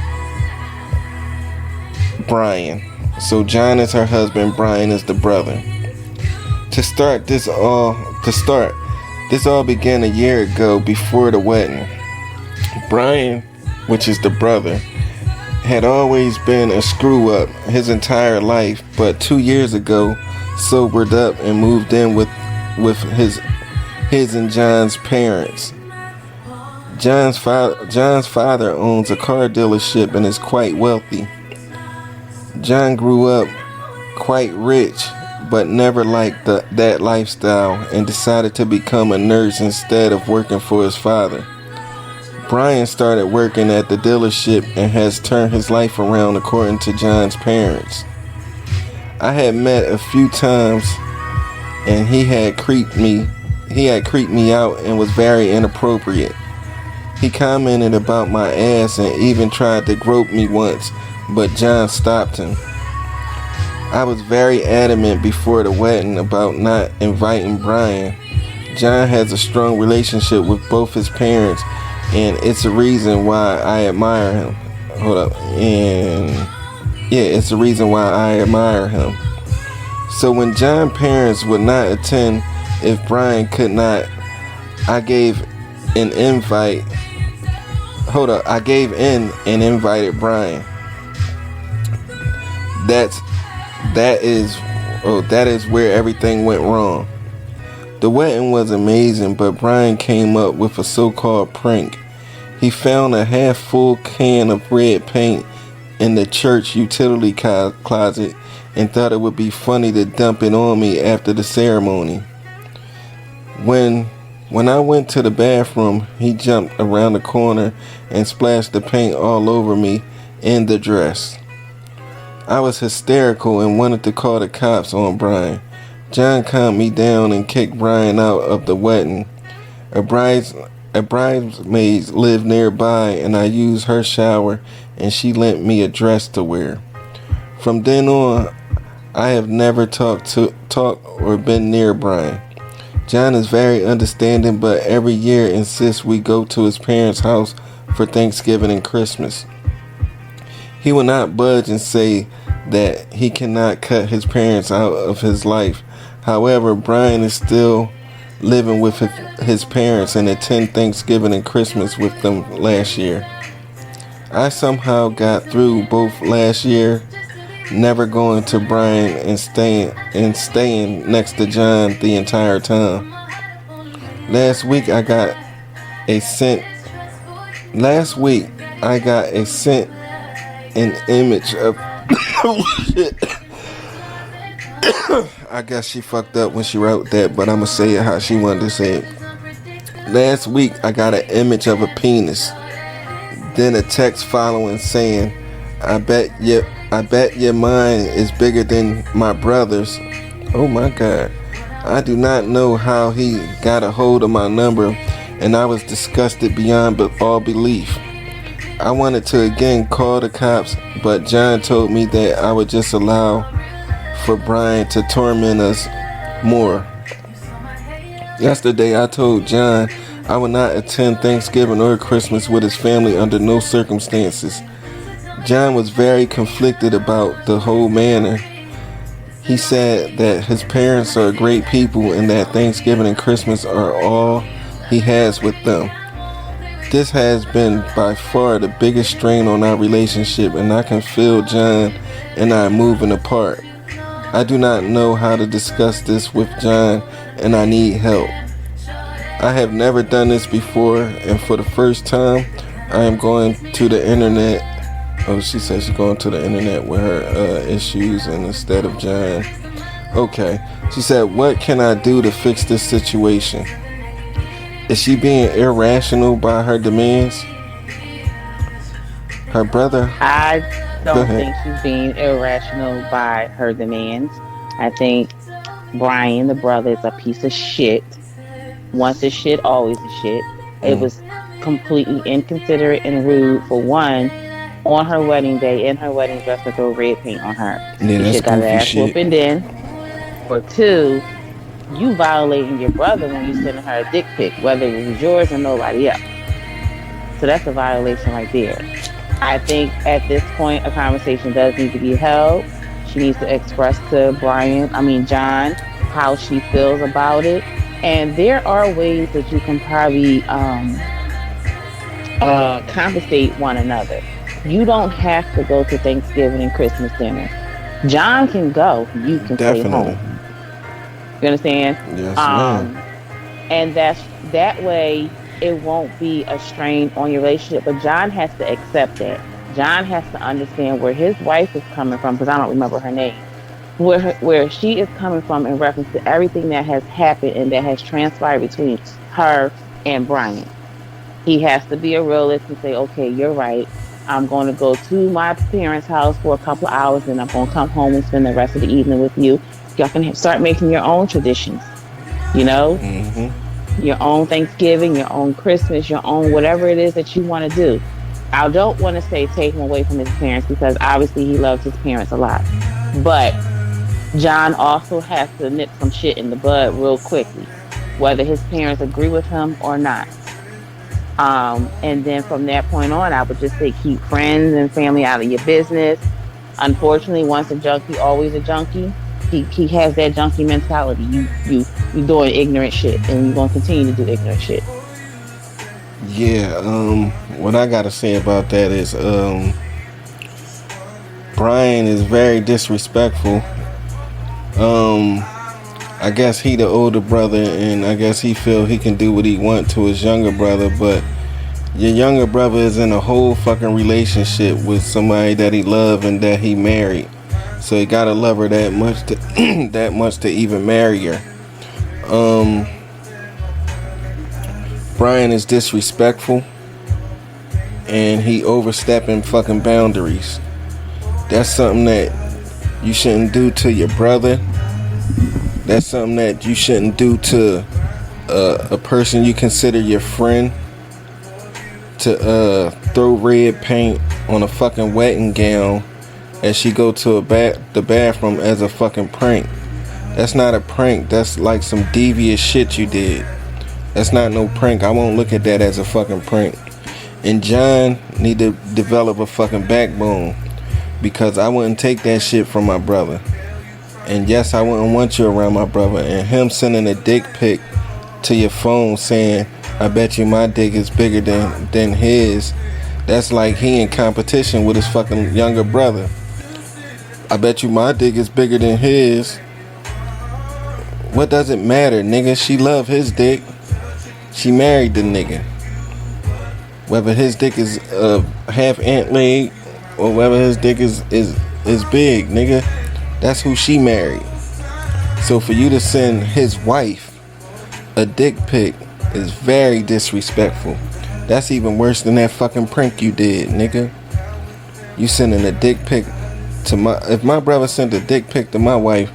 Brian. So John is her husband, Brian is the brother. This all began a year ago before the wedding. Brian, which is the brother, had always been a screw up his entire life, but 2 years ago sobered up and moved in with his and John's parents. John's father owns a car dealership and is quite wealthy. John grew up quite rich, but never liked that lifestyle and decided to become a nurse instead of working for his father. Brian started working at the dealership and has turned his life around according to John's parents. I had met a few times and he had creeped me out and was very inappropriate. He commented about my ass and even tried to grope me once, but John stopped him. I was very adamant before the wedding about not inviting Brian. John has a strong relationship with both his parents, and it's a reason why I admire him. It's the reason why I admire him. So when John's parents would not attend if Brian could not, I gave in and invited Brian. That is where everything went wrong. The wedding was amazing, but Brian came up with a so-called prank. He found a half-full can of red paint in the church utility closet and thought it would be funny to dump it on me after the ceremony. When I went to the bathroom, he jumped around the corner and splashed the paint all over me and the dress. I was hysterical and wanted to call the cops on Brian. John calmed me down and kicked Brian out of the wedding. A bridesmaid lived nearby and I used her shower and she lent me a dress to wear. From then on, I have never talked or been near Brian. John is very understanding, but every year insists we go to his parents' house for Thanksgiving and Christmas. He will not budge and say that he cannot cut his parents out of his life. However, Brian is still living with his parents and attend Thanksgiving and Christmas with them last year. I somehow got through both last year, never going to Brian and staying next to John the entire time. Last week I got an image of shit. I guess she fucked up when she wrote that, but I'ma say it how she wanted to say it. Last week I got an image of a penis. Then a text following saying, I bet your mind is bigger than my brother's. Oh my God. I do not know how he got a hold of my number, and I was disgusted beyond all belief. I wanted to again call the cops, but John told me that I would just allow for Brian to torment us more. Yesterday I told John I would not attend Thanksgiving or Christmas with his family under no circumstances. John was very conflicted about the whole matter. He said that his parents are great people and that Thanksgiving and Christmas are all he has with them. This has been by far the biggest strain on our relationship, and I can feel John and I moving apart. I do not know how to discuss this with John, and I need help. I have never done this before, and for the first time, I am going to the internet. Oh, she said she's going to the internet with her issues, and instead of John. Okay. She said, what can I do to fix this situation? Is she being irrational by her demands? Her brother? I don't think she's being irrational by her demands. I think Brian, the brother, is a piece of shit. Once a shit, always a shit. It was completely inconsiderate and rude, for one, on her wedding day, in her wedding dress, to throw red paint on her. Yeah, that's got her ass whooping then. For two, you violating your brother when you sending her a dick pic, whether it was yours or nobody else. So that's a violation right there. I think at this point, a conversation does need to be held. She needs to express to John, how she feels about it. And there are ways that you can probably compensate one another. You don't have to go to Thanksgiving and Christmas dinner. John can go. You can stay home. You understand? Yes, ma'am. And that way it won't be a strain on your relationship. But John has to accept that. John has to understand where his wife is coming from, because I don't remember her name. Where she is coming from in reference to everything that has happened and that has transpired between her and Brian. He has to be a realist and say, okay, you're right. I'm going to go to my parents' house for a couple of hours, and I'm going to come home and spend the rest of the evening with you. Y'all can start making your own traditions, your own Thanksgiving, your own Christmas, your own whatever it is that you want to do. I don't want to say take him away from his parents, because obviously he loves his parents a lot. But John also has to nip some shit in the bud real quickly, whether his parents agree with him or not. And then from that point on, I would just say keep friends and family out of your business. Unfortunately, once a junkie, always a junkie. He has that junkie mentality. You doing ignorant shit, and you're gonna continue to do ignorant shit. Yeah. What I gotta say about that is, Brian is very disrespectful. I guess he the older brother, and I guess he feel he can do what he want to his younger brother, but your younger brother is in a whole fucking relationship with somebody that he love and that he married. So he gotta love her that much to even marry her. Brian is disrespectful, and he overstepping fucking boundaries. That's something that you shouldn't do to your brother. That's something that you shouldn't do to a person you consider your friend. To throw red paint on a fucking wedding gown as she go to the bathroom as a fucking prank. That's not a prank. That's like some devious shit you did. That's not no prank. I won't look at that as a fucking prank. And John need to develop a fucking backbone, because I wouldn't take that shit from my brother. And yes, I wouldn't want you around my brother. And him sending a dick pic to your phone saying, I bet you my dick is bigger than his. That's like he in competition with his fucking younger brother. I bet you my dick is bigger than his. What does it matter, nigga? She love his dick. She married the nigga. Whether his dick is half ant leg or whether his dick is big, nigga, that's who she married. So for you to send his wife a dick pic is very disrespectful. That's even worse than that fucking prank you did, nigga. You sending a dick pic to if my brother sent a dick pic to my wife,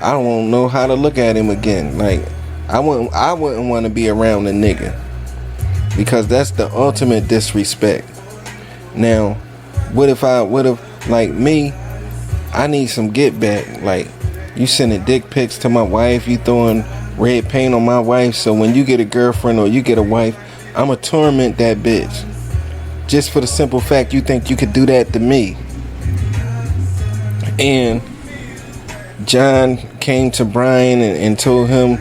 I don't know how to look at him again. Like, I wouldn't want to be around a nigga, because that's the ultimate disrespect. Now, what if like me, I need some get back. Like, you sending dick pics to my wife, you throwing red paint on my wife, so when you get a girlfriend or you get a wife, I'ma torment that bitch. Just for the simple fact you think you could do that to me. And John came to Brian and told him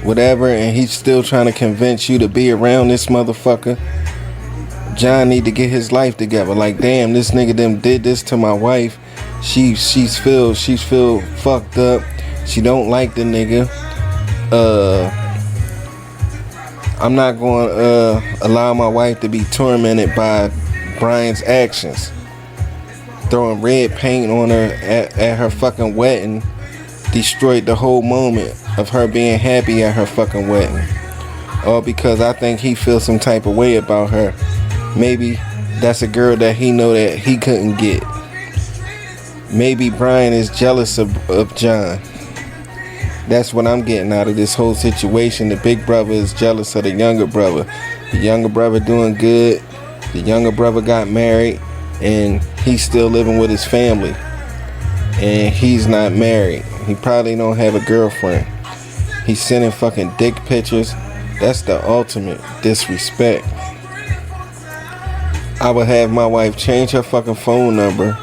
whatever, and he's still trying to convince you to be around this motherfucker. John need to get his life together. Like, damn, this nigga them did this to my wife. She's feel fucked up. She don't like the nigga. I'm not going to allow my wife to be tormented by Brian's actions. Throwing red paint on her at her fucking wedding destroyed the whole moment of her being happy at her fucking wedding. All because I think he feels some type of way about her. Maybe that's a girl that he know that he couldn't get. Maybe Brian is jealous of John. That's what I'm getting out of this whole situation. The big brother is jealous of the younger brother. The younger brother doing good. The younger brother got married and he's still living with his family. And he's not married. He probably don't have a girlfriend. He's sending fucking dick pictures. That's the ultimate disrespect. I would have my wife change her fucking phone number.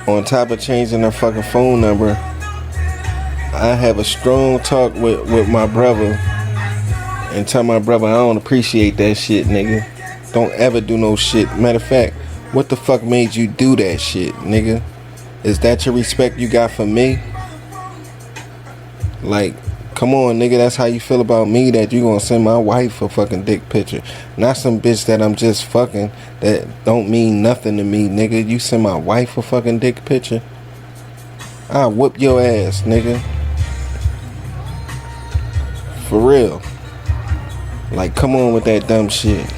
On top of changing her fucking phone number, I have a strong talk with my brother and tell my brother I don't appreciate that shit, nigga. Don't ever do no shit. Matter of fact, what the fuck made you do that shit, nigga? Is that your respect you got for me? Like, come on, nigga, that's how you feel about me, that you gonna send my wife a fucking dick picture. Not some bitch that I'm just fucking that don't mean nothing to me, nigga. You send my wife a fucking dick picture, I'll whoop your ass, nigga. For real. Like, come on with that dumb shit.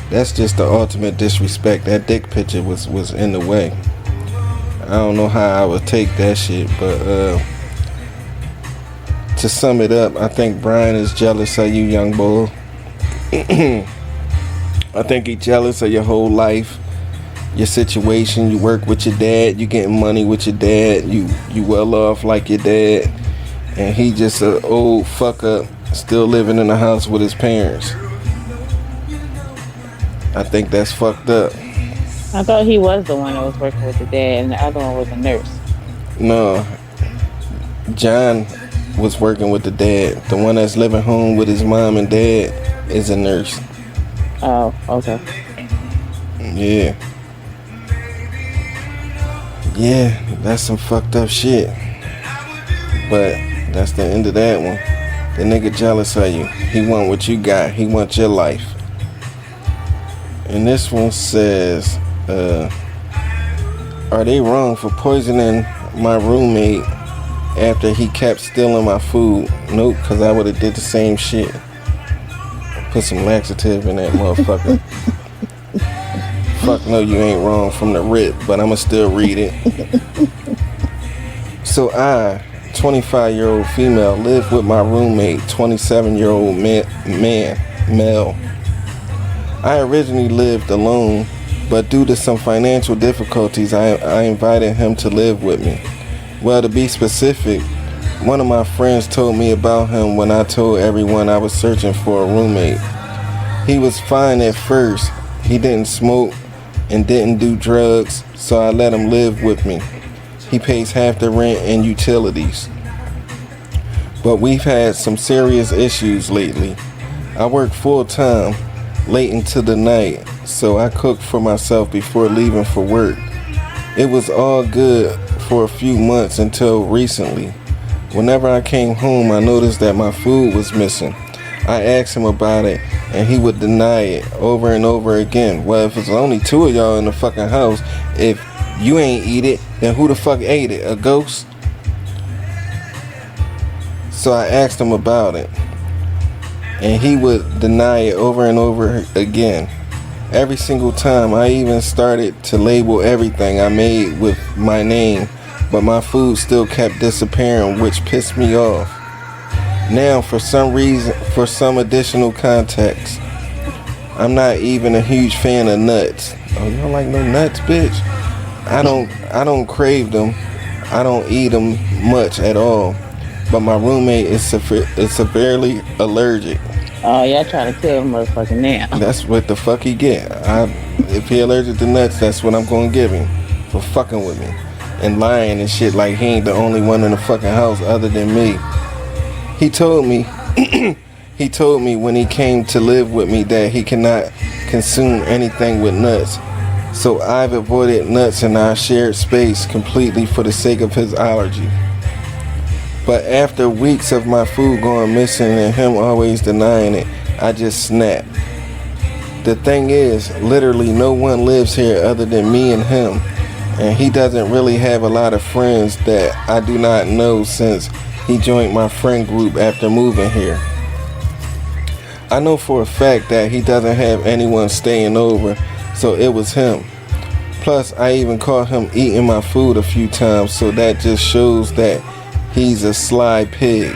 That's just the ultimate disrespect. That dick picture was in the way. I don't know how I would take that shit, but to sum it up, I think Brian is jealous of you, young boy. I think he's jealous of your whole life, your situation. You work with your dad, you getting money with your dad, you well off like your dad, and he just an old fuck up, still living in the house with his parents. I think that's fucked up. I thought he was the one that was working with the dad, and the other one was a nurse. No, John was working with the dad. The one that's living home with his mom and dad is a nurse. Oh, okay. Yeah. Yeah, that's some fucked up shit. But that's the end of that one. The nigga jealous of you. He want what you got. He wants your life. And this one says, are they wrong for poisoning my roommate after he kept stealing my food? Nope, because I would have did the same shit. Put some laxative in that motherfucker. Fuck no, you ain't wrong from the rip, but I'ma still read it. So I, 25-year-old female, live with my roommate, 27-year-old male. I originally lived alone, but due to some financial difficulties, I invited him to live with me. Well, to be specific, one of my friends told me about him when I told everyone I was searching for a roommate. He was fine at first. He didn't smoke and didn't do drugs, so I let him live with me. He pays half the rent and utilities. But we've had some serious issues lately. I work full time, late into the night, so I cook for myself before leaving for work. It was all good for a few months until recently. Whenever I came home, I noticed that my food was missing. I asked him about it, and he would deny it over and over again. Well, if it's only two of y'all in the fucking house, if you ain't eat it, then who the fuck ate it? A ghost? So I asked him about it, and he would deny it over and over again. Every single time, I even started to label everything I made with my name, but my food still kept disappearing, which pissed me off. Now, for some reason, for some additional context, I'm not even a huge fan of nuts. Oh, you don't like no nuts, bitch? I don't crave them. I don't eat them much at all. But my roommate is severely allergic. Oh, y'all trying to kill a motherfucker now. That's what the fuck he get. If he allergic to nuts, that's what I'm gonna give him for fucking with me. and lying and shit like he ain't the only one in the fucking house other than me. He told me he told me when he came to live with me that he cannot consume anything with nuts. So I've avoided nuts in our shared space completely for the sake of his allergy. But after weeks of my food going missing and him always denying it, I just snapped. The thing is, literally no one lives here other than me and him. And he doesn't really have a lot of friends that I do not know since he joined my friend group after moving here. I know for a fact that he doesn't have anyone staying over, so it was him. Plus, I even caught him eating my food a few times, so that just shows that he's a sly pig.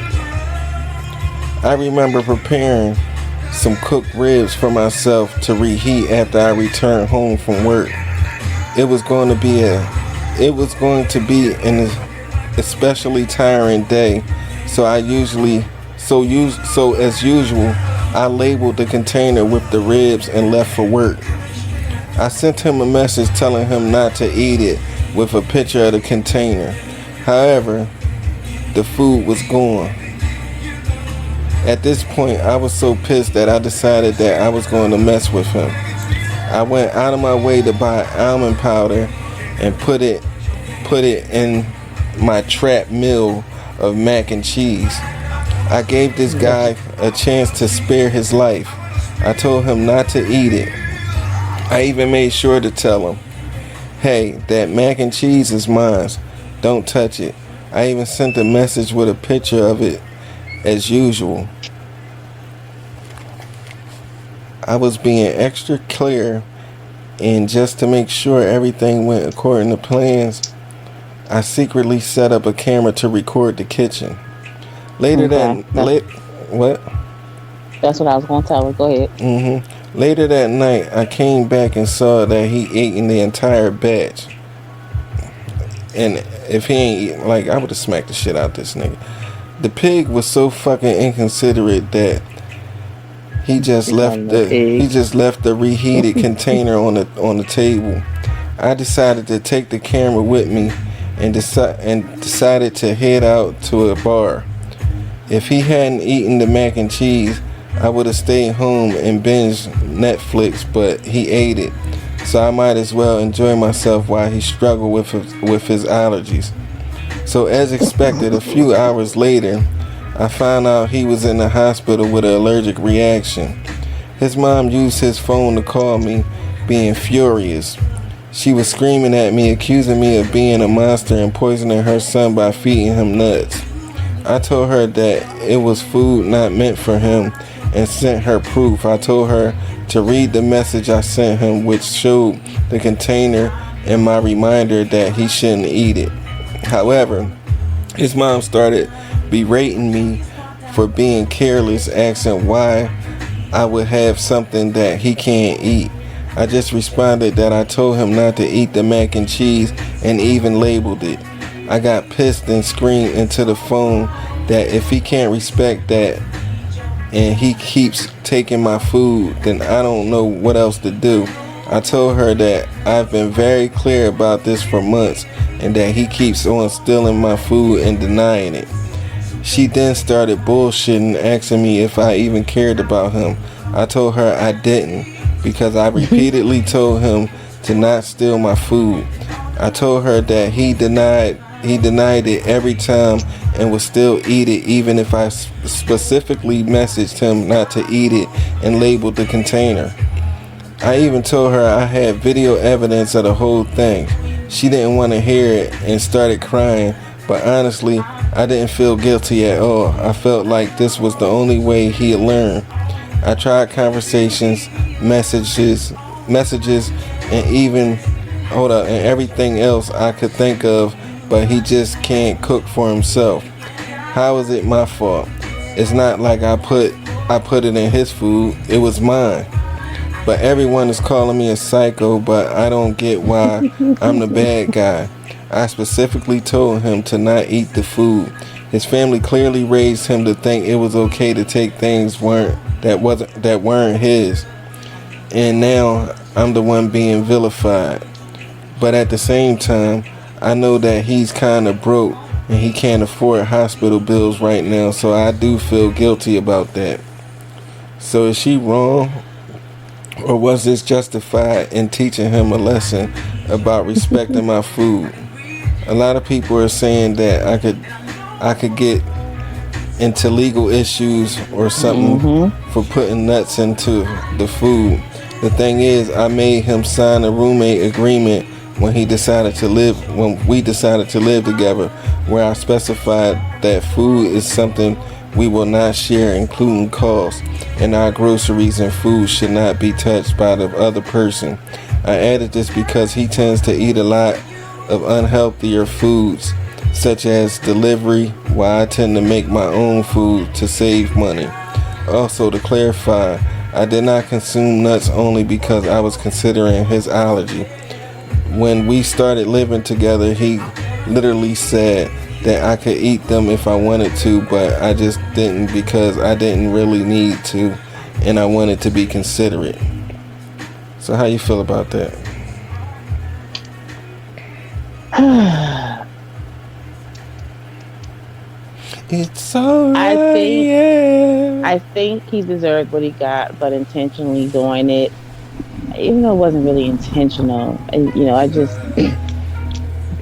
I remember preparing some cooked ribs for myself to reheat after I returned home from work. It was going to be an especially tiring day, so as usual, I labeled the container with the ribs and left for work. I sent him a message telling him not to eat it with a picture of the container. However, the food was gone. At this point, I was so pissed that I decided that I was going to mess with him. I went out of my way to buy almond powder and put it in my trap meal of mac and cheese. I gave this guy a chance to spare his life. I told him not to eat it. I even made sure to tell him, hey, that mac and cheese is mine. Don't touch it. I even sent a message with a picture of it as usual. I was being extra clear, and just to make sure everything went according to plans, I secretly set up a camera to record the kitchen. Later what? That's what I was going to tell her. Go ahead. Later that night, I came back and saw that he ate the entire batch. And if he ain't eating, like, I would have smacked the shit out this nigga. The pig was so fucking inconsiderate that he just left the reheated container on the table. I decided to take the camera with me and decided to head out to a bar. If he hadn't eaten the mac and cheese, I would have stayed home and binged Netflix, but he ate it. So I might as well enjoy myself while he struggled with his allergies. So as expected, a few hours later, I found out he was in the hospital with an allergic reaction. His mom used his phone to call me, being furious. She was screaming at me, accusing me of being a monster and poisoning her son by feeding him nuts. I told her that it was food not meant for him and sent her proof. I told her to read the message I sent him, which showed the container and my reminder that he shouldn't eat it. However, his mom started berating me for being careless, asking why I would have something that he can't eat. I just responded that I told him not to eat the mac and cheese and even labeled it. I got pissed and screamed into the phone that if he can't respect that and he keeps taking my food, then I don't know what else to do. I told her that I've been very clear about this for months and that he keeps on stealing my food and denying it. She then started bullshitting, asking me if I even cared about him. I told her I didn't because I repeatedly told him to not steal my food. I told her that he denied it every time and would still eat it even if I specifically messaged him not to eat it and labeled the container. I even told her I had video evidence of the whole thing. She didn't want to hear it and started crying, but honestly, I didn't feel guilty at all. I felt like this was the only way he'd learn. I tried conversations, messages, and everything else I could think of, but he just can't cook for himself. How is it my fault? It's not like I put it in his food, it was mine. But everyone is calling me a psycho, but I don't get why I'm the bad guy. I specifically told him to not eat the food. His family clearly raised him to think it was okay to take things that weren't his. And now I'm the one being vilified. But at the same time, I know that he's kind of broke and he can't afford hospital bills right now, so I do feel guilty about that. So is she wrong, or was this justified in teaching him a lesson about respecting my food? A lot of people are saying that I could get into legal issues or something for putting nuts into the food. The thing is, I made him sign a roommate agreement when we decided to live together, where I specified that food is something we will not share, including costs, and our groceries and food should not be touched by the other person. I added this because he tends to eat a lot of unhealthier foods, such as delivery, while I tend to make my own food to save money. Also, to clarify, I did not consume nuts only because I was considering his allergy. When we started living together, he literally said that I could eat them if I wanted to, but I just didn't because I didn't really need to, and I wanted to be considerate. So how you feel about that? It's alright. I think he deserved what he got, but intentionally doing it, even though it wasn't really intentional. And I just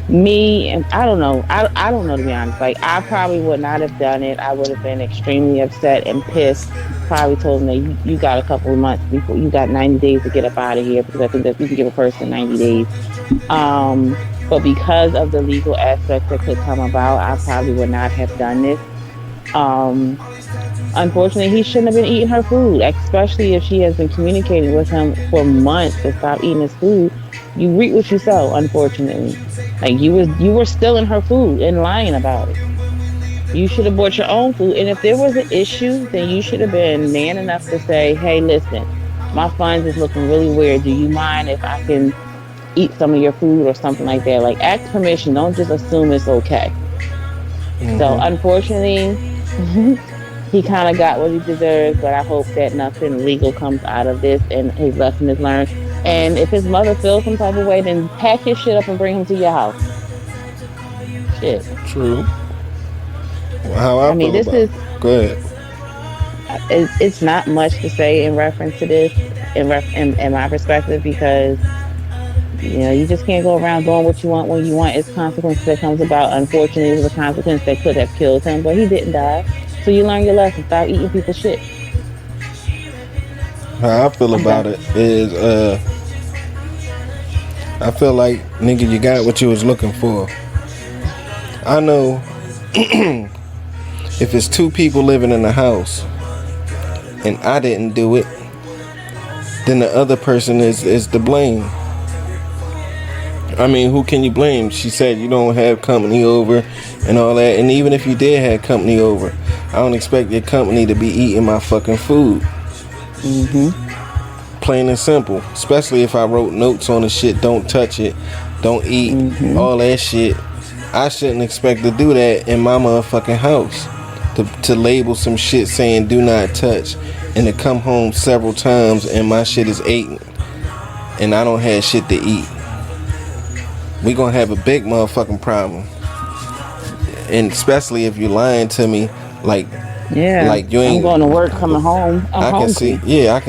me and I don't know. I don't know, to be honest. Like, I probably would not have done it. I would have been extremely upset and pissed. Probably told him that you got a couple of months before, you got 90 days to get up out of here, because I think that you can give a person 90 days. But because of the legal aspects that could come about, I probably would not have done this. Unfortunately, he shouldn't have been eating her food, especially if she has been communicating with him for months to stop eating his food. You reap what you sow, unfortunately. Like, you were still in her food and lying about it. You should have bought your own food. And if there was an issue, then you should have been man enough to say, hey, listen, my funds is looking really weird. Do you mind if I can eat some of your food or something like that? Like, ask permission. Don't just assume it's okay. So unfortunately, he kind of got what he deserves, but I hope that nothing legal comes out of this and his lesson is learned. And if his mother feels some type of way, then pack his shit up and bring him to your house. Shit. True. How I mean, this is... Go ahead. It's not much to say in reference to this, in my perspective, because you just can't go around doing what you want when you want. It's consequences that comes about. Unfortunately, it was a consequence that could have killed him, but he didn't die. So you learn your lesson. Stop eating people's shit. How I feel about it is, I feel like, nigga, you got what you was looking for. I know if it's two people living in the house and I didn't do it, then the other person is to blame. I mean, who can you blame? She said you don't have company over and all that. And even if you did have company over, I don't expect your company to be eating my fucking food. Plain and simple. Especially if I wrote notes on the shit, don't touch it, don't eat, all that shit. I shouldn't expect to do that in my motherfucking house. To label some shit saying do not touch, and to come home several times and my shit is eaten and I don't have shit to eat. We gonna have a big motherfucking problem. And especially if you lying to me, like you ain't. I'm going to work, coming home. I can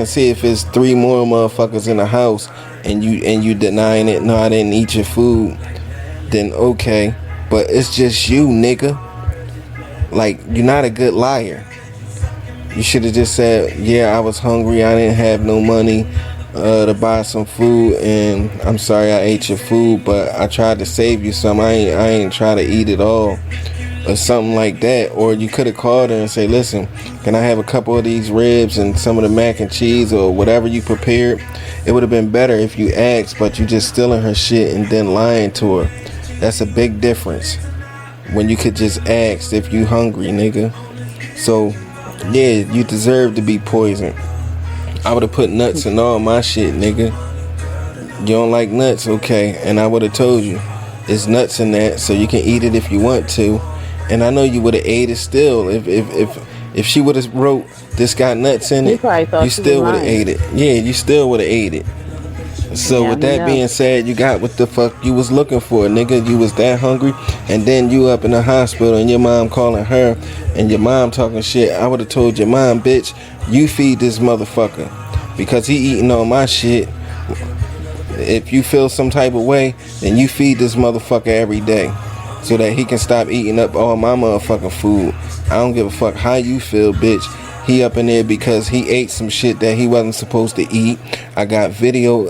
see if it's three more motherfuckers in the house and you denying it. No, I didn't eat your food. Then okay, but it's just you, nigga. Like, you're not a good liar. You should have just said, yeah, I was hungry. I didn't have no money to buy some food, and I'm sorry I ate your food, but I tried to save you some. I ain't try to eat it all, or something like that. Or you could have called her and say, listen, can I have a couple of these ribs and some of the mac and cheese or whatever you prepared? It would have been better if you asked, but you just stealing her shit and then lying to her. That's a big difference when you could just ask if you hungry, nigga. So yeah, you deserve to be poisoned. I would have put nuts in all my shit, nigga. You don't like nuts? Okay. And I would have told you, it's nuts in that, so you can eat it if you want to. And I know you would have ate it still. If she would have wrote, this got nuts in it, you still would have ate it. Yeah, you still would have ate it. So Now with he that know. being said, you got what the fuck you was looking for, nigga. You was that hungry, and then you up in the hospital, and your mom calling her, and your mom talking shit. I would have told your mom, bitch, you feed this motherfucker, because he eating all my shit. If you feel some type of way, then you feed this motherfucker every day, so that he can stop eating up all my motherfucking food. I don't give a fuck how you feel, bitch. He up in there because he ate some shit that he wasn't supposed to eat. I got video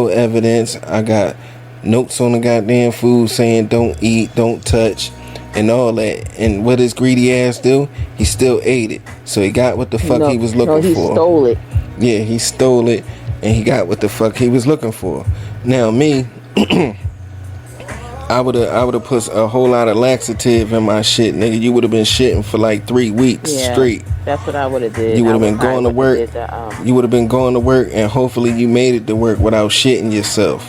evidence. I got notes on the goddamn food saying don't eat, don't touch, and all that. And what his greedy ass do? He still ate it. So he got what the fuck he was looking he for. stole it. Yeah, he stole it, and he got what the fuck he was looking for. Now me, I would've put a whole lot of laxative in my shit, nigga. You would've been shitting for like 3 weeks straight. That's what I would have did. You would have been going to work. You would have been going to work, and hopefully you made it to work without shitting yourself.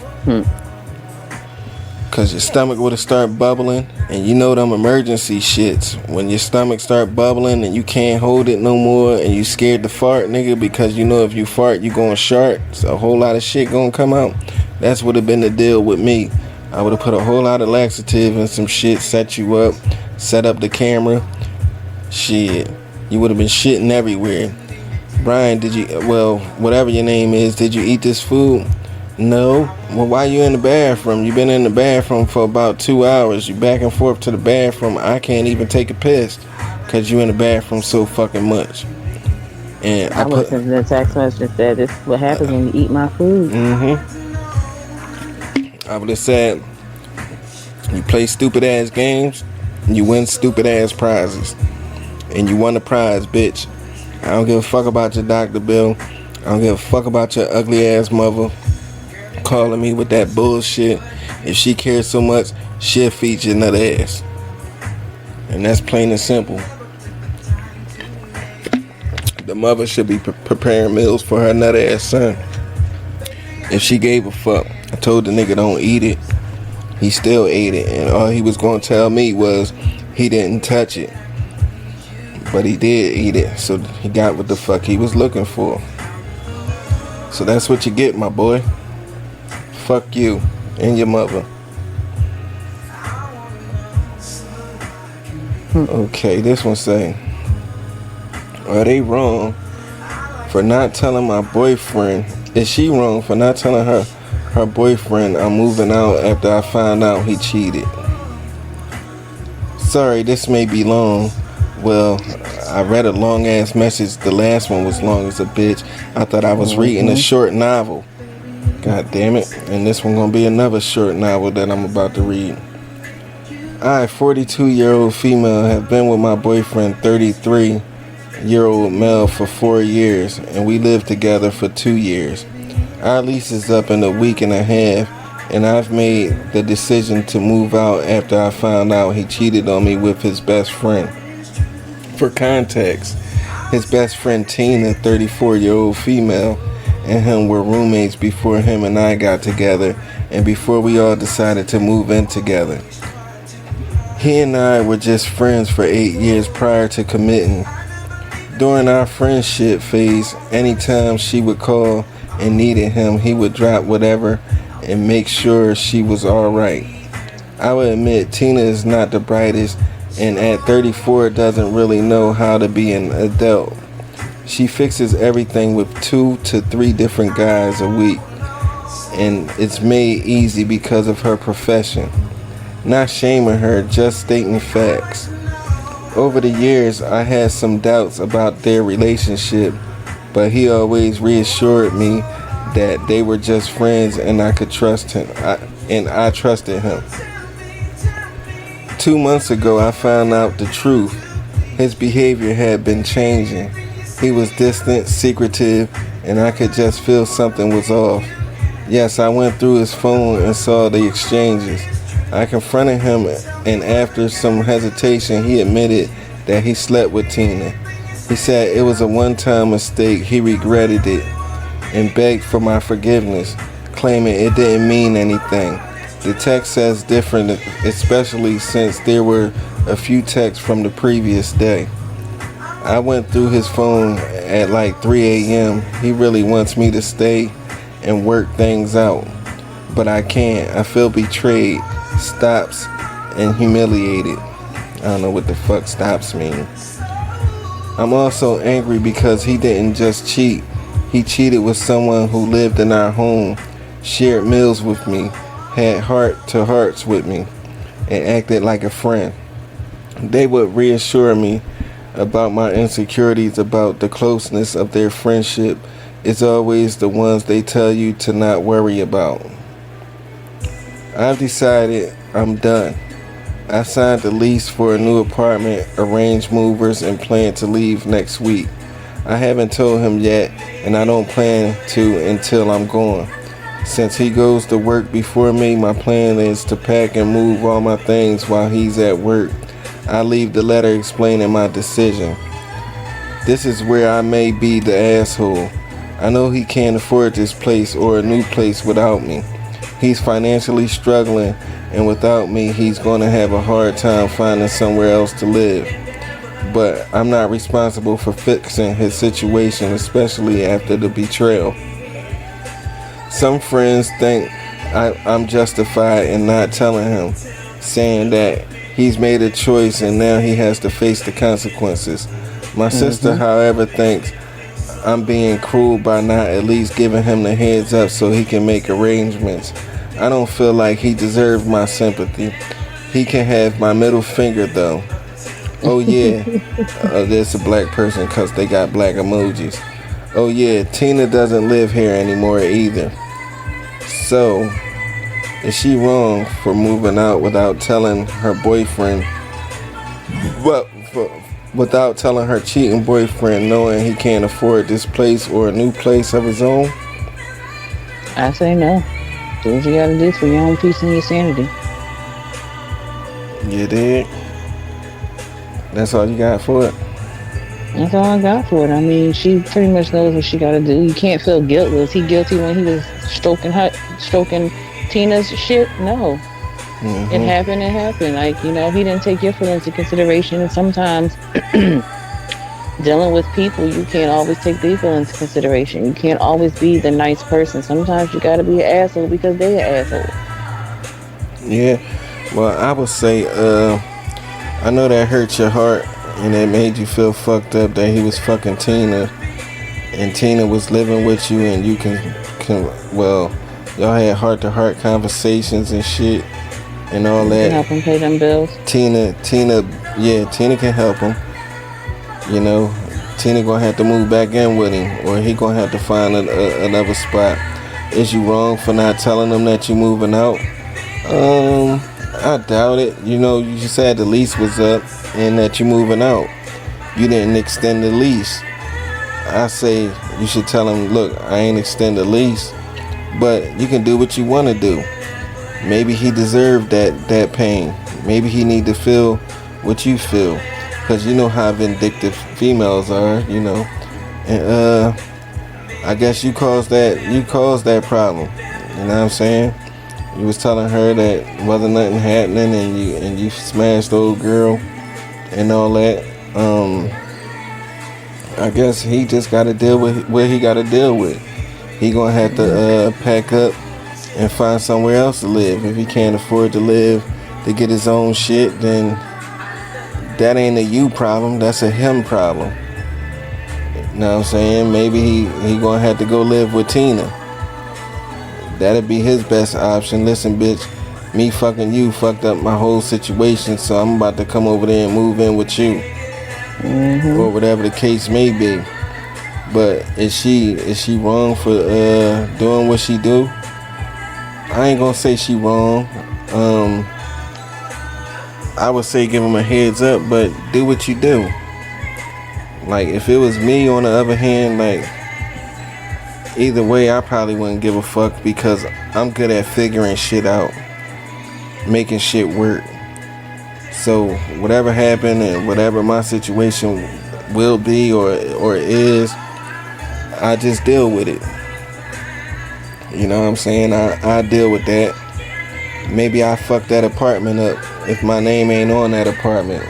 Cause your stomach would have started bubbling, and you know them emergency shits. When your stomach start bubbling and you can't hold it no more, and you scared to fart, nigga, because you know if you fart you gonna shart. So a whole lot of shit gonna come out. That's would have been the deal with me. I would have put a whole lot of laxative and some shit, set you up, set up the camera. Shit, you would have been shitting everywhere. Brian, whatever your name is, did you eat this food? No. Well, why you in the bathroom? You been in the bathroom for about 2 hours. You back and forth to the bathroom. I can't even take a piss because you in the bathroom so fucking much. And I was sending a text message and said, this is what happens when you eat my food. I would have said, you play stupid ass games, you win stupid ass prizes. And you won a prize, bitch. I don't give a fuck about your doctor bill. I don't give a fuck about your ugly ass mother calling me with that bullshit. If she cares so much, she'll feed your nut ass. And that's plain and simple. The mother should be preparing meals for her nut ass son. If she gave a fuck, I told the nigga don't eat it. He still ate it, and all he was gonna tell me was he didn't touch it. But he did eat it, so he got what the fuck he was looking for. So that's what you get, my boy. Fuck you and your mother. Okay, this one say, are they wrong for not telling my boyfriend? Is she wrong for not telling her boyfriend I'm moving out after I found out he cheated? Sorry, this may be long. Well, I read a long ass message. The last one was long as a bitch. I thought I was reading a short novel. God damn it. And this one gonna be another short novel that I'm about to read. I, 42-year-old female, have been with my boyfriend, 33-year-old male, for 4 years, and we lived together for 2 years. Our lease is up in a week and a half, and I've made the decision to move out after I found out he cheated on me with his best friend. For context, his best friend Tina, 34-year-old female, and him were roommates before him and I got together, and before we all decided to move in together. He and I were just friends for 8 years prior to committing. During our friendship phase, anytime she would call and needed him, he would drop whatever and make sure she was alright. I would admit Tina is not the brightest, and at 34 doesn't really know how to be an adult. She fixes everything with 2 to 3 different guys a week, and it's made easy because of her profession. Not shaming her, just stating facts. Over the years, I had some doubts about their relationship, but he always reassured me that they were just friends and I could trust him, and I trusted him. 2 months ago, I found out the truth. His behavior had been changing. He was distant, secretive, and I could just feel something was off. Yes, I went through his phone and saw the exchanges. I confronted him, and after some hesitation, he admitted that he slept with Tina. He said it was a one-time mistake, he regretted it, and begged for my forgiveness, claiming it didn't mean anything. The text says different, especially since there were a few texts from the previous day. I went through his phone at like 3 a.m. He really wants me to stay, and work things out. But I can't. I feel betrayed, stops, and humiliated. I don't know what the fuck stops mean. I'm also angry because he didn't just cheat. He cheated with someone who lived in our home, shared meals with me, had heart-to-hearts with me, and acted like a friend. They would reassure me about my insecurities about the closeness of their friendship. It's always the ones they tell you to not worry about. I've decided I'm done. I signed the lease for a new apartment, arranged movers, and plan to leave next week. I haven't told him yet, and I don't plan to until I'm gone. Since he goes to work before me, my plan is to pack and move all my things while he's at work. I leave the letter explaining my decision. This is where I may be the asshole. I know he can't afford this place or a new place without me. He's financially struggling, and without me, he's going to have a hard time finding somewhere else to live. But I'm not responsible for fixing his situation, especially after the betrayal. Some friends think I'm justified in not telling him, saying that he's made a choice and now he has to face the consequences. My sister, however, thinks I'm being cruel by not at least giving him the heads up so he can make arrangements. I don't feel like he deserves my sympathy. He can have my middle finger though. Oh yeah, there's a black person because they got black emojis. Oh yeah, Tina doesn't live here anymore either. So, is she wrong for moving out without telling her boyfriend? Without telling her cheating boyfriend, knowing he can't afford this place or a new place of his own? I say no. Do what you gotta do for your own peace and your sanity. You did? That's all you got for it? That's all I got for it. I mean, she pretty much knows what she gotta do. You can't feel guilt. Was he guilty when he was stroking Tina's shit? No. It happened. Like, he didn't take your feelings into consideration. And sometimes dealing with people, you can't always take their feelings into consideration. You can't always be the nice person. Sometimes you gotta be an asshole because they're an asshole. Yeah. Well, I would say, I know that hurt your heart and it made you feel fucked up that he was fucking Tina and Tina was living with you and you y'all had heart-to-heart conversations and shit and all that. Can help him pay them bills. Tina can help him. Tina gonna have to move back in with him or he gonna have to find another spot. Is you wrong for not telling him that you moving out? I doubt it. You just said the lease was up and that you're moving out. You didn't extend the lease. I say you should tell him, look, I ain't extend the lease, but you can do what you want to do. Maybe he deserved that pain. Maybe he need to feel what you feel. Because you know how vindictive females are, And I guess you caused that problem. You know what I'm saying? You was telling her that wasn't nothing happening and you smashed the old girl and all that. I guess he just gotta deal with what he gotta deal with. He gonna have to pack up and find somewhere else to live. If he can't afford to get his own shit, then that ain't a you problem, that's a him problem. You know what I'm saying? Maybe he gonna have to go live with Tina. That'd be his best option. Listen, bitch, me fucking you fucked up my whole situation, so I'm about to come over there and move in with you. Or whatever the case may be. But is she wrong for doing what she do? I ain't gonna say she wrong. I would say give him a heads up, but do what you do. Like, if it was me, on the other hand, like, either way, I probably wouldn't give a fuck because I'm good at figuring shit out, making shit work. So whatever happened and whatever my situation will be or is, I just deal with it. You know what I'm saying? I deal with that. Maybe I fuck that apartment up if my name ain't on that apartment,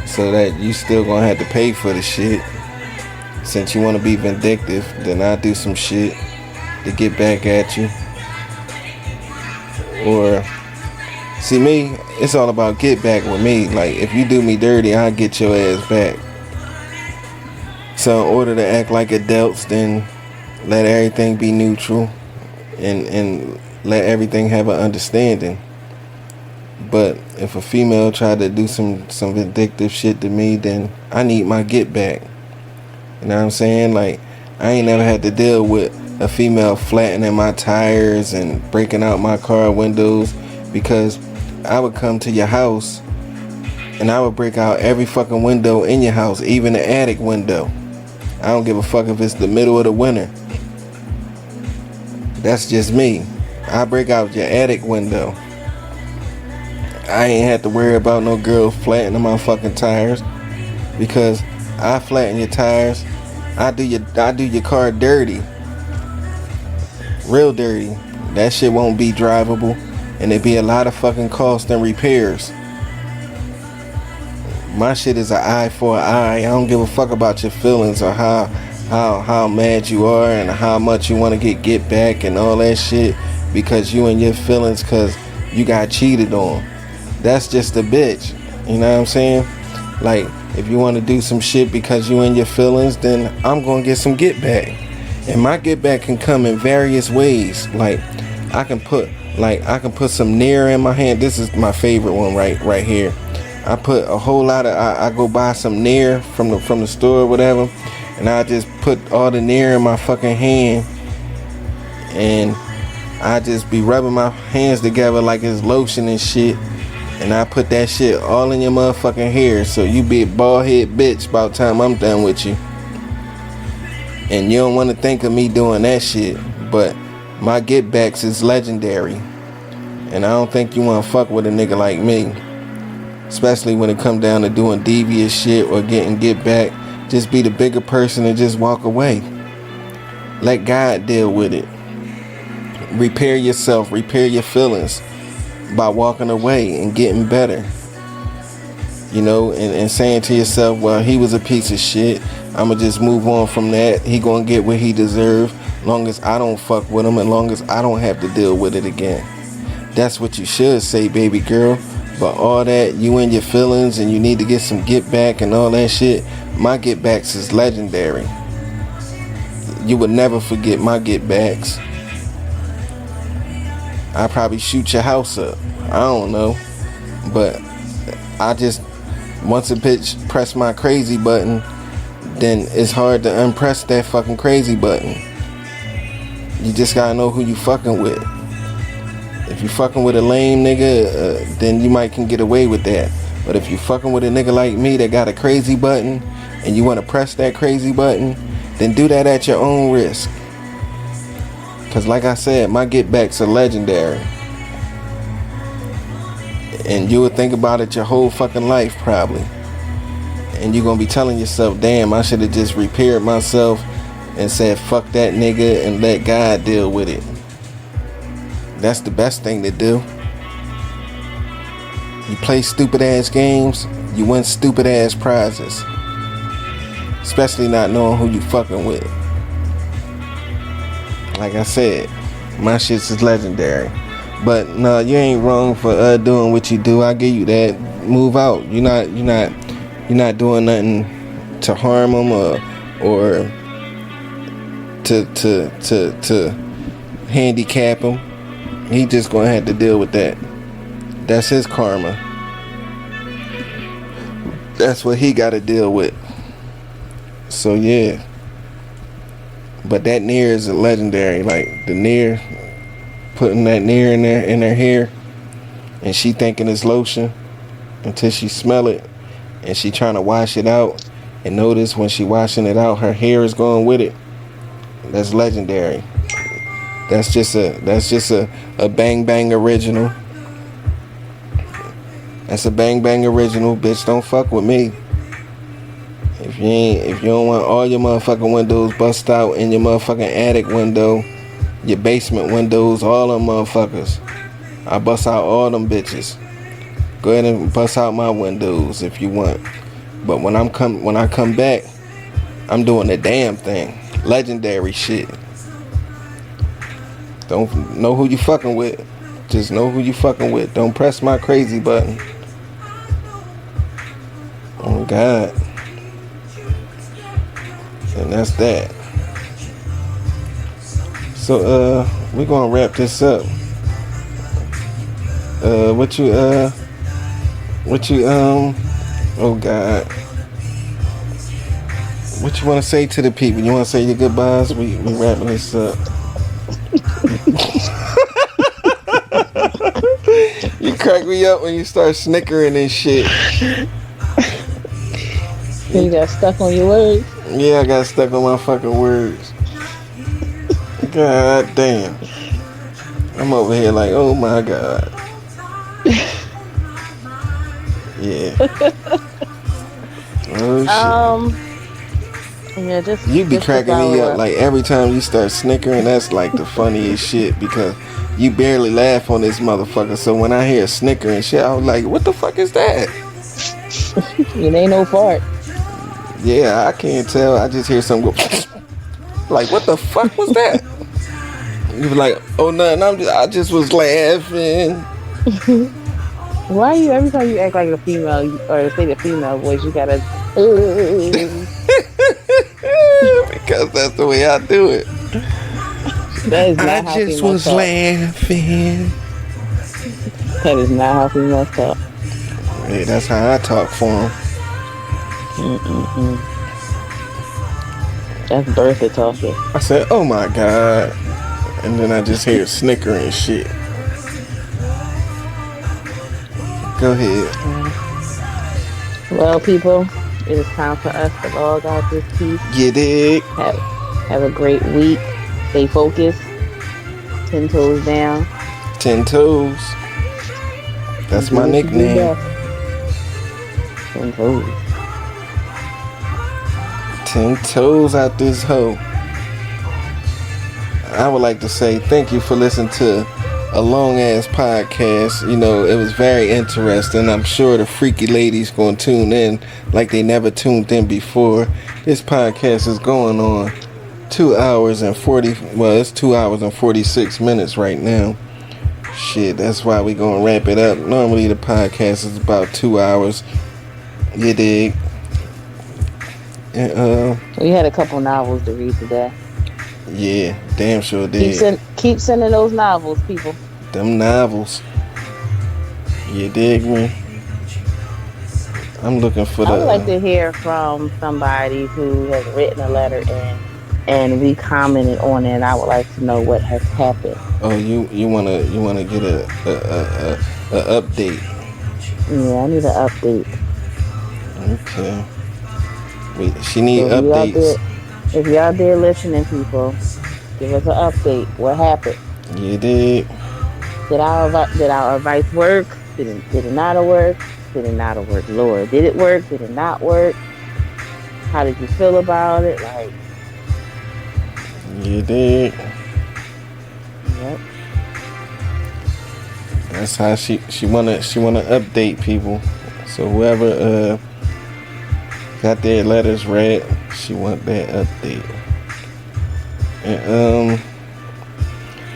so that you still gonna have to pay for the shit. Since you want to be vindictive, then I do some shit. to get back at you. Or see me, it's all about get back with me. Like if you do me dirty, I'll get your ass back. So in order to act like adults, then let everything be neutral and let everything have an understanding. But if a female tried to do some vindictive shit to me, then I need my get back. You know what I'm saying? Like I ain't never had to deal with a female flattening my tires and breaking out my car windows, because I would come to your house and I would break out every fucking window in your house, even the attic window. I don't give a fuck if it's the middle of the winter. That's just me. I break out your attic window. I ain't had to worry about no girl flattening my fucking tires, because I flatten your tires. I do your car dirty. Real dirty. That shit won't be drivable, and it'd be a lot of fucking cost and repairs. My shit is an eye for an eye. I don't give a fuck about your feelings or how mad you are and how much you want to get back and all that shit, because you and your feelings because you got cheated on. That's just a bitch. You know what I'm saying? Like if you want to do some shit because you in your feelings, then I'm gonna get some get back. And my get back can come in various ways. Like I can put some Nair in my hand. This is my favorite one right here. I put a whole lot of I go buy some Nair from the store or whatever, and I just put all the Nair in my fucking hand, and I just be rubbing my hands together like it's lotion and shit, and I put that shit all in your motherfucking hair, so you be a bald head bitch by the time I'm done with you. And you don't want to think of me doing that shit, but my get backs is legendary, and I don't think you want to fuck with a nigga like me, especially when it come down to doing devious shit or getting get back. Just be the bigger person and just walk away. Let God deal with it. Repair yourself, repair your feelings by walking away and getting better. You know, and saying to yourself, well, he was a piece of shit, I'ma just move on from that. He gonna get what he deserve, long as I don't fuck with him and long as I don't have to deal with it again. That's what you should say, baby girl. But all that, you and your feelings and you need to get some get back and all that shit, my get backs is legendary. You would never forget my get backs. I probably shoot your house up. I don't know. But I just, once a bitch press my crazy button, then it's hard to unpress that fucking crazy button. You just gotta know who you fucking with. If you fucking with a lame nigga, then you might can get away with that. But if you fucking with a nigga like me that got a crazy button and you want to press that crazy button, then do that at your own risk. Because like I said, my get backs are legendary. And you would think about it your whole fucking life probably. And you're going to be telling yourself, damn, I should have just repaired myself and said fuck that nigga and let God deal with it. That's the best thing to do. You play stupid ass games, you win stupid ass prizes. Especially not knowing who you fucking with. Like I said, my shit's is legendary. But no, you ain't wrong for doing what you do. I give you that. Move out. You're not doing nothing to harm them or to handicap him. He just gonna have to deal with that. That's his karma. That's what he gotta deal with. So yeah. But that Nair is a legendary. Like the Nair, putting that Nair in her hair, and she thinking it's lotion until she smell it, and she trying to wash it out, and notice when she washing it out, her hair is going with it. That's legendary. That's just a Bang Bang original. That's a Bang Bang original. Bitch, don't fuck with me. If you don't want all your motherfucking windows bust out in your motherfucking attic window, your basement windows, all them motherfuckers, I bust out all them bitches. Go ahead and bust out my windows if you want. But when I come back, I'm doing the damn thing. Legendary shit. Don't know who you fucking with. Just know who you fucking with. Don't press my crazy button. Oh God. And that's that. So we're gonna wrap this up. What you oh God. What you wanna say to the people? You wanna say your goodbyes? We wrapping this up. You crack me up when you start snickering and shit. You got stuck on your words? Yeah, I got stuck on my fucking words. God damn. I'm over here like, oh my God. Yeah. Oh shit. Yeah, just You be just cracking me up like every time you start snickering. That's like the funniest shit because you barely laugh on this motherfucker. So when I hear snicker and shit, I was like, what the fuck is that? It ain't no fart. Yeah, I can't tell. I just hear something go like, what the fuck was that? You be like, oh nothing. I just was laughing. Why you every time you act like a female or say the female voice, you gotta because that's the way I do it. That is not I how just females was talk. laughing. That is not how females talk. Hey, that's how I talk for them. That's Bertha talking. I said, oh my God. And then I just hear snickering and shit. Go ahead. Well, people, it is time for us to log out this piece. You dig? Have a great week. Stay focused. 10 toes down. 10 toes. That's my nickname. 10 toes. 10 toes out this hoe. I would like to say thank you for listening to a long ass podcast. You know, it was very interesting. I'm sure the freaky ladies gonna tune in like they never tuned in before. This podcast is going on 2 hours and 40. Well, it's 2 hours and 46 minutes right now. Shit, that's why we gonna wrap it up. Normally the podcast is about 2 hours. You dig? And We had a couple novels to read today. yeah, damn sure did. Keep sending those novels, people. Them novels. You dig me? I'm looking for I would like to hear from somebody who has written a letter in and we commented on it, and I would like to know what has happened. Oh, you wanna get a update? Yeah, I need an update. Okay. Wait, she need updates. If y'all there listening, people, give us an update. What happened? You did. Did our advice work? Did it not work? Did it not work? Lord, did it work? Did it not work? How did you feel about it? Like, you did. yep. That's how she wanna update people. So whoever got their letters read, she want that update. And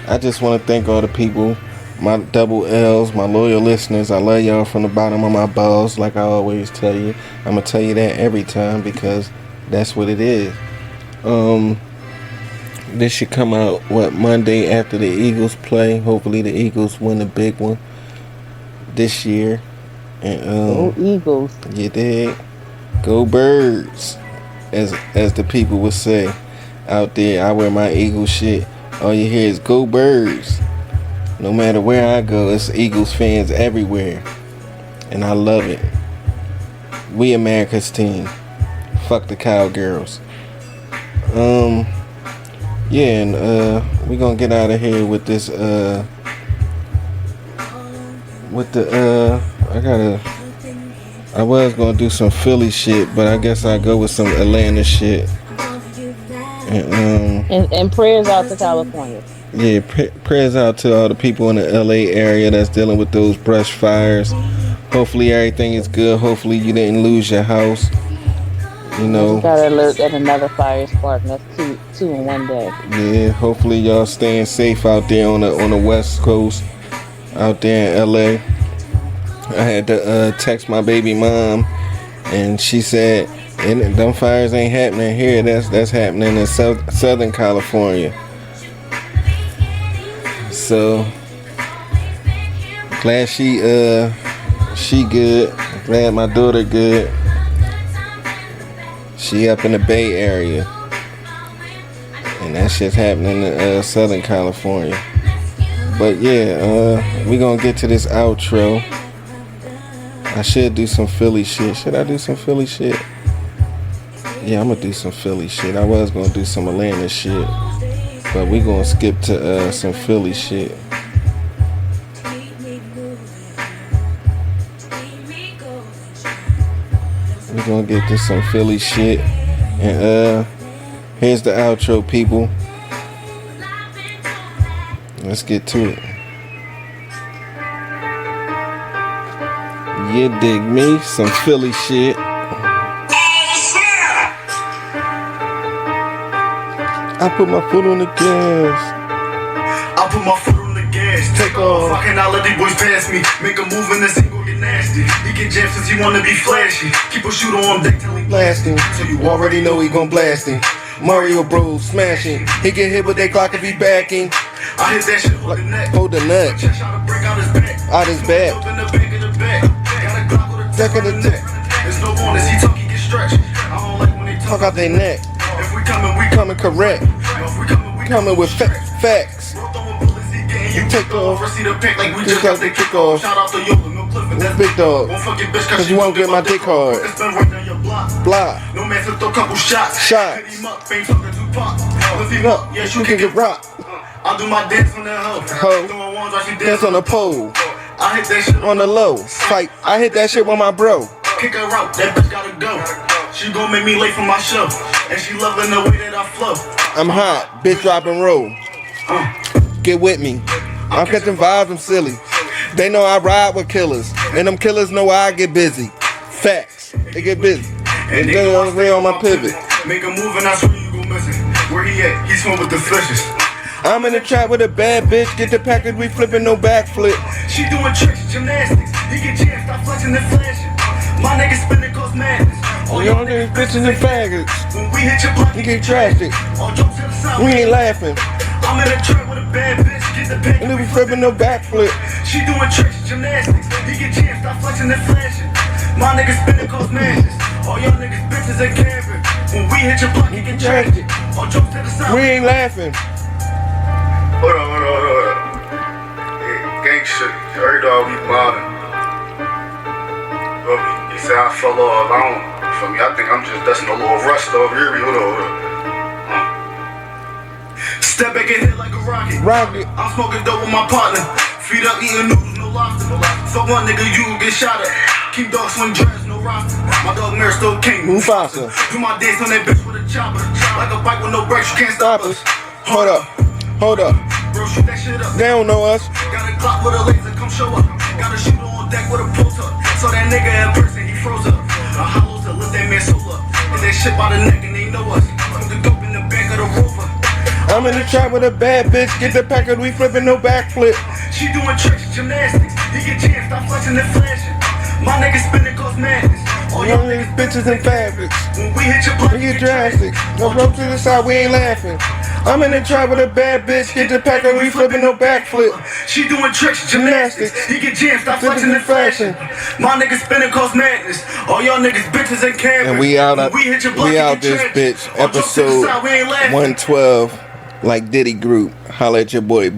I just want to thank all the people, my double L's, my loyal listeners. I love y'all from the bottom of my balls, like I always tell you. I'm gonna tell you that every time because that's what it is. This should come out Monday after the Eagles play. Hopefully the Eagles win a big one this year. And Go Eagles. You dig? Go Birds, as the people would say out there. I wear my Eagles shit. All you hear is go Birds. No matter where I go, it's Eagles fans everywhere, and I love it. We America's team. Fuck the Cowgirls. Yeah, and we gonna get out of here with this. I was gonna do some Philly shit, but I guess I'll go with some Atlanta shit. And prayers out to California. Yeah, prayers out to all the people in the LA area that's dealing with those brush fires. Hopefully everything is good. Hopefully you didn't lose your house. You I just know, gotta look at another fire spark. And that's two in one day. yeah. Hopefully y'all staying safe out there on the West Coast, out there in LA. I had to text my baby mom, and she said, "Them fires ain't happening here. That's happening in Southern California." So glad she good. Glad my daughter good. She up in the Bay Area, and that shit's happening in Southern California. But yeah, we gonna get to this outro. I should do some Philly shit. Should I do some Philly shit? Yeah, I'm gonna do some Philly shit. I was gonna do some Atlanta shit, but we gonna skip to some Philly shit. We gonna get to some Philly shit, and here's the outro, people. Let's get to it. You dig me? Some Philly shit. I put my foot on the gas. I put my foot on the gas. Take off. Fucking all of these boys pass me. Make a move and this ain't gon' get nasty. He get jammed since he wanna be flashy. Keep a shooter on deck till he Blasting. So you already know he gon' blasting. Mario Bros smashing. He get hit with that clock if he backing. I hit that shit hold the neck. Hold the nut. Chest try to break out his back. Out his back. Up in the back of the back. Got a Glock with a Back of the neck. There's no bonus. He talk, he get stretched. I don't like when they Talk out their neck. If we coming, we Coming correct. If we coming, we Coming with facts. Bro, throwing bullets, he getting you take off. Receive the pack like we Just just got got the the kickoff. Shout out to Yola, no cliff, and that's Big dog. Won't fuck your bitch Cause you won't get my dick hard. It's been right down your block. Block. No man to throw a couple shots. Shots. Hit him up, ain't talking to pop. Lift him Look, up, yeah, you can get rocked. I'll do my dance on that hoe. Hoe. Throwing ones while she Dance on the pole. I hit that shit On the low. Fight. I hit that shit with my bro. Kick her out, that bitch gotta go. She gon' make me late for my show. And she loving the way that I flow. I'm hot. Bitch drop and roll. Get with me. I'm catching vibes, I'm silly. They know I ride with killers. And them killers know I get busy. Facts. They get busy. And they know I'm on my pivot. Make a move and I swear you gon' miss it. Where he at? He swim with the fishes. I'm in the trap with a bad bitch. Get the package, we flipping no backflip. She doing tricks, gymnastics. He get jammed, stop flexing and flashing. My niggas spinning cause madness. All y'all niggas bitches and faggots. When we hit your block, You get drastic. all jokes to the side. We ain't laughing. I'm in the trap with a bad bitch. Get the pack. And then we flipping no backflip. She doing tricks, gymnastics. He get jammed, stop flexing and flashing. My niggas spinning cause madness. All y'all niggas bitches and camping. When we hit your block, you get drastic. All jokes to the side. We ain't laughing. Hold on. Yeah, gang shit. You heard all we mobbing. He said I fell all alone. For me, I think I'm just dusting a little rust over here. Hold on. Step back and hit like a rocket. Rocket. I'm smoking dope with my partner. Feet up, eating noodles, no lobster. So one nigga, you get shot at. Keep dog swing dreads, no roster. My dog Mare still king. Mufasa. Do my dance on that bitch with a chopper. Like a bike with no brakes, you can't stop us. Hold up. Hold up. Bro, shoot that shit up. They don't know us. Got a Glock with a laser, come show up. Got a shooter on deck with a pull-up. So that nigga in person, he froze up. A hollow to lift that man soul up. Get that shit by the neck and they know us. Smoke the dope in the back of the Rover. I'm in the trap with a bad bitch. Get the package, we flipping no backflip. She doing tricks, gymnastics. He get jammed, stop flexing and flashing. My niggas spinning cause madness. All Young y'all niggas bitches and fabrics. when we hit your block, We get drastic. No rope to the side, we ain't laughing. I'm in the trap with a bad bitch. Get the package, we flipping no backflip. She doing tricks, gymnastics. He get jammed, stop flexing and flashing. My niggas spinning cause madness. All y'all niggas bitches and camping. And we out. When we hit your block, We you out get this trapped. bitch. All jokes to the Episode side, we ain't laughing. 112. Like Diddy Group. Holla at your boy.